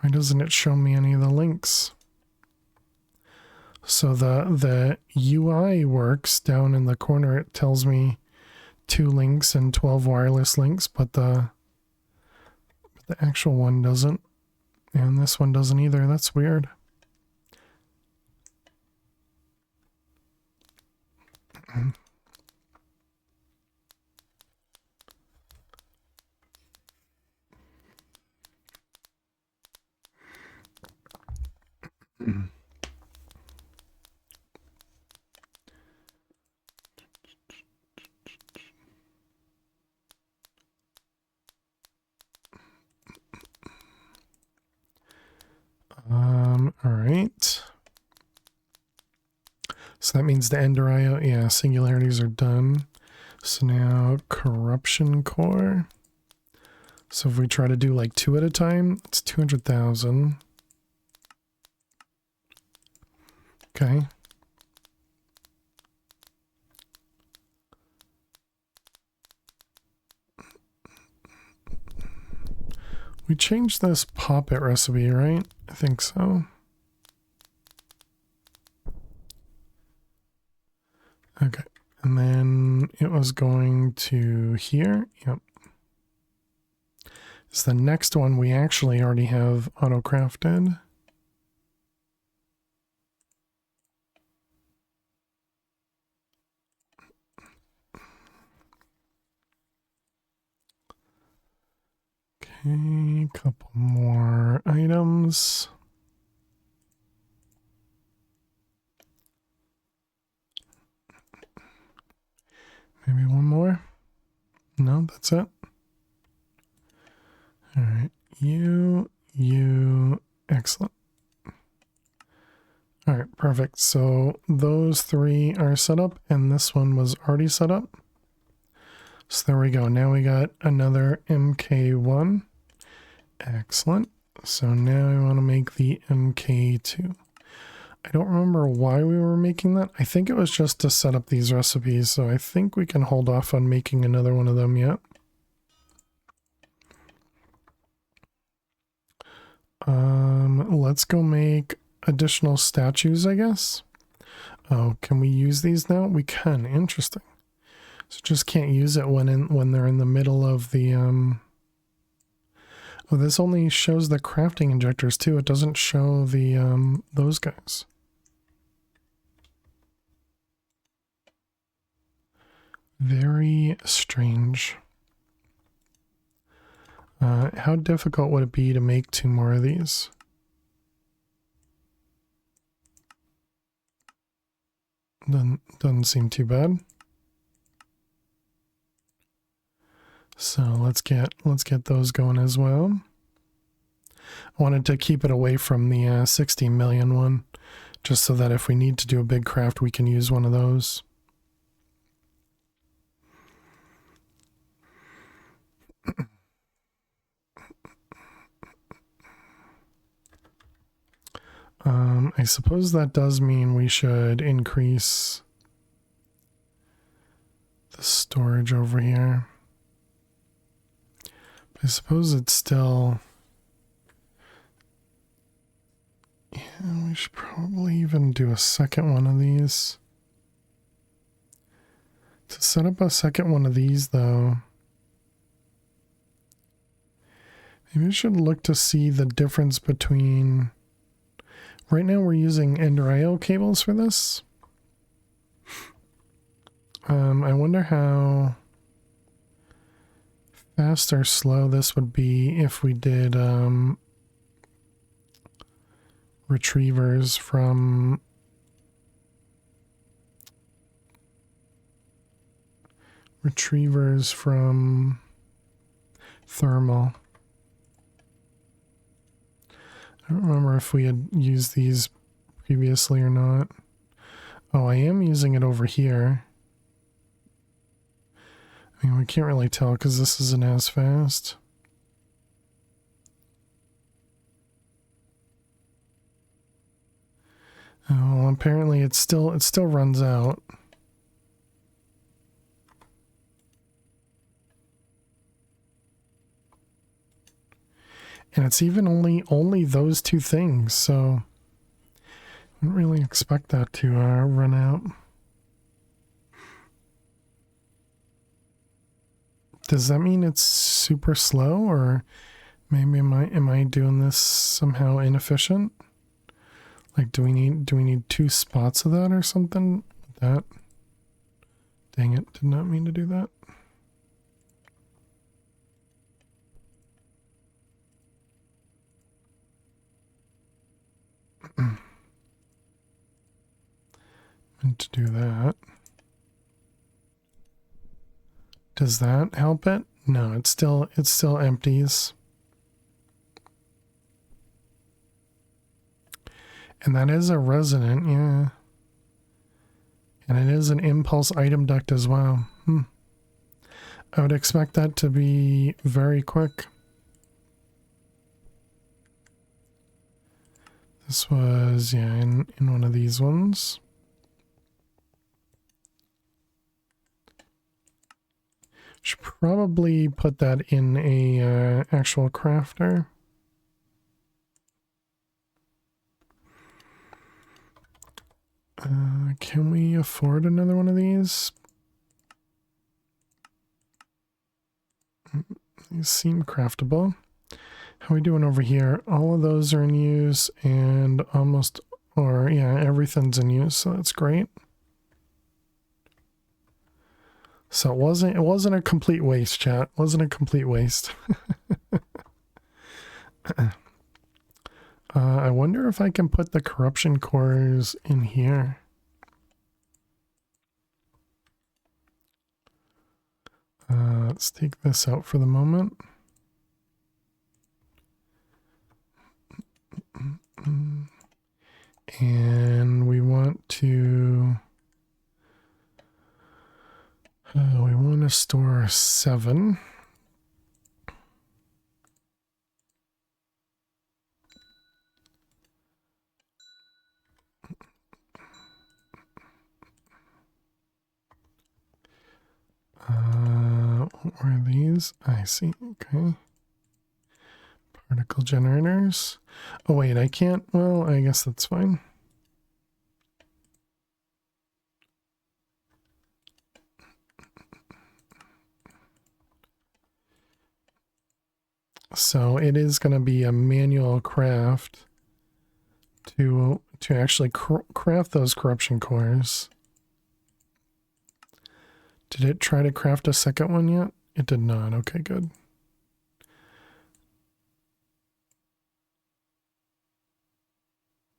Why doesn't it show me any of the links? So the UI works down in the corner. It tells me 2 links and 12 wireless links, but the actual one doesn't. And this one doesn't either. That's weird. All right. So that means the Ender IO, yeah, singularities are done. So now corruption core. So if we try to do like 2 at a time, it's 200,000. Okay. We changed this poppet recipe, right? I think so. Okay. And then it was going to here. Yep. It's the next one we actually already have auto-crafted. Okay, couple more items. Maybe one more? No, that's it. All right, you, excellent. All right, perfect. So those 3 are set up, and this one was already set up. So there we go. Now we got another MK1. Excellent. So now I want to make the MK2. I don't remember why we were making that. I think it was just to set up these recipes, so I think we can hold off on making another one of them yet. Let's go make additional statues, I guess. Oh, can we use these now? We can. Interesting. So just can't use it when they're in the middle of the Oh, this only shows the crafting injectors too. It doesn't show the those guys. Very strange. How difficult would it be to make 2 more of these? Doesn't seem too bad. So let's get those going as well. I wanted to keep it away from the 60 million one, just so that if we need to do a big craft, we can use one of those. I suppose that does mean we should increase the storage over here. I suppose it's still... Yeah, we should probably even do a second one of these. To set up a second one of these, though, maybe we should look to see the difference between... Right now we're using Ender IO cables for this. I wonder how fast or slow this would be if we did retrievers from thermal. I don't remember if we had used these previously or not. Oh, I am using it over here. I mean, we can't really tell because this isn't as fast. Oh, well, apparently it still runs out. And it's even only those 2 things, so I don't really expect that to run out. Does that mean it's super slow, or maybe am I doing this somehow inefficient? Like, do we need 2 spots of that or something? That, dang it, did not mean to do that. Meant to do that. Does that help it? No, it still empties. And that is a resonant, yeah. And it is an impulse item duct as well. I would expect that to be very quick. This was, yeah, in one of these ones. Should probably put that in a actual crafter. Can we afford another one of these? These seem craftable. How are we doing over here? All of those are in use, and almost, or yeah, everything's in use, so that's great. So it wasn't a complete waste, chat. It wasn't a complete waste. I wonder if I can put the corruption cores in here. Let's take this out for the moment. And we want to store 7. What were these? I see. Okay. Part Particle generators. Oh wait, I can't. Well, I guess that's fine. So it is going to be a manual craft to actually craft those corruption cores. Did it try to craft a second one yet? It did not. Okay, good.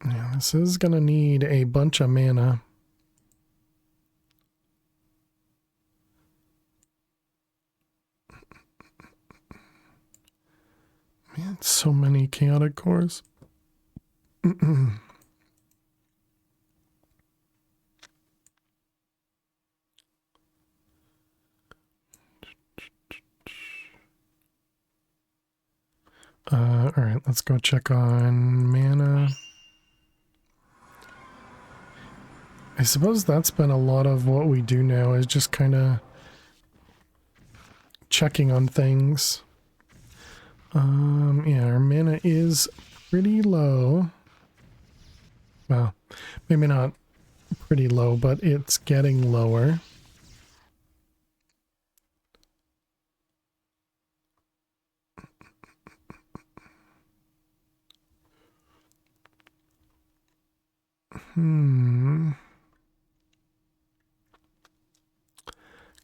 Yeah, this is going to need a bunch of mana. Man, so many chaotic cores. All right, let's go check on mana. I suppose that's been a lot of what we do now, is just kind of checking on things. Yeah, our mana is pretty low. Well, maybe not pretty low, but it's getting lower.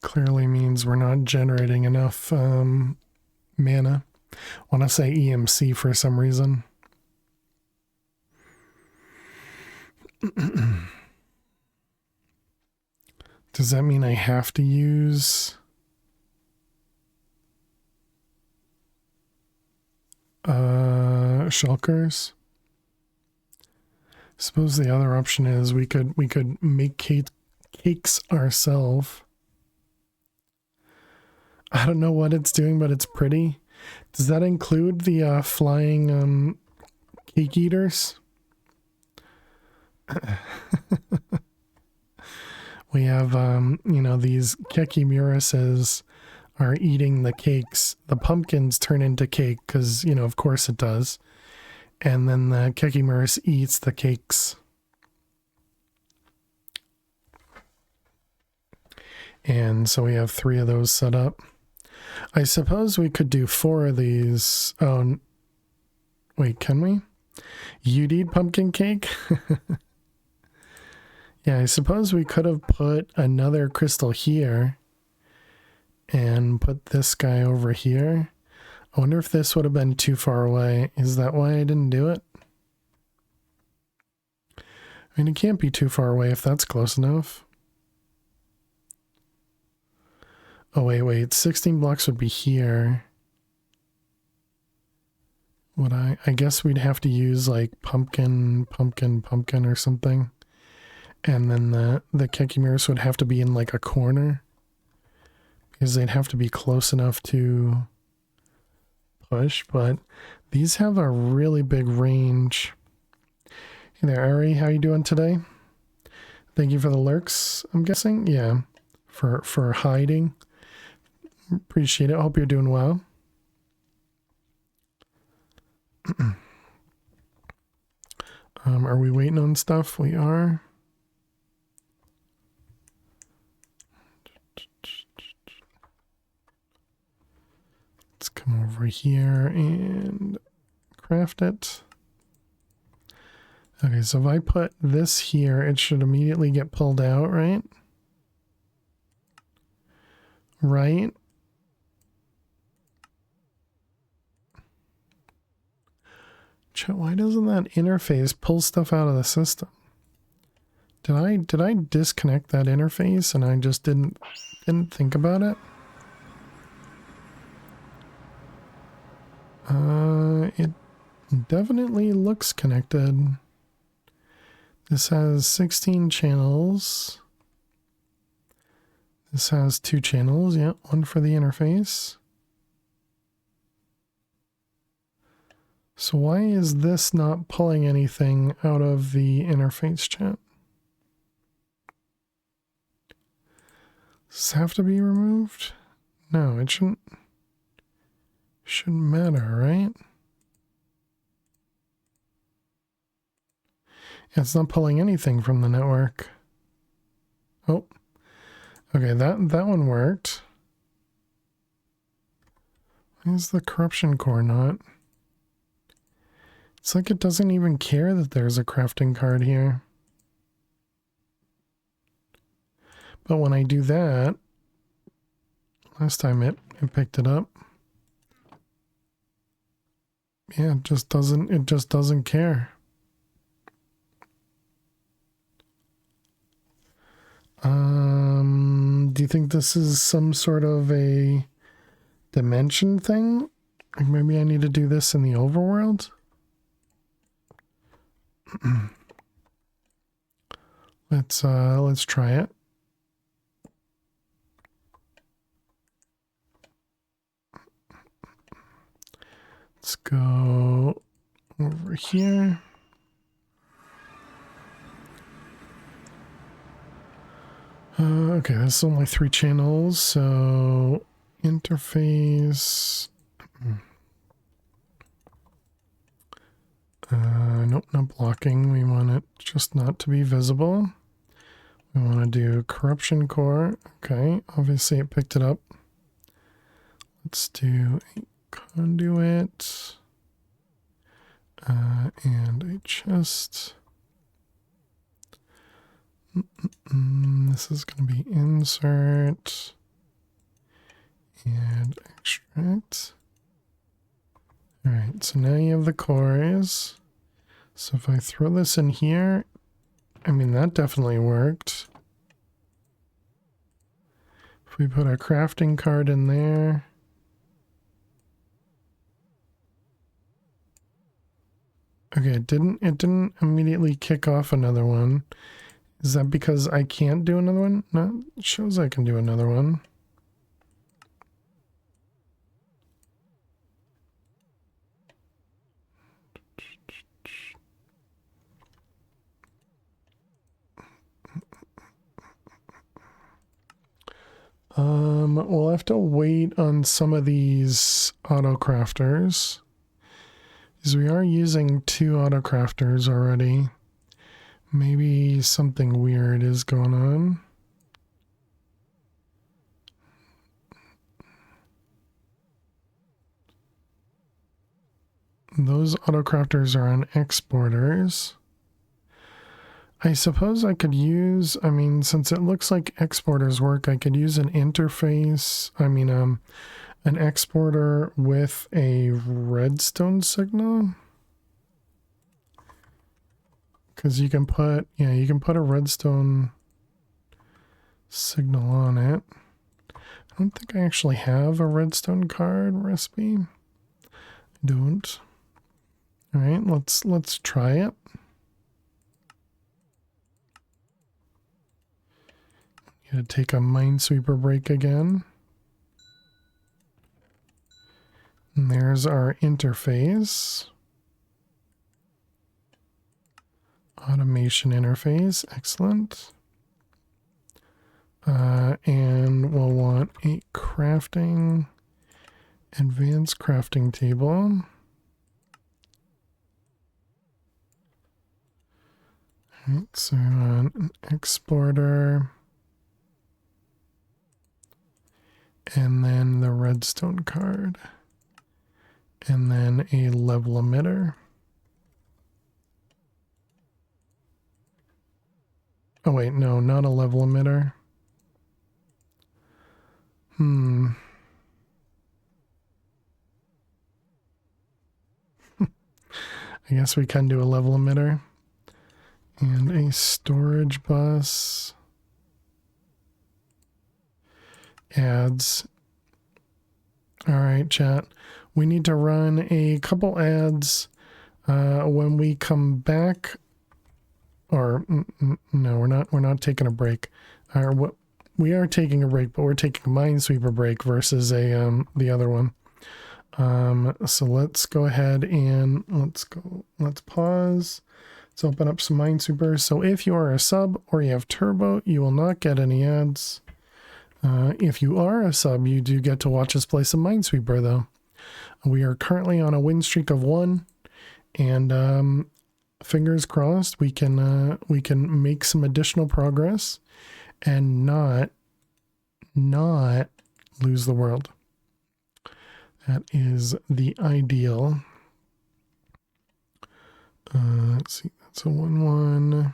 Clearly means we're not generating enough mana. I want to say EMC for some reason. Does that mean I have to use shulkers? Suppose the other option is we could make cakes ourselves. I don't know what it's doing, but it's pretty. Does that include the flying cake eaters? We have you know, these Kekimuruses are eating the cakes. The pumpkins turn into cake because, you know, of course it does. And then the Kekimurus eats the cakes. And so we have 3 of those set up. I suppose we could do 4 of these. Oh, wait, can we? You'd eat pumpkin cake? Yeah, I suppose we could have put another crystal here and put this guy over here. I wonder if this would have been too far away. Is that why I didn't do it? I mean, it can't be too far away if that's close enough. Oh, wait. 16 blocks would be here. Would I guess we'd have to use like pumpkin or something. And then the Kekimurus would have to be in like a corner. Because they'd have to be close enough to push. But these have a really big range. Hey there, Ari. How you doing today? Thank you for the lurks, I'm guessing. Yeah. For hiding. Appreciate it. Hope you're doing well. Are we waiting on stuff? We are. Let's come over here and craft it. Okay, so if I put this here, it should immediately get pulled out, right? Right? Why doesn't that interface pull stuff out of the system? Did I disconnect that interface and I just didn't think about it? It definitely looks connected. This has 16 channels. This has 2 channels, yeah, one for the interface. So why is this not pulling anything out of the interface chat? Does this have to be removed? No, it shouldn't matter, right? It's not pulling anything from the network. Oh, okay, that one worked. Why is the corruption core not? It's like it doesn't even care that there's a crafting card here. But when I do that, last time it picked it up. Yeah, it just doesn't care. Do you think this is some sort of a dimension thing? Like maybe I need to do this in the overworld? Let's try it. Let's go over here. Okay, this is only 3 channels, so interface. Nope, not blocking. We want it just not to be visible. We want to do corruption core. Okay, obviously it picked it up. Let's do a conduit and a chest. This is going to be insert and extract. All right, so now you have the cores. So if I throw this in here, I mean, that definitely worked. If we put a crafting card in there. Okay, it didn't immediately kick off another one. Is that because I can't do another one? No, it shows I can do another one. We'll have to wait on some of these auto crafters. Because we are using 2 auto crafters already. Maybe something weird is going on. Those auto crafters are on exporters. I suppose I could use, I mean, since it looks like exporters work, I could use an interface, an exporter with a redstone signal. Because you can put, yeah, you can put a redstone signal on it. I don't think I actually have a redstone card recipe. I don't. All right, let's try it. Gonna take a minesweeper break again. And there's our interface. Automation interface, excellent. And we'll want a crafting, advanced crafting table. Alright, so an exporter. And then the redstone card. And then a level emitter. Oh wait, no, not a level emitter. I guess we can do a level emitter. And a storage bus. Ads. Alright, chat. We need to run a couple ads when we come back. Or no, we're not taking a break. We are taking a break, but we're taking a minesweeper break versus the other one. So let's go ahead and let's pause. Let's open up some minesweepers. So if you are a sub or you have turbo, you will not get any ads. If you are a sub, you do get to watch us play some minesweeper though. We are currently on a win streak of 1, and fingers crossed, we can make some additional progress and not lose the world. That is the ideal. Let's see, that's a 1-1.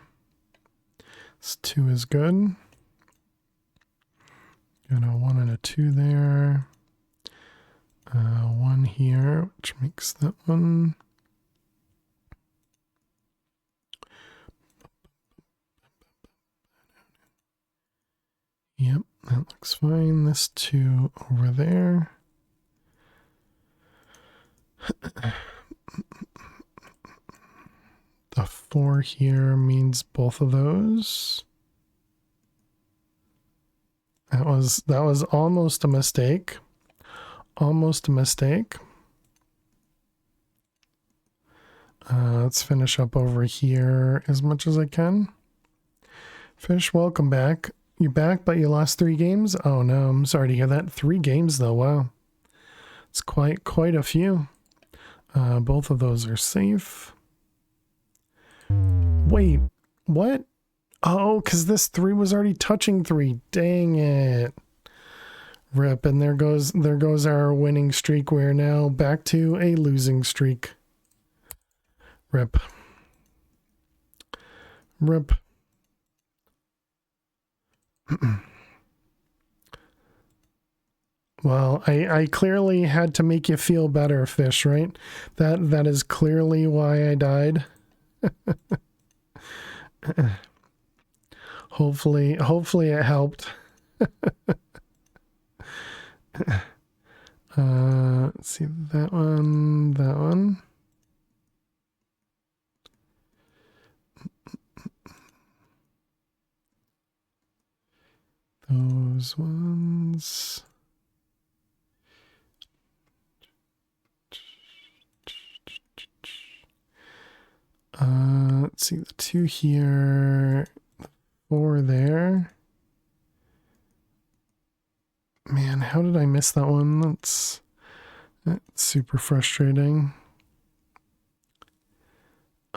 This 2 is good. Got a 1 and a 2 there. 1 here, which makes that one. Yep, that looks fine. This 2 over there. The 4 here means both of those. That was almost a mistake. Almost a mistake. Let's finish up over here as much as I can. Fish, welcome back. You're back, but you lost 3 games? Oh no, I'm sorry to hear that. 3 games though, wow. It's quite a few. Both of those are safe. Wait, what? Oh, because this 3 was already touching 3. Dang it. Rip, and there goes our winning streak. We're now back to a losing streak. Rip. Rip. Well, I clearly had to make you feel better, Fish, right? That is clearly why I died. Hopefully it helped. Let's see, that one. Those ones. Let's see, the 2 here, the 4 there. Man, how did I miss that one? That's super frustrating.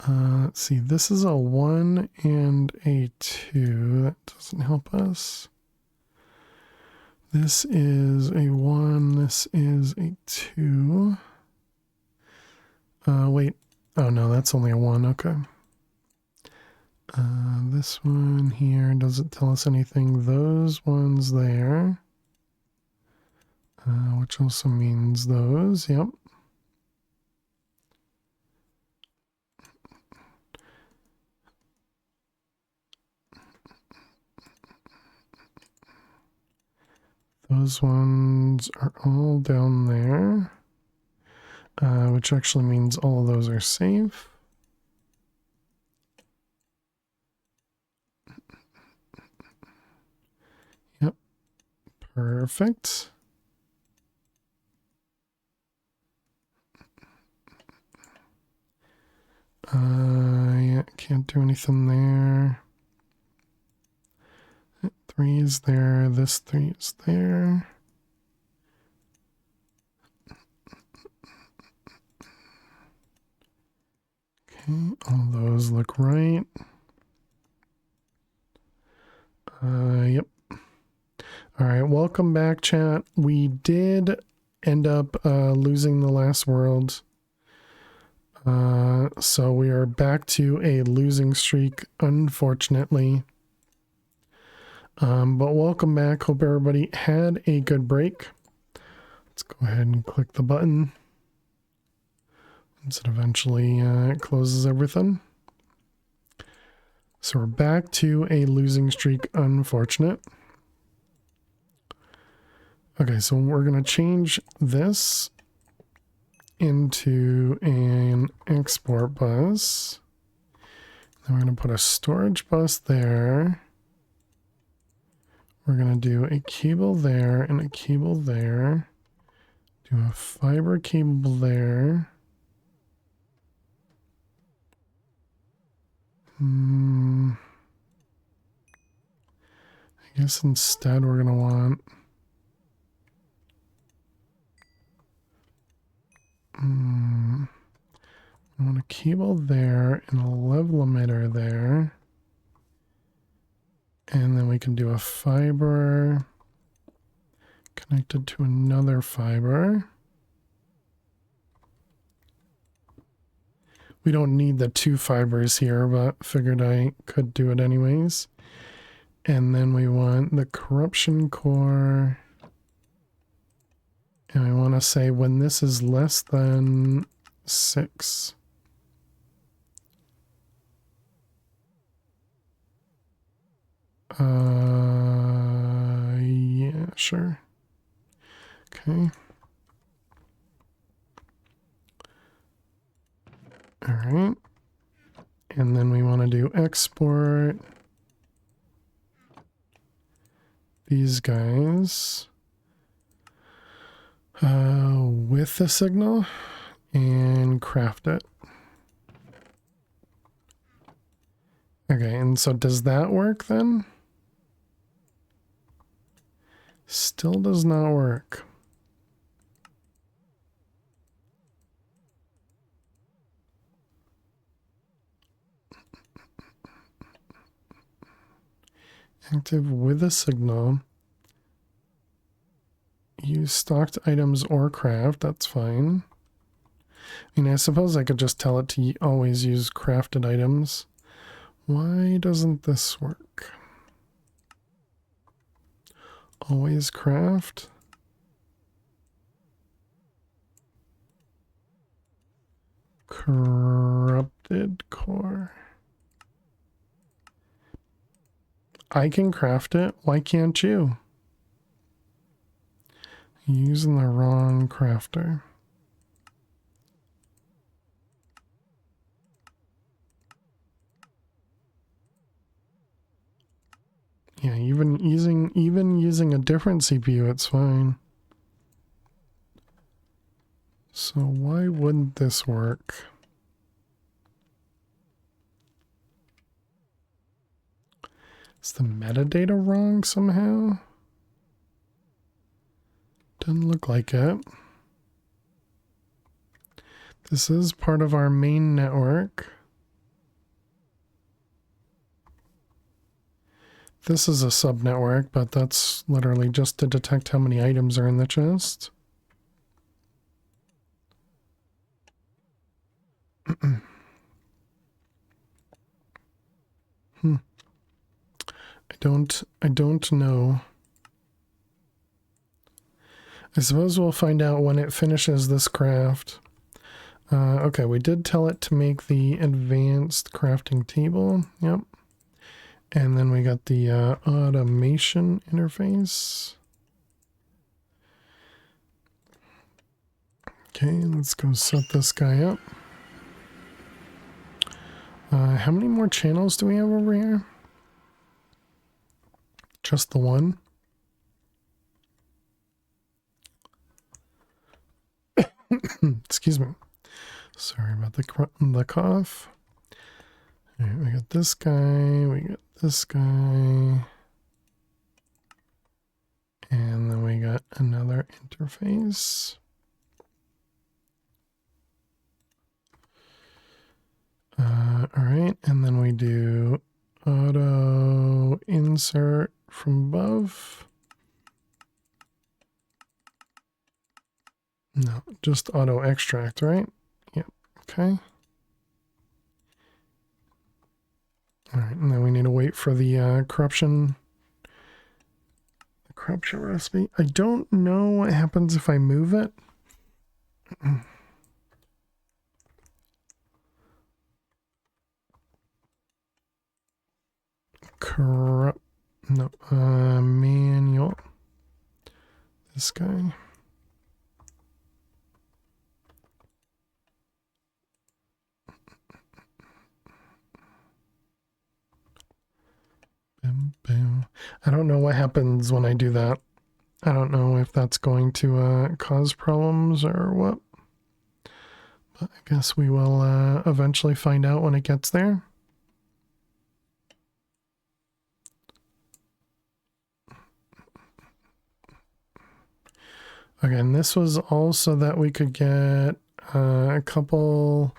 Let's see, this is a 1 and a 2. That doesn't help us. This is a 1, this is a 2. Wait. Oh no, that's only a 1, okay. This one here doesn't tell us anything. Those ones there. Which also means those, yep. Those ones are all down there. Which actually means all of those are safe. Yep. Perfect. Yeah, can't do anything there. 3 is there. This 3 is there. Okay, all those look right. Yep. All right, welcome back, chat. We did end up losing the last world. So we are back to a losing streak, unfortunately. But welcome back. Hope everybody had a good break. Let's go ahead and click the button. Once it eventually closes everything. So we're back to a losing streak, unfortunate. Okay, so we're going to change this into an export bus. Then we're going to put a storage bus there. We're going to do a cable there and a cable there. Do a fiber cable there. I guess instead we're going to want I want a cable there and a level emitter there. And then we can do a fiber connected to another fiber. We don't need the 2 fibers here, but figured I could do it anyways. And then we want the corruption core. And I want to say when this is less than 6. Yeah, sure. Okay. All right. And then we want to do export these guys with the signal and craft it. Okay, and so does that work then? Still does not work. Active with a signal. Use stocked items or craft, that's fine. I mean, I suppose I could just tell it to always use crafted items. Why doesn't this work? Always craft. Corrupted core. I can craft it. Why can't you? Using the wrong crafter. Yeah, even using a different CPU, it's fine. So why wouldn't this work? Is the metadata wrong somehow? Doesn't look like it. This is part of our main network. This is a subnetwork, but that's literally just to detect how many items are in the chest. I don't know. I suppose we'll find out when it finishes this craft. Okay, we did tell it to make the advanced crafting table. Yep. And then we got the automation interface. Okay, let's go set this guy up. How many more channels do we have over here? Just the one? Excuse me. Sorry about the cough. All right, we got this guy, we got this guy. And then we got another interface. All right, and then we do auto insert from above. No, just auto extract, right? Yep, okay. All right, and then we need to wait for the corruption recipe. I don't know what happens if I move it. Manual. This guy. I don't know what happens when I do that. I don't know if that's going to cause problems or what. But I guess we will eventually find out when it gets there. Okay, and this was also that we could get a couple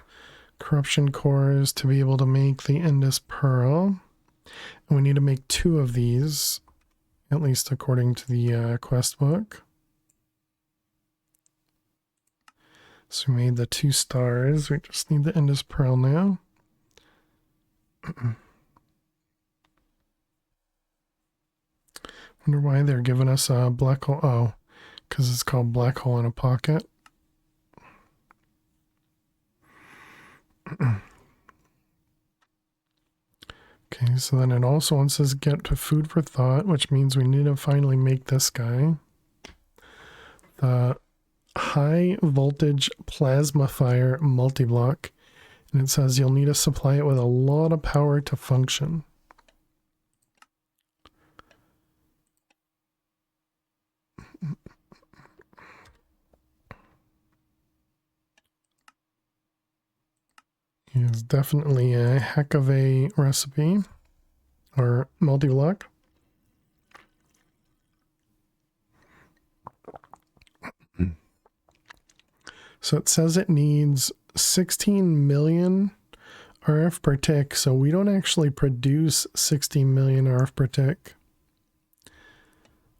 corruption cores to be able to make the Indus Pearl. And we need to make 2 of these, at least according to the quest book. So we made the 2 stars. We just need the Indus Pearl now. Wonder why they're giving us a black hole. Oh, because it's called black hole in a pocket. Okay, so then it also wants us to get to food for thought, which means we need to finally make this guy. The high voltage plasma fire multi-block. And it says you'll need to supply it with a lot of power to function. It's definitely a heck of a recipe or multi-block. So it says it needs 16 million RF per tick, so we don't actually produce 16 million RF per tick.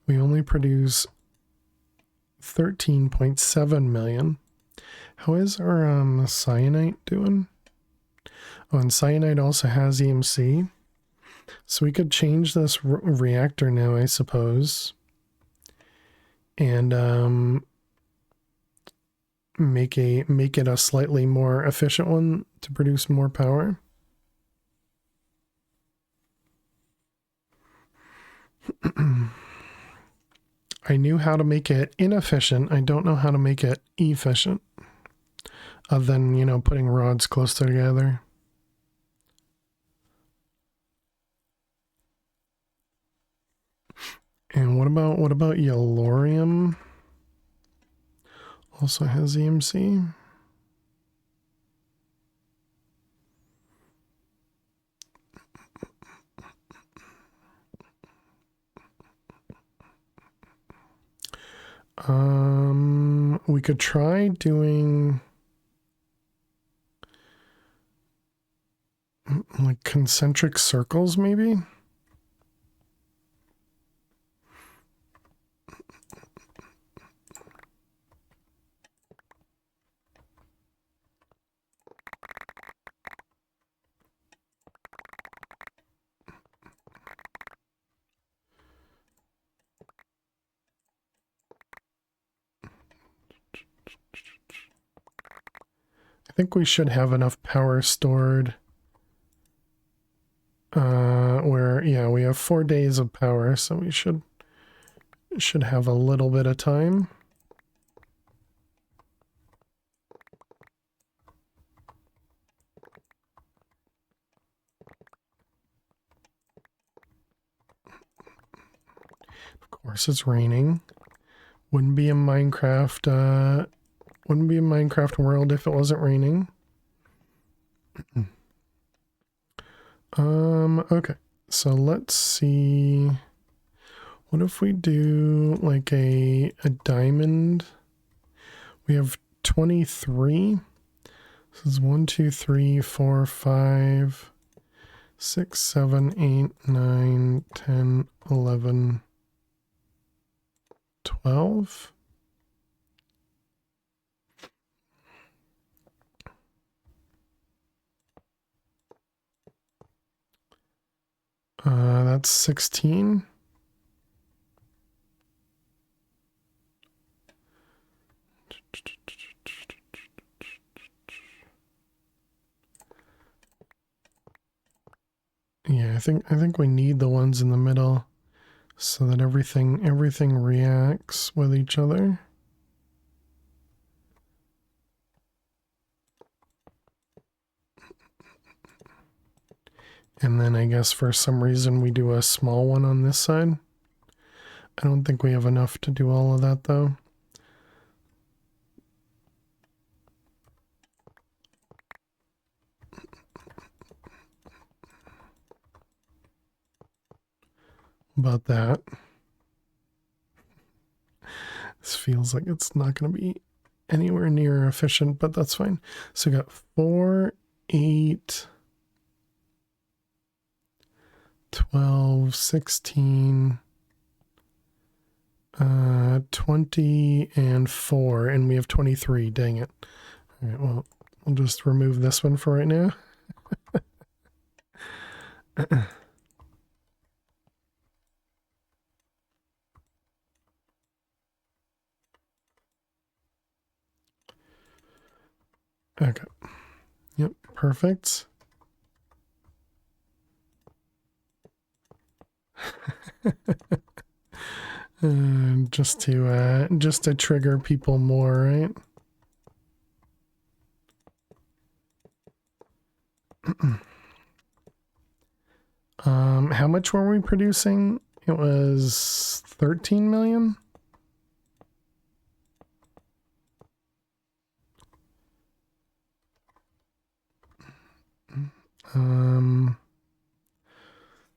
We only produce 13.7 million. How is our cyanide doing? Oh, and cyanide also has EMC. So we could change this reactor now, I suppose. And make it a slightly more efficient one to produce more power. I knew how to make it inefficient. I don't know how to make it efficient. Other than, you know, putting rods close together. And what about yellorium? Also has EMC. We could try doing like concentric circles, maybe. I think we should have enough power stored. Yeah, we have 4 days of power, so we should have a little bit of time. Of course, it's raining. Wouldn't be a Minecraft world if it wasn't raining. Okay. So let's see. What if we do like a diamond? We have 23. This is 1, 2, 3, 4, 5, 6, 7, 8, 9, 10, 11, 12. That's 16. Yeah, I think we need the ones in the middle so that everything reacts with each other. And then I guess for some reason we do a small one on this side. I don't think we have enough to do all of that though. About that. This feels like it's not going to be anywhere near efficient, but that's fine. So we got 4 8, 12, 16, 20, and 4, and we have 23. Dang it. All right, well, we'll just remove this one for right now. Okay. Yep, perfect. Just to trigger people more, right? How much were we producing? It was 13 million.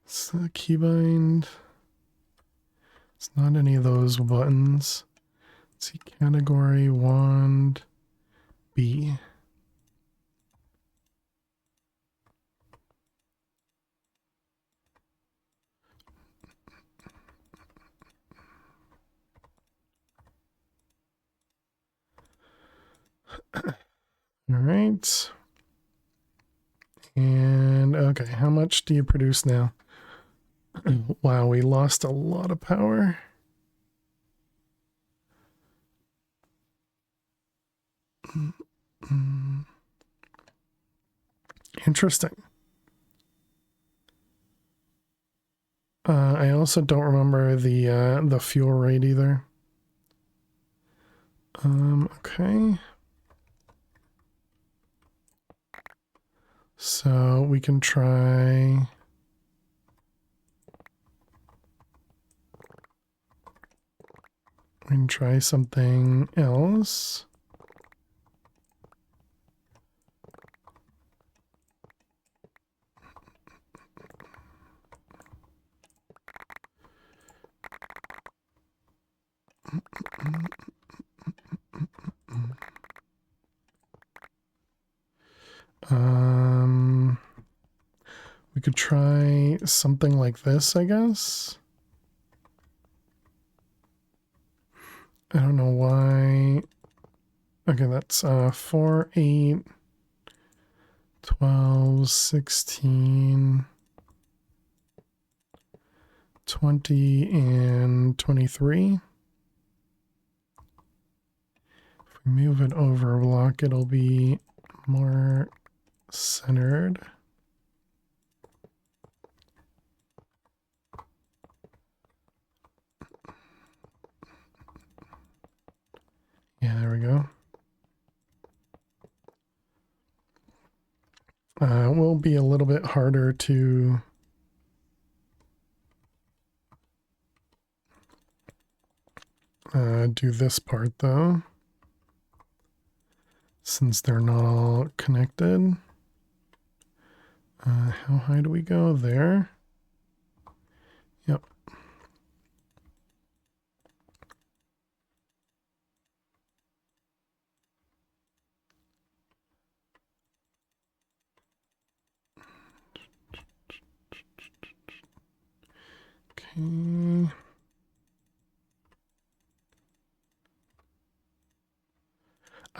It's the keybind. It's not any of those buttons. Let's see, category, wand, B. All right. And okay, how much do you produce now? Wow, we lost a lot of power. Interesting. I also don't remember the fuel rate either. Okay. So we can try. We can try something else. We could try something like this, I guess. I don't know why. Okay, that's 4, 8, 12, 16, 20, and 23. If we move it over a block, it'll be more centered. Yeah, there we go. It will be a little bit harder to do this part though, since they're not all connected. How high do we go there? Yep. Okay.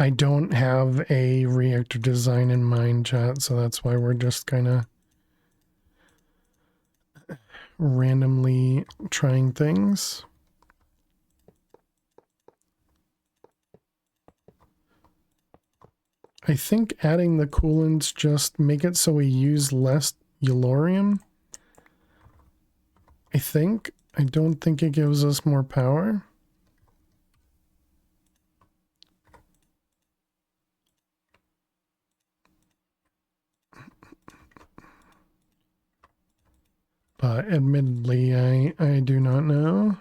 I don't have a reactor design in mind, chat, so that's why we're just kind of randomly trying things. I think adding the coolants just make it so we use less Yellorium. I think. I don't think it gives us more power. But admittedly, I do not know.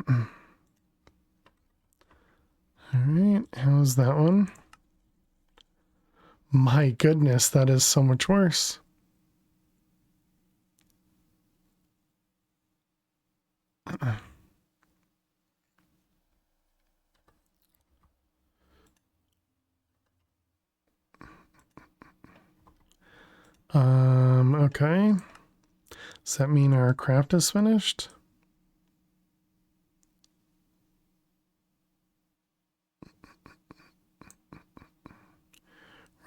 All right, how's that one? My goodness, that is so much worse. Okay. Does that mean our craft is finished?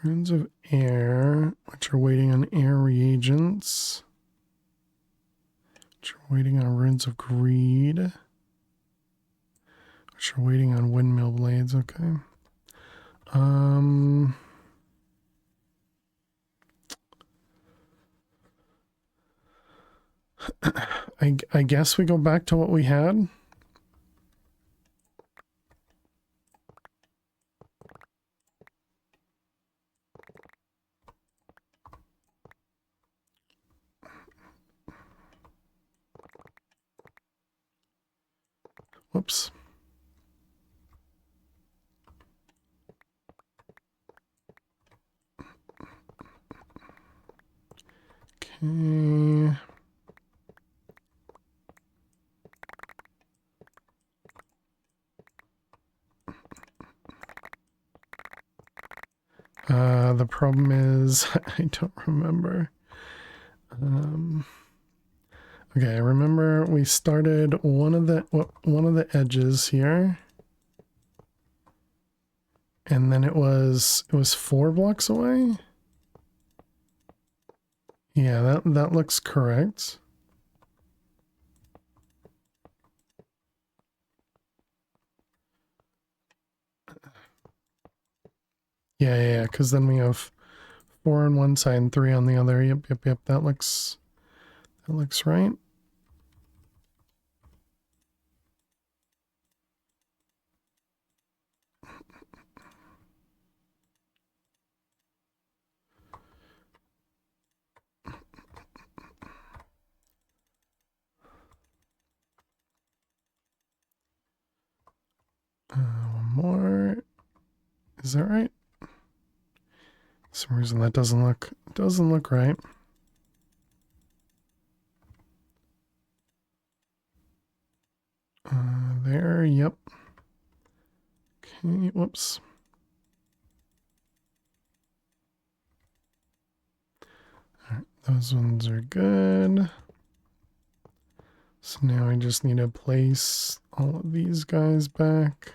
Runes of air, which are waiting on air reagents. Which are waiting on runes of greed. Which are waiting on windmill blades, okay. I guess we go back to what we had. Whoops. Okay. The problem is I don't remember. Okay, I remember we started one of the edges here. And then it was 4 blocks away. Yeah, that looks correct. Yeah, because then we have 4 on one side and 3 on the other. Yep. That looks right. One more. Is that right? For some reason that doesn't look right. There, yep. Okay, whoops. Alright, those ones are good. So now I just need to place all of these guys back.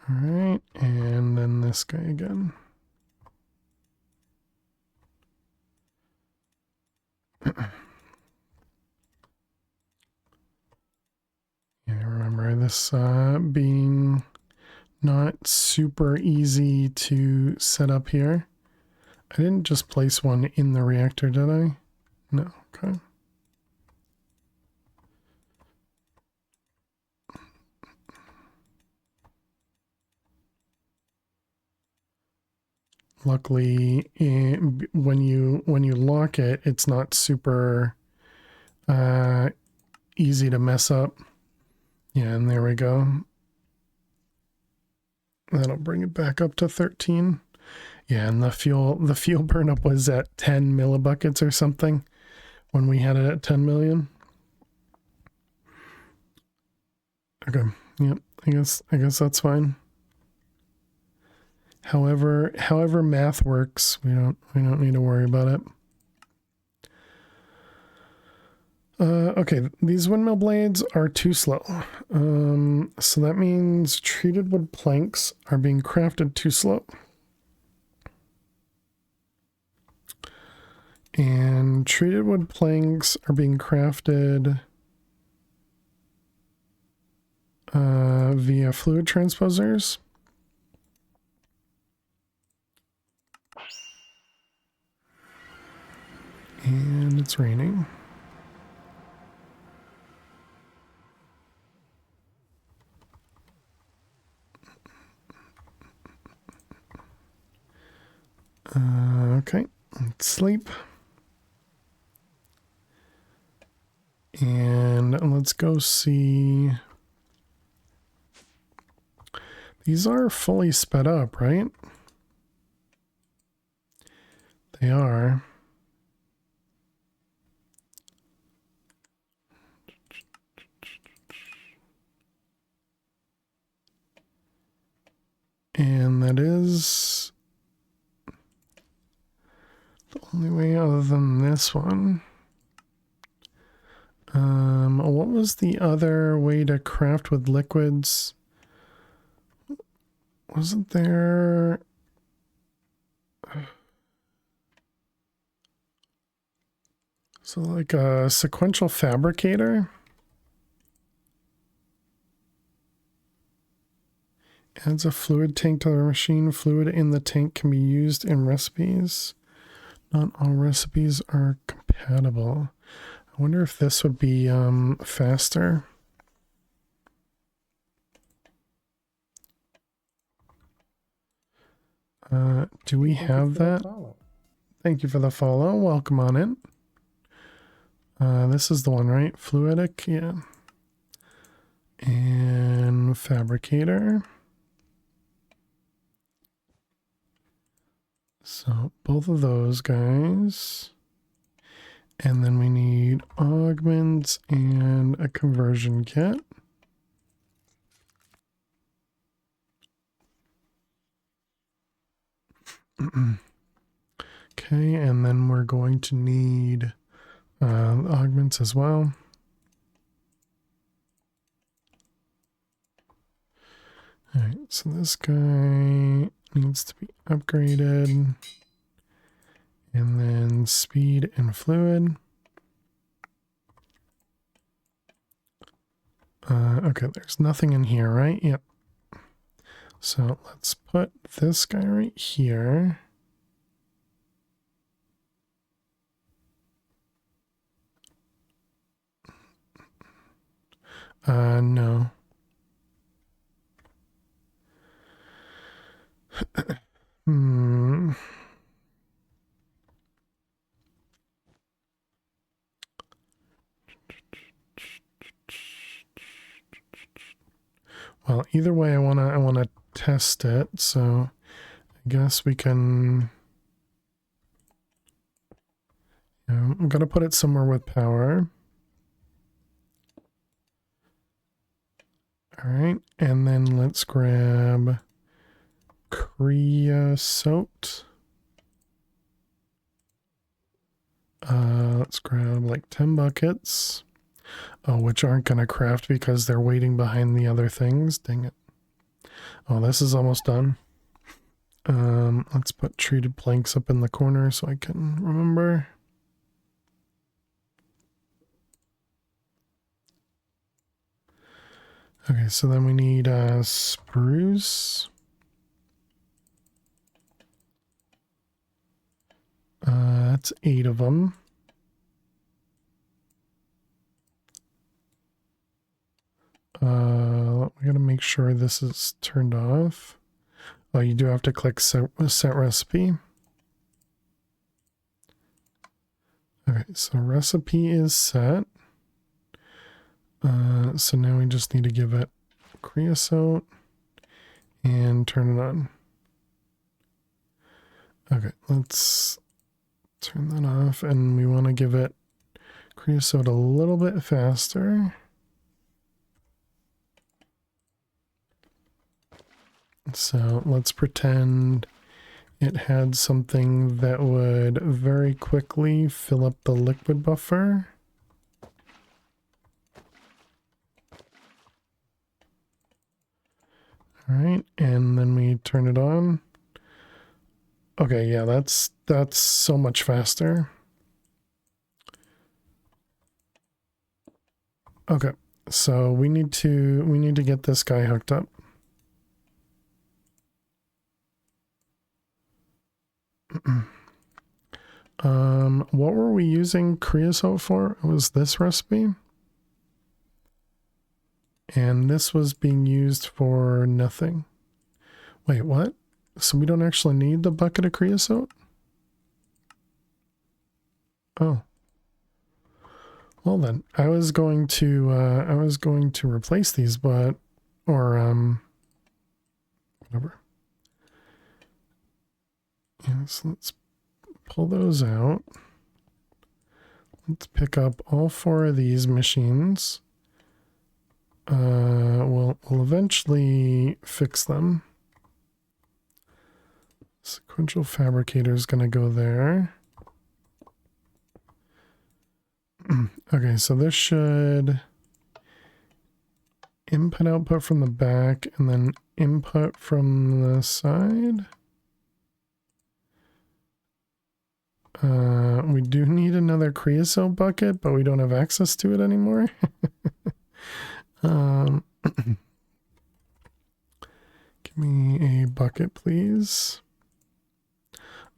Alright, and then this guy again. Yeah, remember this being not super easy to set up here. I didn't just place one in the reactor, did I? No, okay. Luckily, when you lock it, it's not super easy to mess up. Yeah, and there we go. That'll bring it back up to 13. Yeah, and the fuel burn up was at 10 millibuckets or something when we had it at 10 million. Okay. Yep. I guess that's fine. However math works, we don't need to worry about it. Okay, these windmill blades are too slow. So that means treated wood planks are being crafted too slow. And treated wood planks are being crafted via fluid transposers. And it's raining. Okay, let's sleep. And let's go see. These are fully sped up, right? They are. And that is the only way other than this one. What was the other way to craft with liquids? Wasn't there... So like a sequential fabricator? Adds a fluid tank to the machine. Fluid in the tank can be used in recipes. Not all recipes are compatible. I wonder if this would be faster. Do we have that? Thank you for the follow. Welcome on in. This is the one, right? Fluidic, yeah. And fabricator. So both of those guys. And then we need augments and a conversion kit. Okay, and then we're going to need augments as well. All right, so this guy needs to be upgraded. And then speed and fluid. Okay, there's nothing in here, right? Yep. So let's put this guy right here. No. Well, either way, I wanna test it. So I guess we can. I'm gonna put it somewhere with power. All right, and then let's grab creosote. Let's grab like 10 buckets. Oh, which aren't going to craft because they're waiting behind the other things. Dang it. Oh, this is almost done. Let's put treated planks up in the corner so I can remember. Okay, so then we need spruce. That's 8 of them. We gotta make sure this is turned off. Oh, you do have to click set recipe. Okay, so recipe is set. So now we just need to give it creosote and turn it on. Okay, let's turn that off, and we want to give it creosote a little bit faster. So let's pretend it had something that would very quickly fill up the liquid buffer. All right, and then we turn it on. Okay, yeah, that's so much faster. Okay, so we need to get this guy hooked up. What were we using creosote for? It was this recipe. And this was being used for nothing. Wait, what? So we don't actually need the bucket of creosote? Oh. Well then, I was going to replace these, but whatever. Yes, let's pull those out. Let's pick up all 4 of these machines. We'll eventually fix them. Sequential fabricator is going to go there. Okay, so this should input output from the back and then input from the side. We do need another creosote bucket, but we don't have access to it anymore. Give me a bucket, please.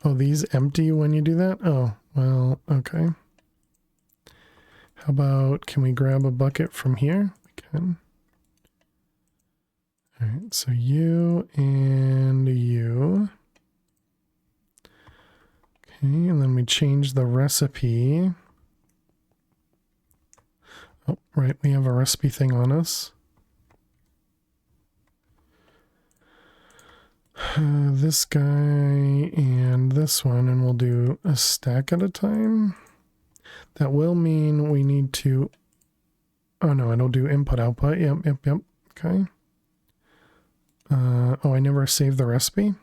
Oh, these empty when you do that? Oh, well, okay. How about, can we grab a bucket from here? We can. All right, so you and you. Okay, and then we change the recipe. Oh, right, we have a recipe thing on us. This guy and this one, and we'll do a stack at a time. That will mean we need to... Oh no, it'll do input output. Yep. Okay. Oh, I never saved the recipe.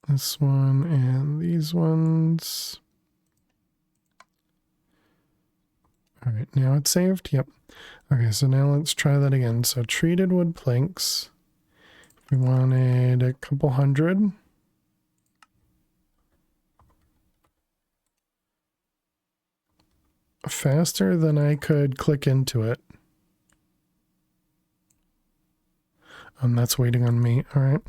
This one and these ones. All right, now it's saved. Yep. Okay, so now let's try that again. So treated wood planks. We wanted a couple hundred. Faster than I could click into it. That's waiting on me. All right.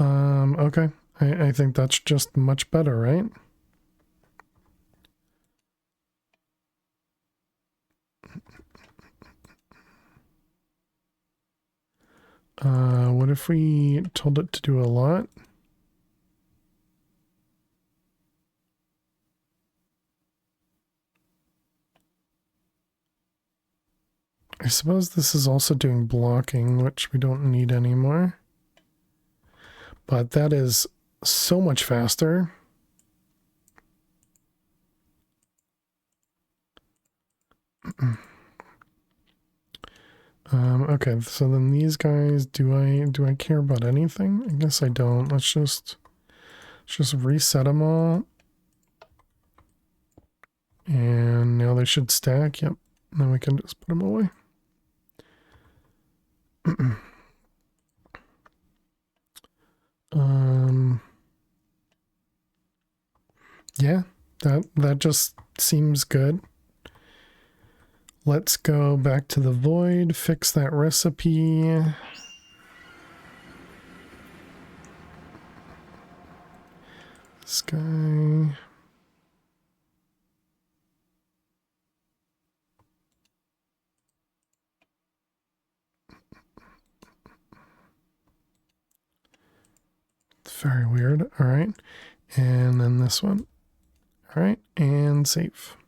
Okay. I think that's just much better, right? What if we told it to do a lot? I suppose this is also doing blocking, which we don't need anymore. But that is so much faster. Okay, so then these guys, do I care about anything? I guess I don't. Let's just reset them all. And now they should stack. Yep. Then we can just put them away. Yeah, that just seems good. Let's go back to the void, fix that recipe. This guy. It's very weird. All right. And then this one. All right. And save.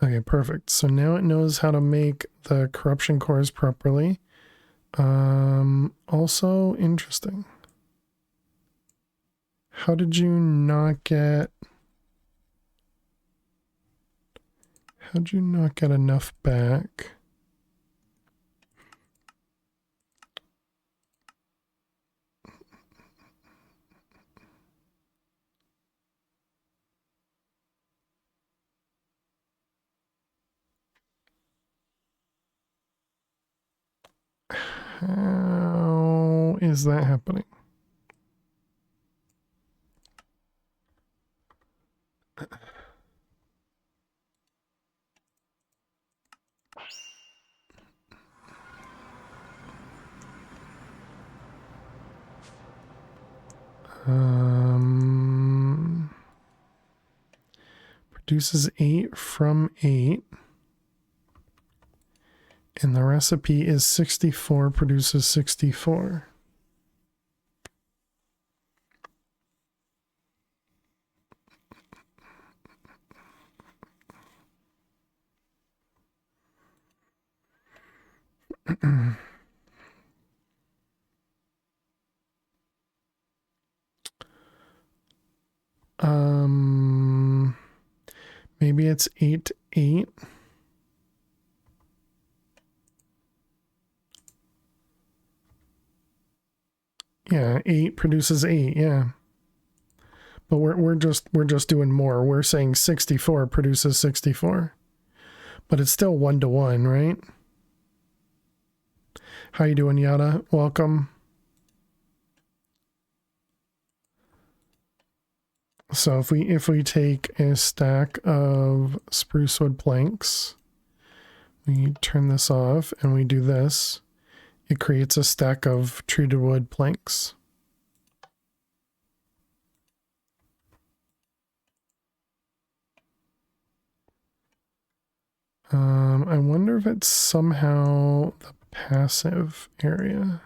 Okay, perfect. So now it knows how to make the corruption cores properly. Also interesting. How did you not get... How'd you not get enough back? How is that happening? Produces 8 from 8. And the recipe is 64, produces 64. Maybe it's 8, 8. Yeah, 8 produces 8, yeah. But we're just doing more. We're saying 64 produces 64. But it's still 1-to-1, right? How you doing, Yada? Welcome. So if we take a stack of spruce wood planks, we turn this off and we do this, it creates a stack of treated wood planks. I wonder if it's somehow the passive area.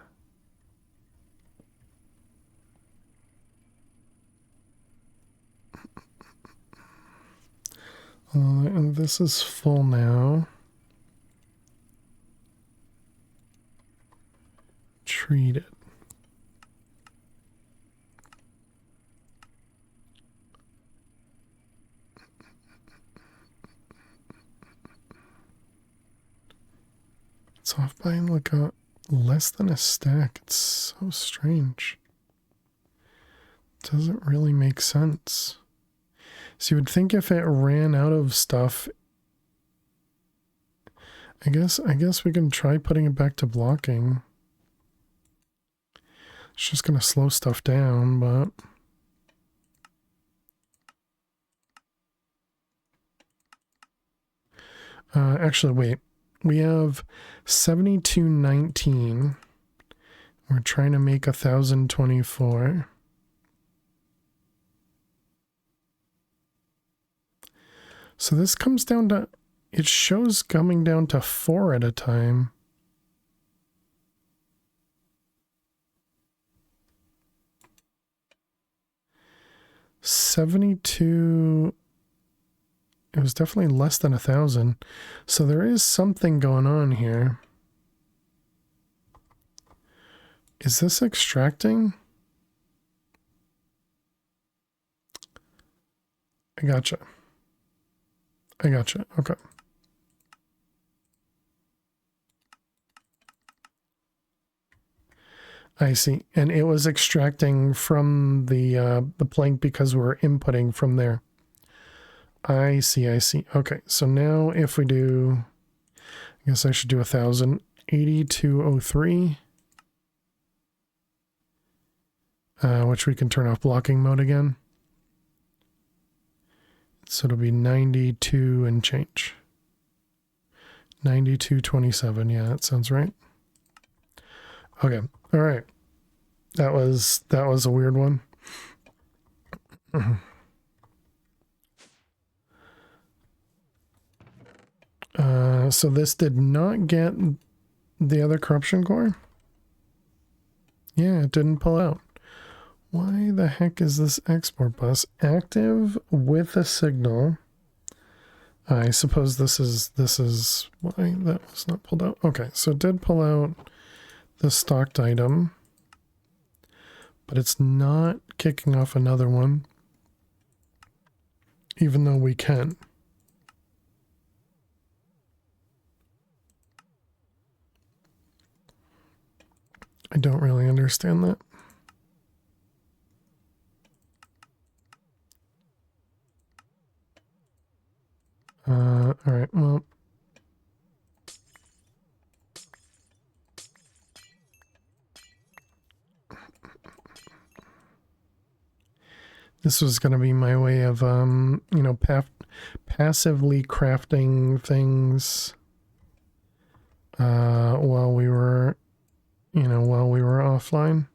And this is full now. Treat it. It's off by like less than a stack. It's so strange. Doesn't really make sense. So you would think if it ran out of stuff, I guess we can try putting it back to blocking. It's just gonna slow stuff down, but actually wait. We have 7219. We're trying to make 1024. So this comes down to, it shows coming down to 4 at a time. $72. It was definitely less than 1,000. So there is something going on here. Is this extracting? I gotcha. Okay. I see. And it was extracting from the plank because we're inputting from there. I see. Okay, so now if we do, I guess I should do 1,000. 8203. Which we can turn off blocking mode again. So it'll be 92 and change. 9227. Yeah, that sounds right. Okay. All right. That was a weird one. So this did not get the other corruption core. Yeah, it didn't pull out. Why the heck is this export bus active with a signal? I suppose this is why that was not pulled out. Okay, so it did pull out the stocked item, but it's not kicking off another one, even though we can. I don't really understand that. All right, well. This was going to be my way of, you know, passively crafting things while we were, you know, while we were offline.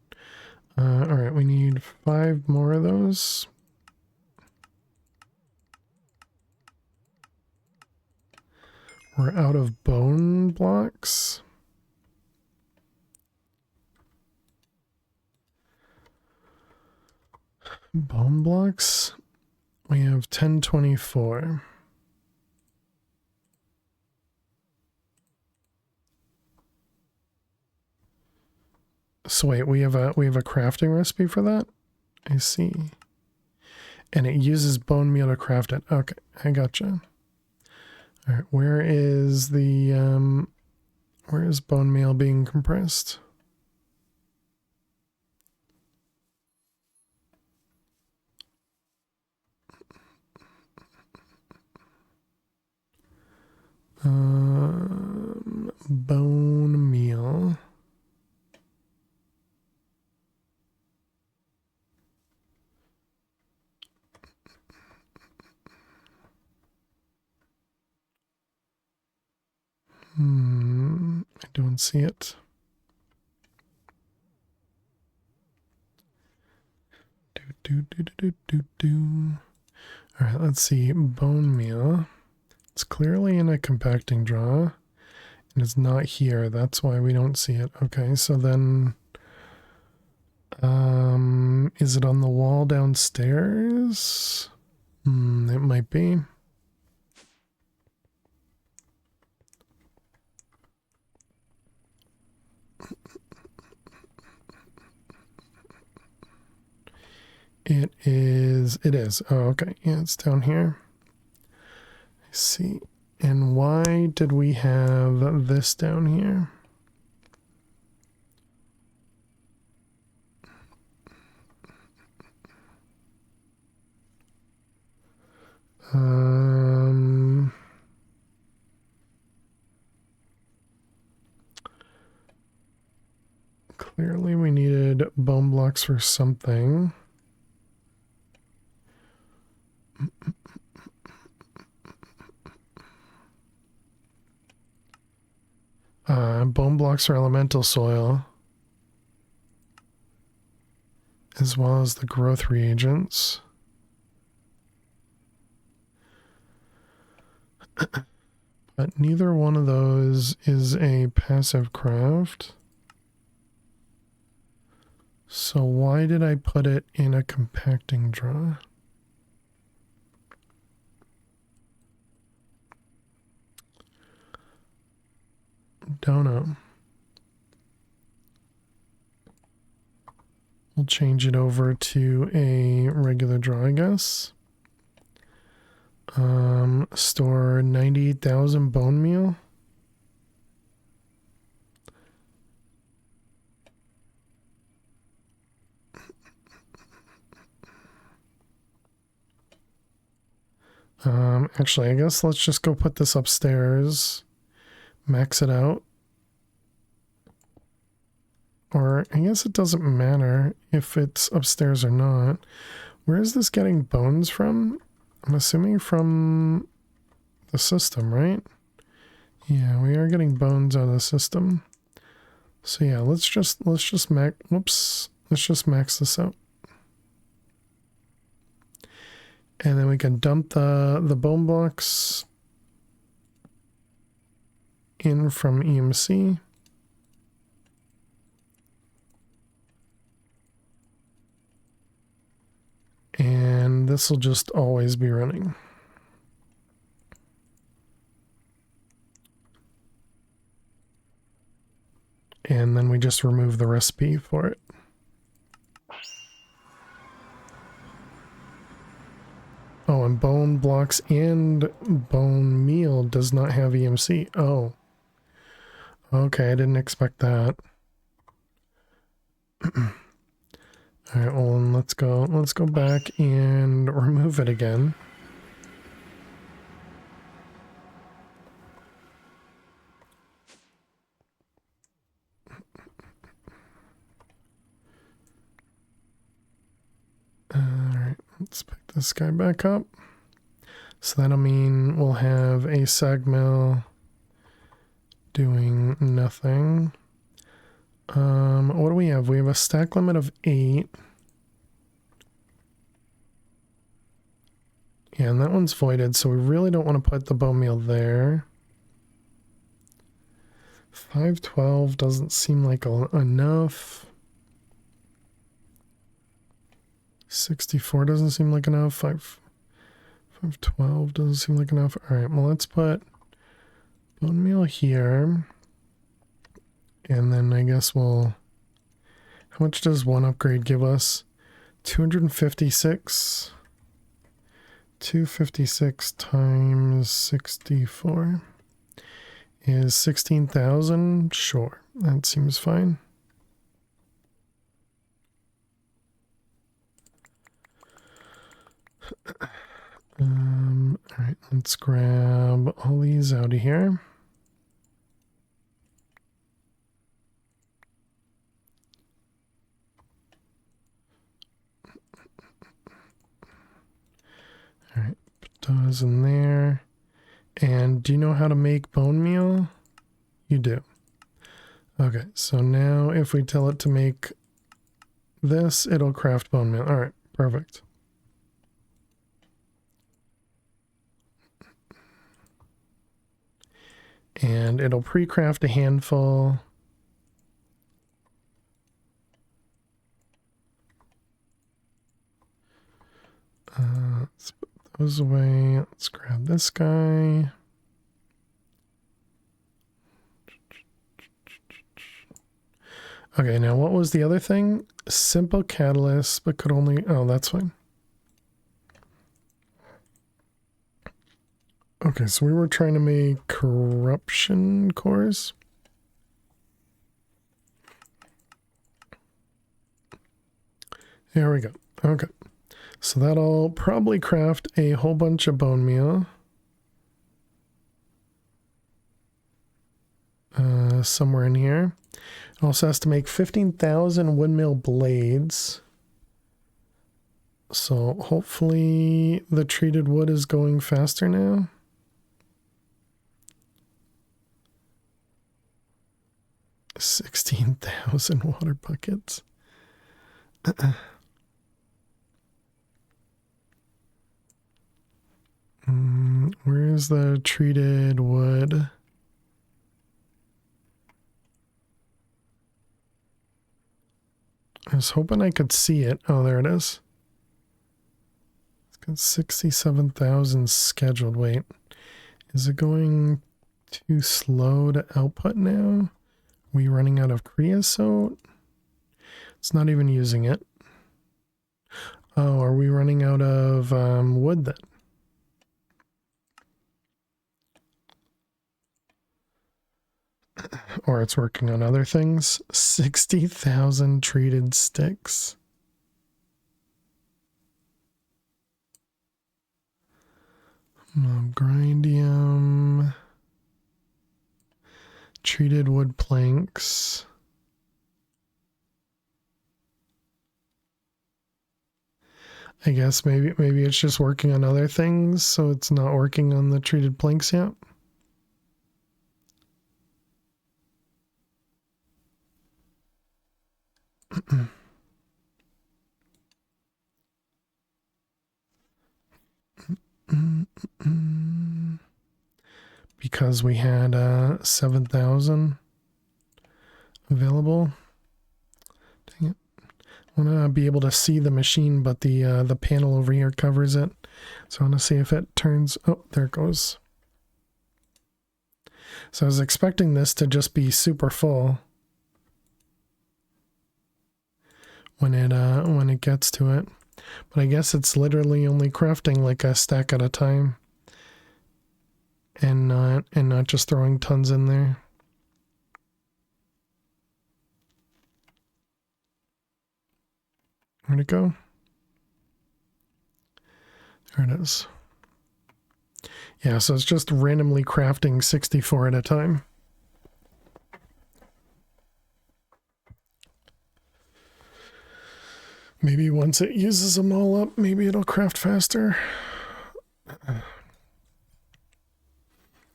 All right, we need 5 more of those. We're out of bone blocks. Bone blocks. We have 1024. So wait, we have a crafting recipe for that? I see. And it uses bone meal to craft it. Okay, I gotcha. All right, where is bone meal being compressed? Bone meal. I don't see it. All right, let's see. Bone meal. It's clearly in a compacting drawer, and it's not here. That's why we don't see it. Okay, so then, is it on the wall downstairs? It might be. It is. It is. Oh, okay. Yeah, it's down here. I see. And why did we have this down here? Clearly we needed bone blocks for something. Bone blocks for elemental soil, as well as the growth reagents. But neither one of those is a passive craft. So why did I put it in a compacting drawer? Don't know. We'll change it over to a regular drawer, I guess. Store 98,000 bone meal. Actually, I guess let's just go put this upstairs. Max it out. Or I guess it doesn't matter if it's upstairs or not. Where is this getting bones from? I'm assuming from the system, right? Yeah, we are getting bones out of the system. So yeah, let's just max this out. And then we can dump the bone blocks in from EMC. And this will just always be running. And then we just remove the recipe for it. Oh, and bone blocks and bone meal does not have EMC. Oh. Okay, I didn't expect that. Alright, well, let's go back and remove it again. Alright, let's pick this guy back up. So that'll mean we'll have a sag mill doing nothing. What do we have? We have a stack limit of 8. Yeah, and that one's voided, so we really don't want to put the bone meal there. 512 doesn't seem like enough. 64 doesn't seem like enough. 512 doesn't seem like enough. All right, well, let's put bone meal here. And then I guess we'll... How much does one upgrade give us? 256. 256 times 64 is 16,000. Sure, that seems fine. All right, let's grab all these out of here. All right, put those in there. And do you know how to make bone meal? You do. Okay, so now if we tell it to make this, it'll craft bone meal. All right, perfect. And it'll pre-craft a handful. Let's put those away. Let's grab this guy. Okay, now what was the other thing? Simple catalyst, but could only... Oh, that's fine. Okay, so we were trying to make corruption cores. There we go. Okay. So that'll probably craft a whole bunch of bone meal. Somewhere in here. It also has to make 15,000 windmill blades. So hopefully the treated wood is going faster now. $16,000 water buckets. Where's the treated wood? I was hoping I could see it. Oh, there it is. It's got 67,000 scheduled. Wait, is it going too slow to output now? We running out of creosote? It's not even using it. Oh, are we running out of wood then? Or it's working on other things. 60,000 treated sticks. Grindium. Treated wood planks. I guess maybe it's just working on other things, so it's not working on the treated planks yet. Because we had 7,000 available. Dang it. I want to be able to see the machine, but the panel over here covers it. So I want to see if it turns. Oh, there it goes. So I was expecting this to just be super full when it gets to it, but I guess it's literally only crafting like a stack at a time, and not just throwing tons in there. Where'd it go? There it is. Yeah, so it's just randomly crafting 64 at a time. Maybe once it uses them all up, maybe it'll craft faster.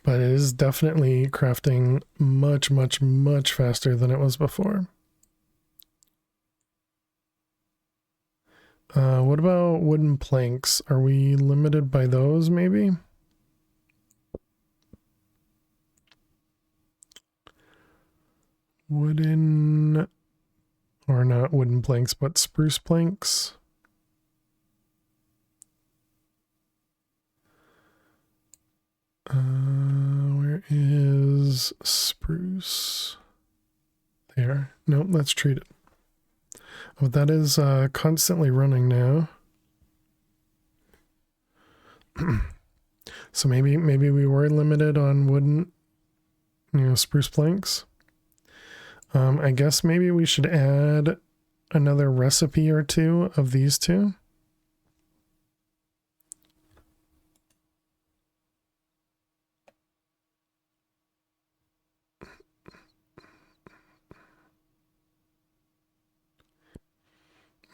But it is definitely crafting much, much, much faster than it was before. What about wooden planks? Are we limited by those, maybe? Wooden, or not wooden planks, but spruce planks. Where is spruce? There. Nope, that's treated. Oh, that is constantly running now. So maybe we were limited on wooden, spruce planks. I guess maybe we should add another recipe or two of these two.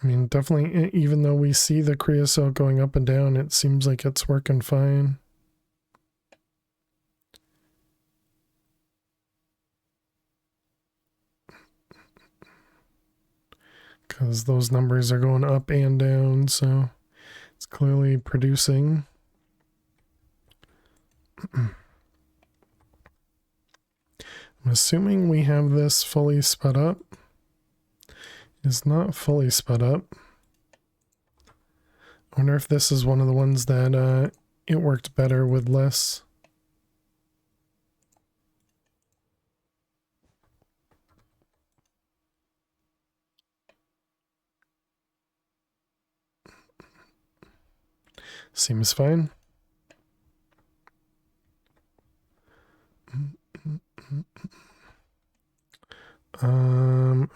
I mean, definitely, even though we see the creosote going up and down, it seems like it's working fine. Because those numbers are going up and down, so it's clearly producing. I'm assuming we have this fully sped up. It's not fully sped up. I wonder if this is one of the ones that it worked better with less. Seems fine.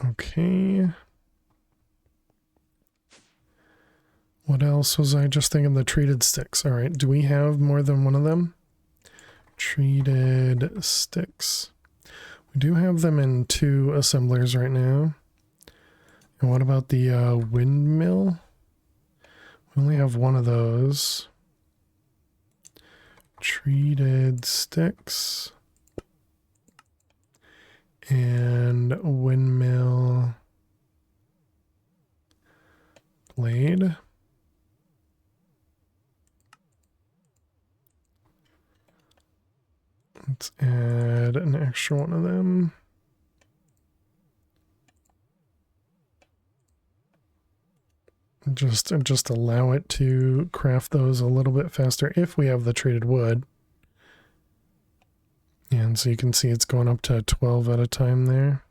Okay. What else was I just thinking? The treated sticks. All right. Do we have more than one of them? Treated sticks. We do have them in 2 assemblers right now. And what about the windmill? We only have one of those. Treated sticks. And windmill blade. Let's add an extra one of them. Just allow it to craft those a little bit faster if we have the treated wood. And so you can see it's going up to 12 at a time there.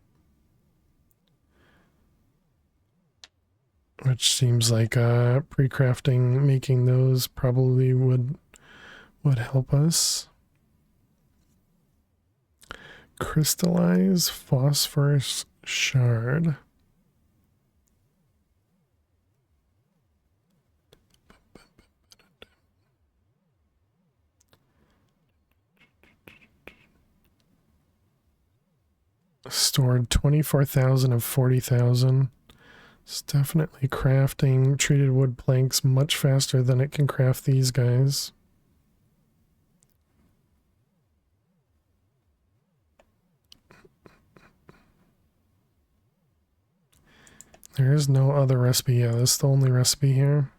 Which seems like pre-crafting, making those probably would help us. Crystallize phosphorus shard. Stored 24,000 of 40,000. It's definitely crafting treated wood planks much faster than it can craft these guys. There is no other recipe. Yeah, this is the only recipe here.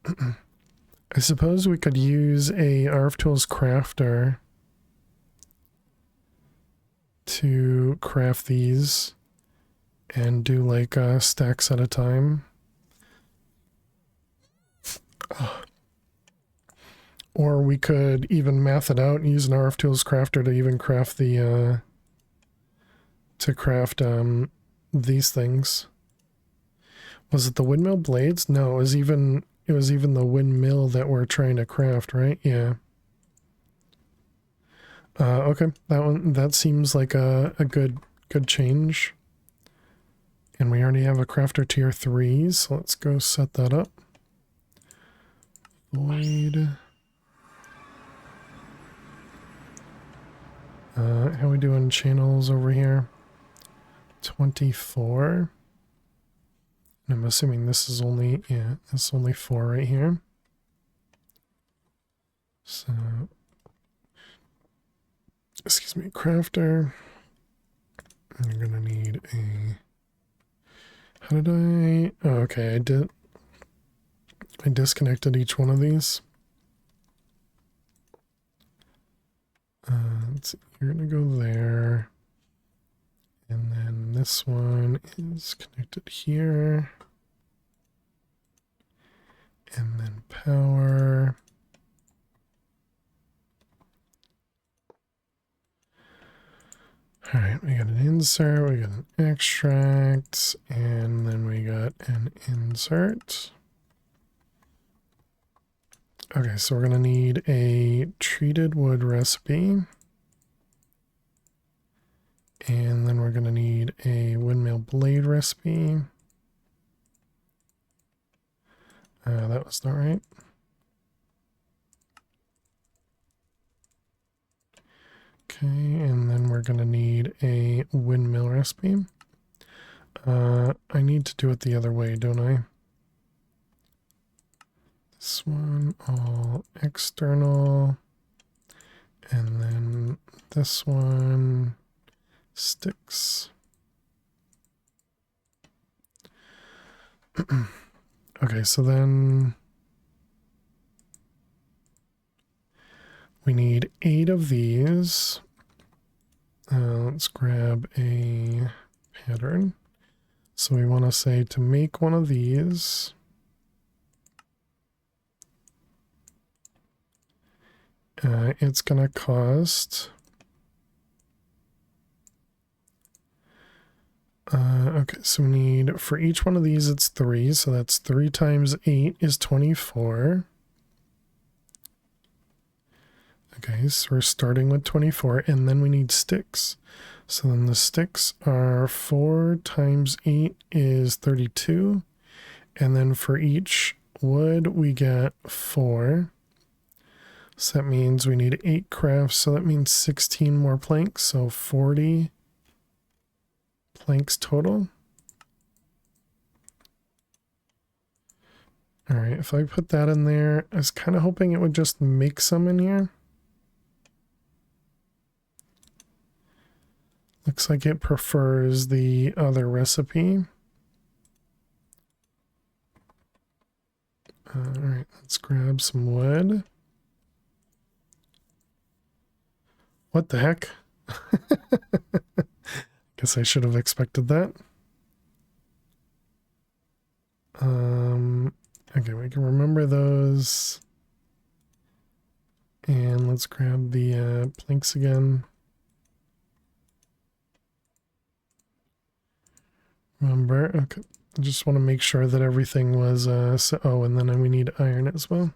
I suppose we could use a ArvTools crafter to craft these and do like stacks at a time. Or we could even math it out and use an ArvTools crafter to even craft the these things. Was it the windmill blades? No, it was even the windmill that we're trying to craft, right? Yeah. Okay, that seems like a good change. And we already have a crafter tier 3, so let's go set that up. Void. How we doing channels over here? 24. And I'm assuming this is only, yeah, it's only 4 right here. So, excuse me, crafter. I'm gonna need a, how did I, oh, okay, I disconnected each one of these. Let's see, you're gonna go there. And then this one is connected here. And then power. All right, we got an insert, we got an extract, and then we got an insert. Okay, so we're gonna need a treated wood recipe. And then we're gonna need a windmill blade recipe. That was not right. Okay, and then we're gonna need a windmill recipe. I need to do it the other way, don't I? This one, all external. And then this one, sticks. Okay, so then we need 8 of these. Let's grab a pattern. So we want to say to make one of these, it's going to cost, okay, so we need, for each one of these, it's 3. So that's 3 times 8 is 24. Okay, so we're starting with 24, and then we need sticks. So then the sticks are 4 times 8 is 32. And then for each wood, we get 4. So that means we need 8 crafts. So that means 16 more planks. So 40 planks total. All right, if I put that in there, I was kind of hoping it would just make some in here. Looks like it prefers the other recipe. All right, let's grab some wood. What the heck? Guess I should have expected that. Okay, we can remember those. And let's grab the planks again. Remember, okay. I just want to make sure that everything was, oh, and then we need iron as well.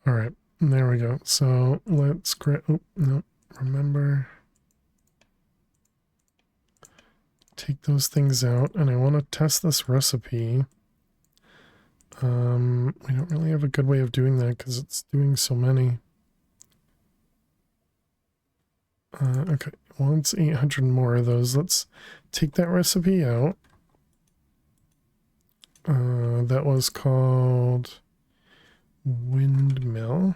All right, there we go. So let's grab, oh, no, remember. Take those things out, and I want to test this recipe. We don't really have a good way of doing that because it's doing so many. Okay, wants 800 more of those. Let's take that recipe out. That was called windmill.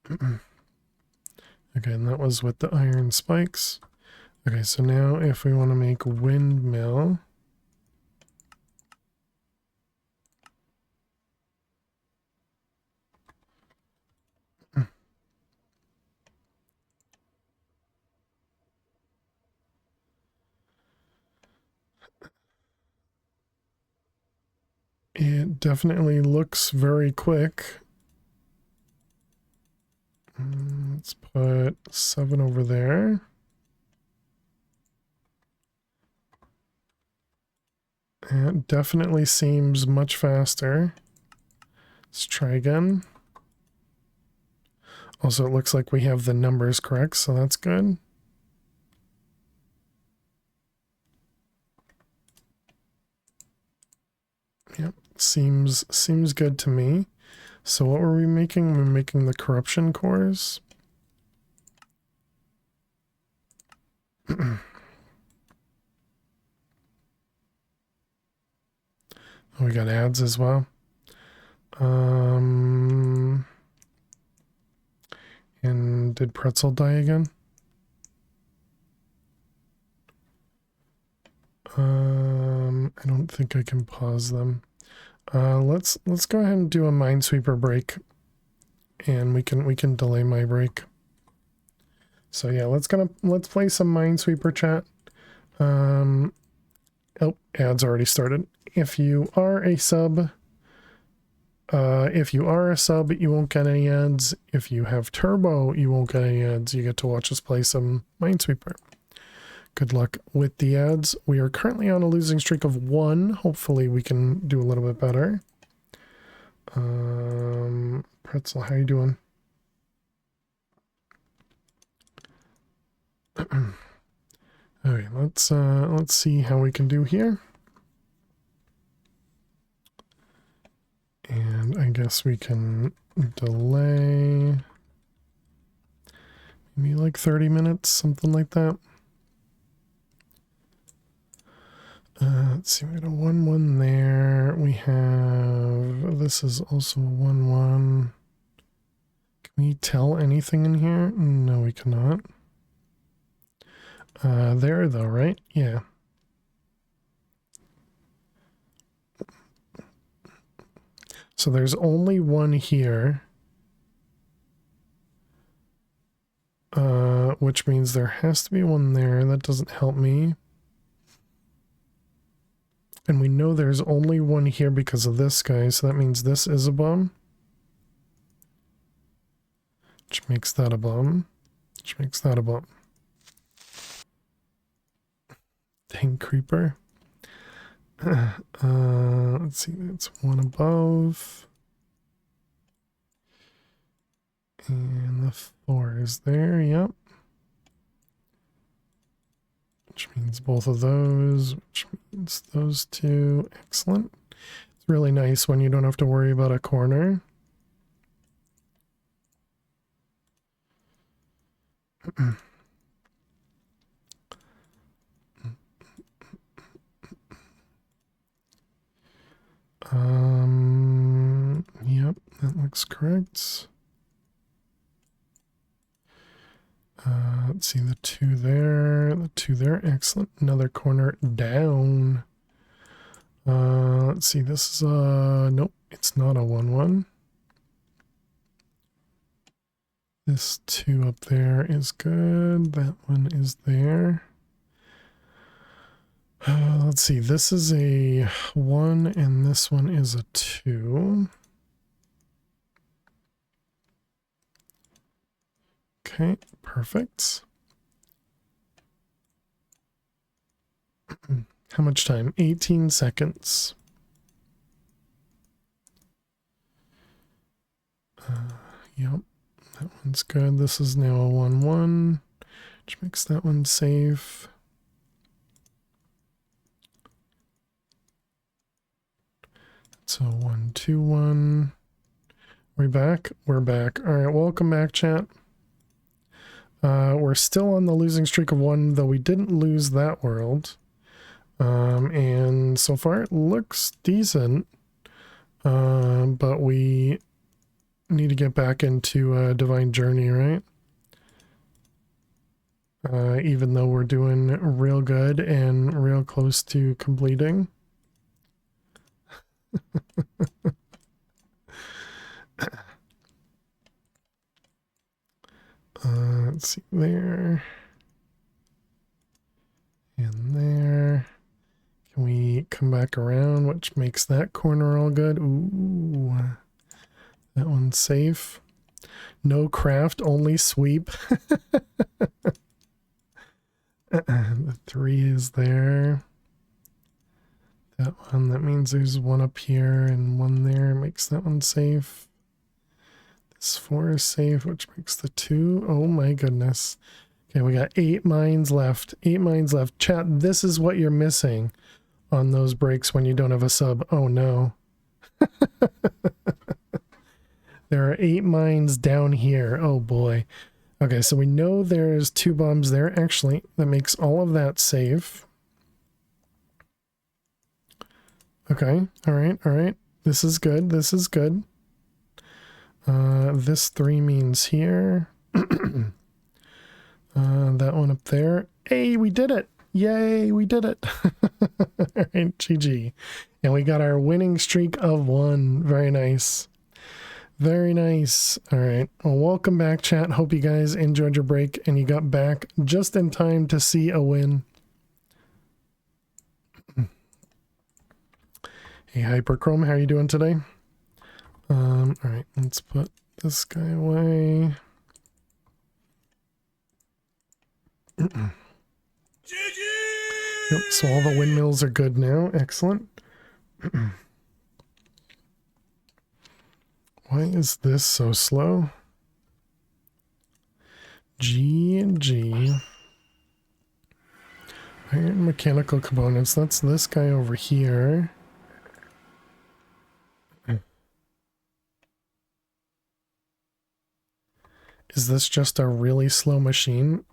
Okay, and that was with the iron spikes. Okay, so now if we want to make windmill, it definitely looks very quick. Let's put 7 over there. It definitely seems much faster. Let's try again. Also, it looks like we have the numbers correct, so that's good. Yep, seems good to me. So what were we making? We're making the corruption cores. Oh, we got ads as well. And did Pretzel die again? I don't think I can pause them. Let's go ahead and do a Minesweeper break, and we can delay my break. So yeah, let's play some Minesweeper chat. Oh, ads already started. If you are a sub, you won't get any ads. If you have turbo, you won't get any ads. You get to watch us play some Minesweeper. Good luck with the ads. We are currently on a losing streak of 1. Hopefully we can do a little bit better. Pretzel, how you doing? Okay, let's see how we can do here. And I guess we can delay maybe like 30 minutes, something like that. Let's see, we got a 1-1 there. We have, this is also a 1-1. Can we tell anything in here? No, we cannot. There though, right? Yeah. So there's only one here. Which means there has to be one there. That doesn't help me. And we know there's only one here because of this guy, so that means this is a bomb. Which makes that a bomb. Which makes that a bomb. Dang creeper. Let's see, that's one above. And the 4 is there, yep. Which means both of those, which means those two. Excellent. It's really nice when you don't have to worry about a corner. Yep, that looks correct. Let's see, the 2 there, the 2 there, excellent. Another corner down. Let's see, this is nope, it's not a 1-1. This 2 up there is good. That one is there. Let's see, this is a 1 and this one is a 2. Okay, perfect. How much time? 18 seconds. Yep, that one's good. This is now a 1-1, which makes that one safe. So 1-2-1. We back? We're back. All right, welcome back, chat. We're still on the losing streak of 1, though we didn't lose that world. And so far it looks decent. But we need to get back into Divine Journey, right? Even though we're doing real good and real close to completing. Let's see, there. And there. Can we come back around, which makes that corner all good? Ooh. That one's safe. No craft, only sweep. The 3 is there. That one, that means there's one up here and one there. Makes that one safe. This 4 is safe, which makes the 2. Oh my goodness. Okay, we got 8 mines left. 8 mines left. Chat, this is what you're missing on those breaks when you don't have a sub. Oh no. There are 8 mines down here. Oh boy. Okay, so we know there's 2 bombs there. Actually, that makes all of that safe. Okay, alright. This is good, this is good. This 3 means here. That one up there. Hey, we did it! Yay, we did it! Alright, GG. And we got our winning streak of 1. Very nice. Very nice. Alright, well, welcome back, chat. Hope you guys enjoyed your break and you got back just in time to see a win. Hey, Hyperchrome, how are you doing today? Alright, let's put this guy away. Yep, so all the windmills are good now. Excellent. Why is this so slow? G. Iron mechanical components. That's this guy over here. Is this just a really slow machine?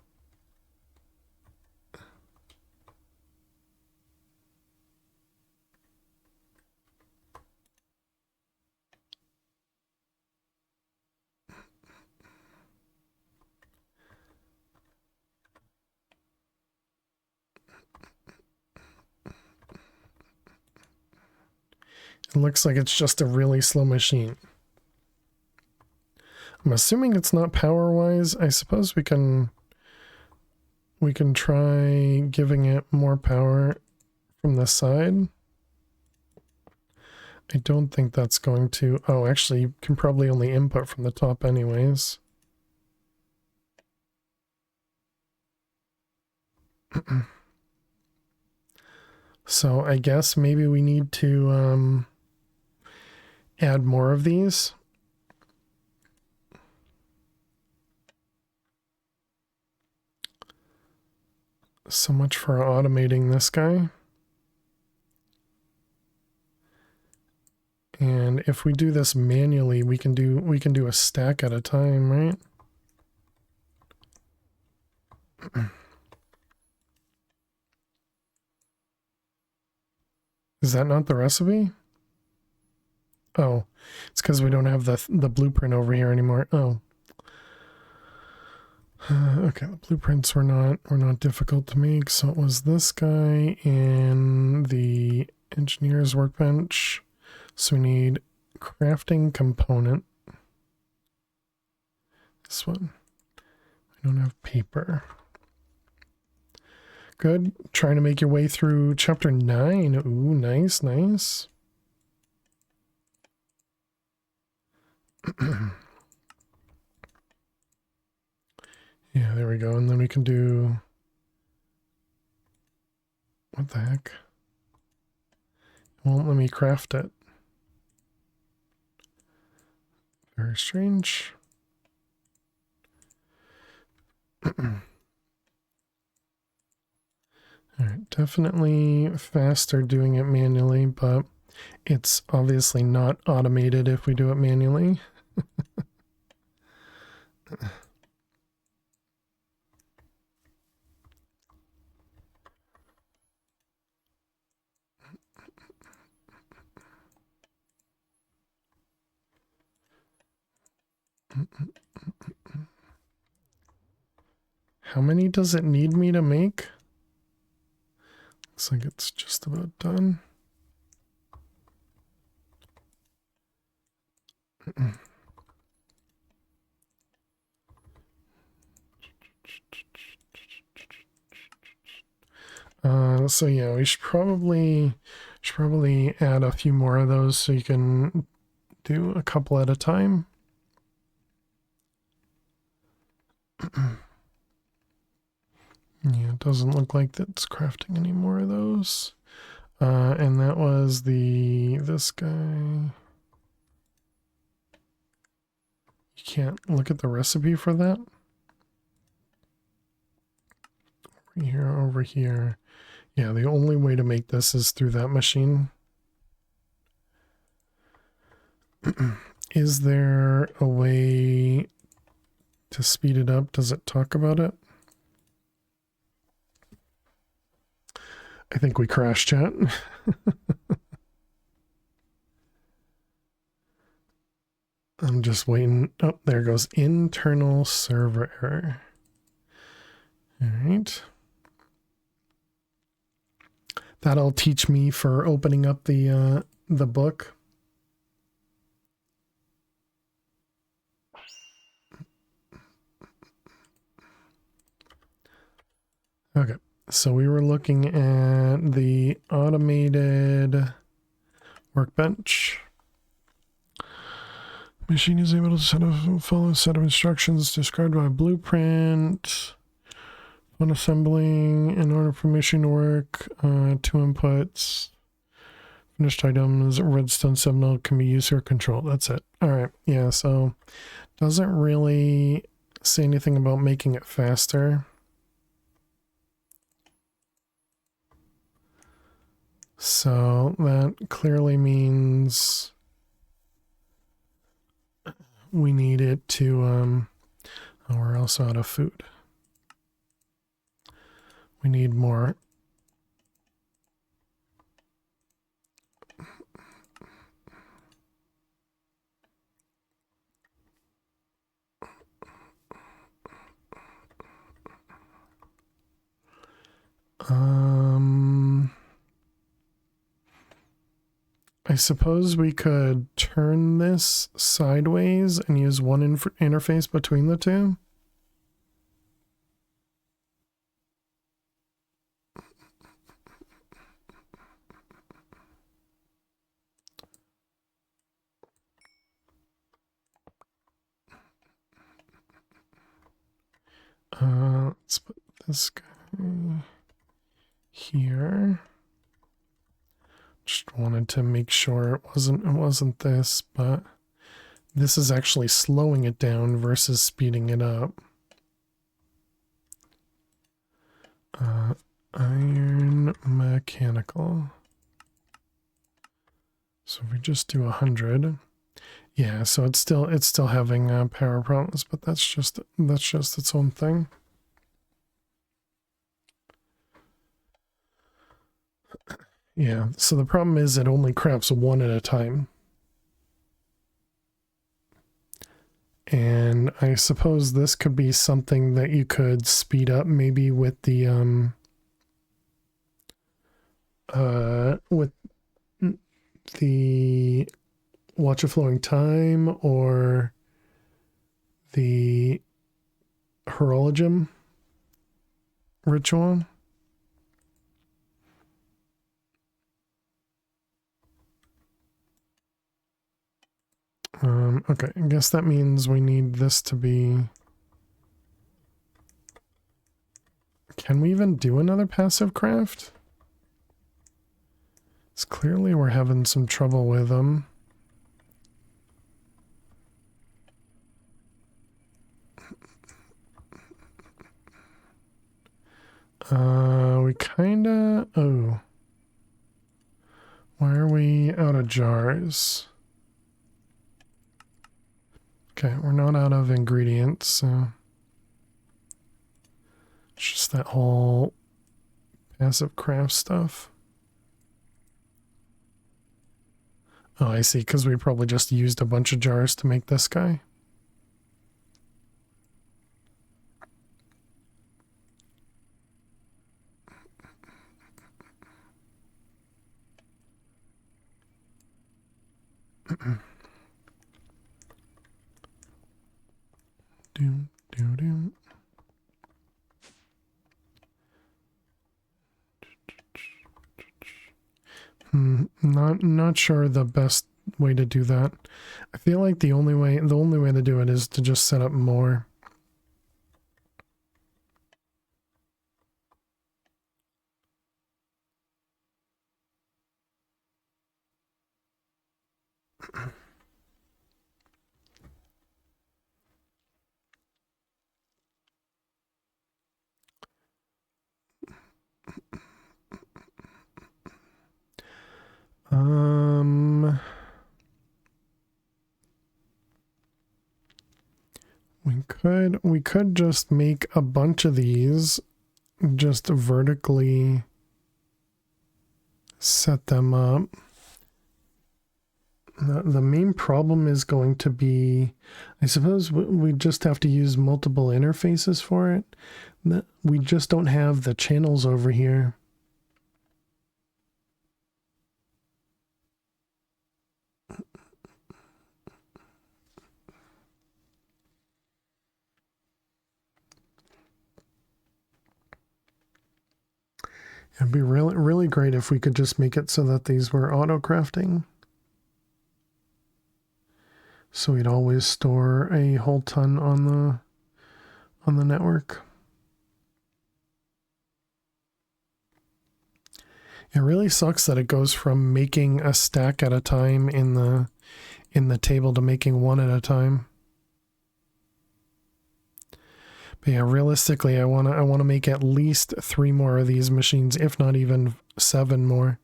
It looks like it's just a really slow machine. I'm assuming it's not power-wise. I suppose we can try giving it more power from the side. I don't think that's going to... Oh, actually, you can probably only input from the top anyways. So I guess maybe we need to add more of these. So much for automating this guy. And if we do this manually, we can do a stack at a time, right? Is that not the recipe? Oh, it's because we don't have the blueprint over here anymore. Oh. Okay, the blueprints were not difficult to make, so it was this guy and the engineer's workbench. So we need crafting component. This one. I don't have paper. Good. Trying to make your way through chapter 9. Ooh, nice, nice. Yeah, there we go. And then we can do... What the heck? It won't let me craft it. Very strange. Alright, definitely faster doing it manually, but it's obviously not automated if we do it manually. How many does it need me to make? Looks like it's just about done. So yeah, we should probably add a few more of those so you can do a couple at a time. Yeah, it doesn't look like that's crafting any more of those. And that was this guy. You can't look at the recipe for that. Over here. Yeah, the only way to make this is through that machine. Is there a way to speed it up? Does it talk about it? I think we crashed, chat. I'm just waiting. Oh, there goes internal server error. All right. That'll teach me for opening up the book. Okay. So we were looking at the automated workbench. Machine is able to follow a set of instructions described by a blueprint. When assembling, in order for machine to work, 2 inputs. Finished items, redstone signal can be used or controlled. That's it. All right. Yeah, so doesn't really say anything about making it faster. So that clearly means we need it to Oh, we're also out of food. We need more. I suppose we could turn this sideways and use one interface between the two. Let's put this guy here. Just wanted to make sure it wasn't this, but this is actually slowing it down versus speeding it up. Iron mechanical. So if we just do 100, yeah. So it's still having power problems, but that's just its own thing. Yeah. So the problem is it only crafts one at a time. And I suppose this could be something that you could speed up maybe with the watch a flowing time or the horologium ritual. Okay, I guess that means we need this to be... Can we even do another passive craft? It's clearly we're having some trouble with them. We kinda... Oh. Why are we out of jars? Okay, we're not out of ingredients, so... It's just that whole passive craft stuff. Oh, I see, because we probably just used a bunch of jars to make this guy. Doom, doom, doom. Not sure the best way to do that. I feel like the only way to do it is to just set up more. We could just make a bunch of these, just vertically set them up. The main problem is going to be, I suppose we just have to use multiple interfaces for it. We just don't have the channels over here. It'd be really great if we could just make it so that these were auto crafting. So we'd always store a whole ton on the network. It really sucks that it goes from making a stack at a time in the table to making one at a time. But yeah, realistically, I wanna make at least 3 more of these machines, if not even 7 more,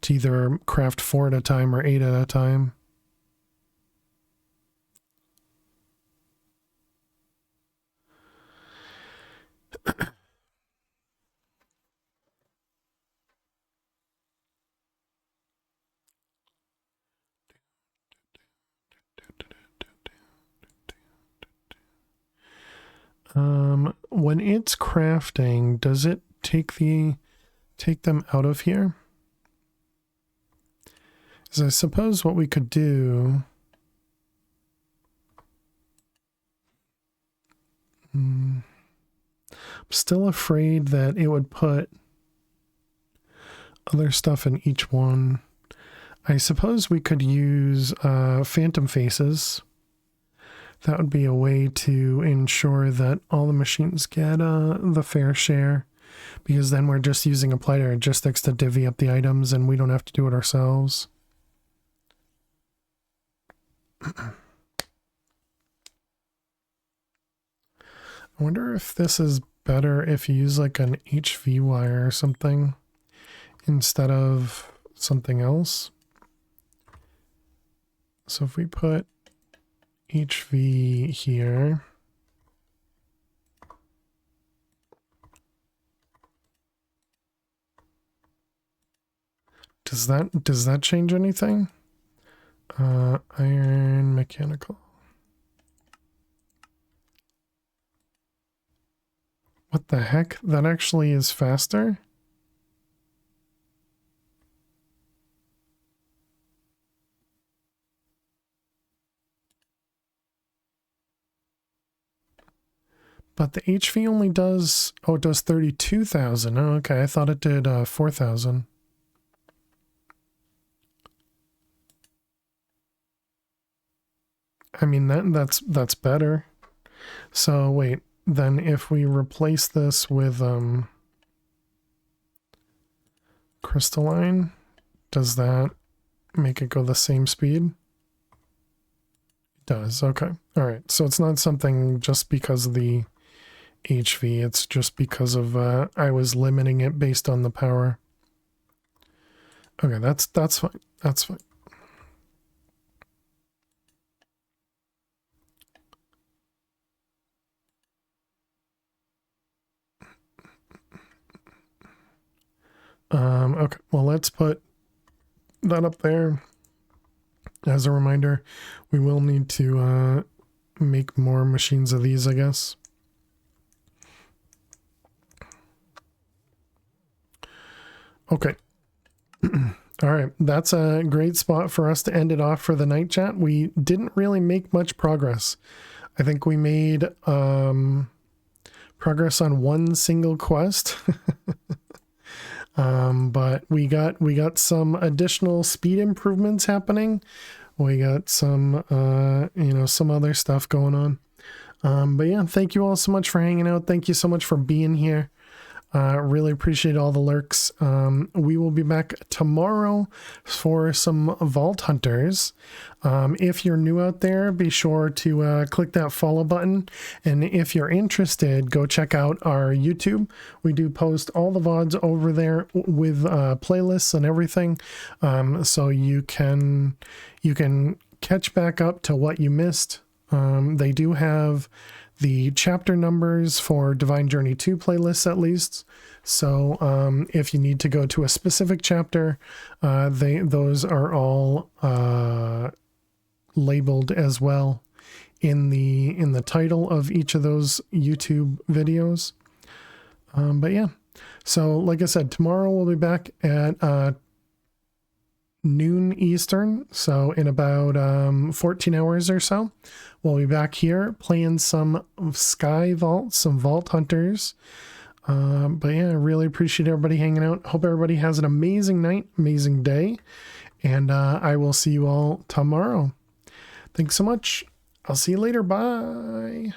to either craft 4 at a time or 8 at a time. When it's crafting, does it take them out of here? Because I suppose what we could do... I'm still afraid that it would put other stuff in each one. I suppose we could use phantom faces. That would be a way to ensure that all the machines get the fair share, because then we're just using apply to logistics to divvy up the items and we don't have to do it ourselves. I wonder if this is better if you use like an HV wire or something instead of something else. So if we put HV here, does that change anything? Iron mechanical. What the heck? That actually is faster? But the HV only does, oh, it does 32,000. Oh, okay. I thought it did 4,000. I mean, that's better. So wait, then if we replace this with crystalline, does that make it go the same speed? It does. Okay. All right. So it's not something just because of the HV, it's just because of I was limiting it based on the power. Okay, that's fine. That's fine. Okay, well, let's put that up there. As a reminder, we will need to make more machines of these, I guess. Okay. All right, that's a great spot for us to end it off for the night chat. We didn't really make much progress. I think we made progress on one single quest. But we got some additional speed improvements happening. We got some some other stuff going on. But yeah, thank you all so much for hanging out. Thank you so much for being here. Really appreciate all the lurks. We will be back tomorrow for some Vault Hunters. If you're new out there, be sure to click that follow button. And if you're interested, go check out our YouTube. We do post all the VODs over there with playlists and everything. So you can catch back up to what you missed. They do have the chapter numbers for Divine Journey 2 playlists at least. So if you need to go to a specific chapter, those are all labeled as well in the title of each of those YouTube videos. But yeah, so like I said, tomorrow we'll be back at noon Eastern, so in about 14 hours or so. We'll be back here playing some Sky Vault, some Vault Hunters. But yeah, I really appreciate everybody hanging out. Hope everybody has an amazing night, amazing day, and I will see you all tomorrow. Thanks so much. I'll see you later. Bye.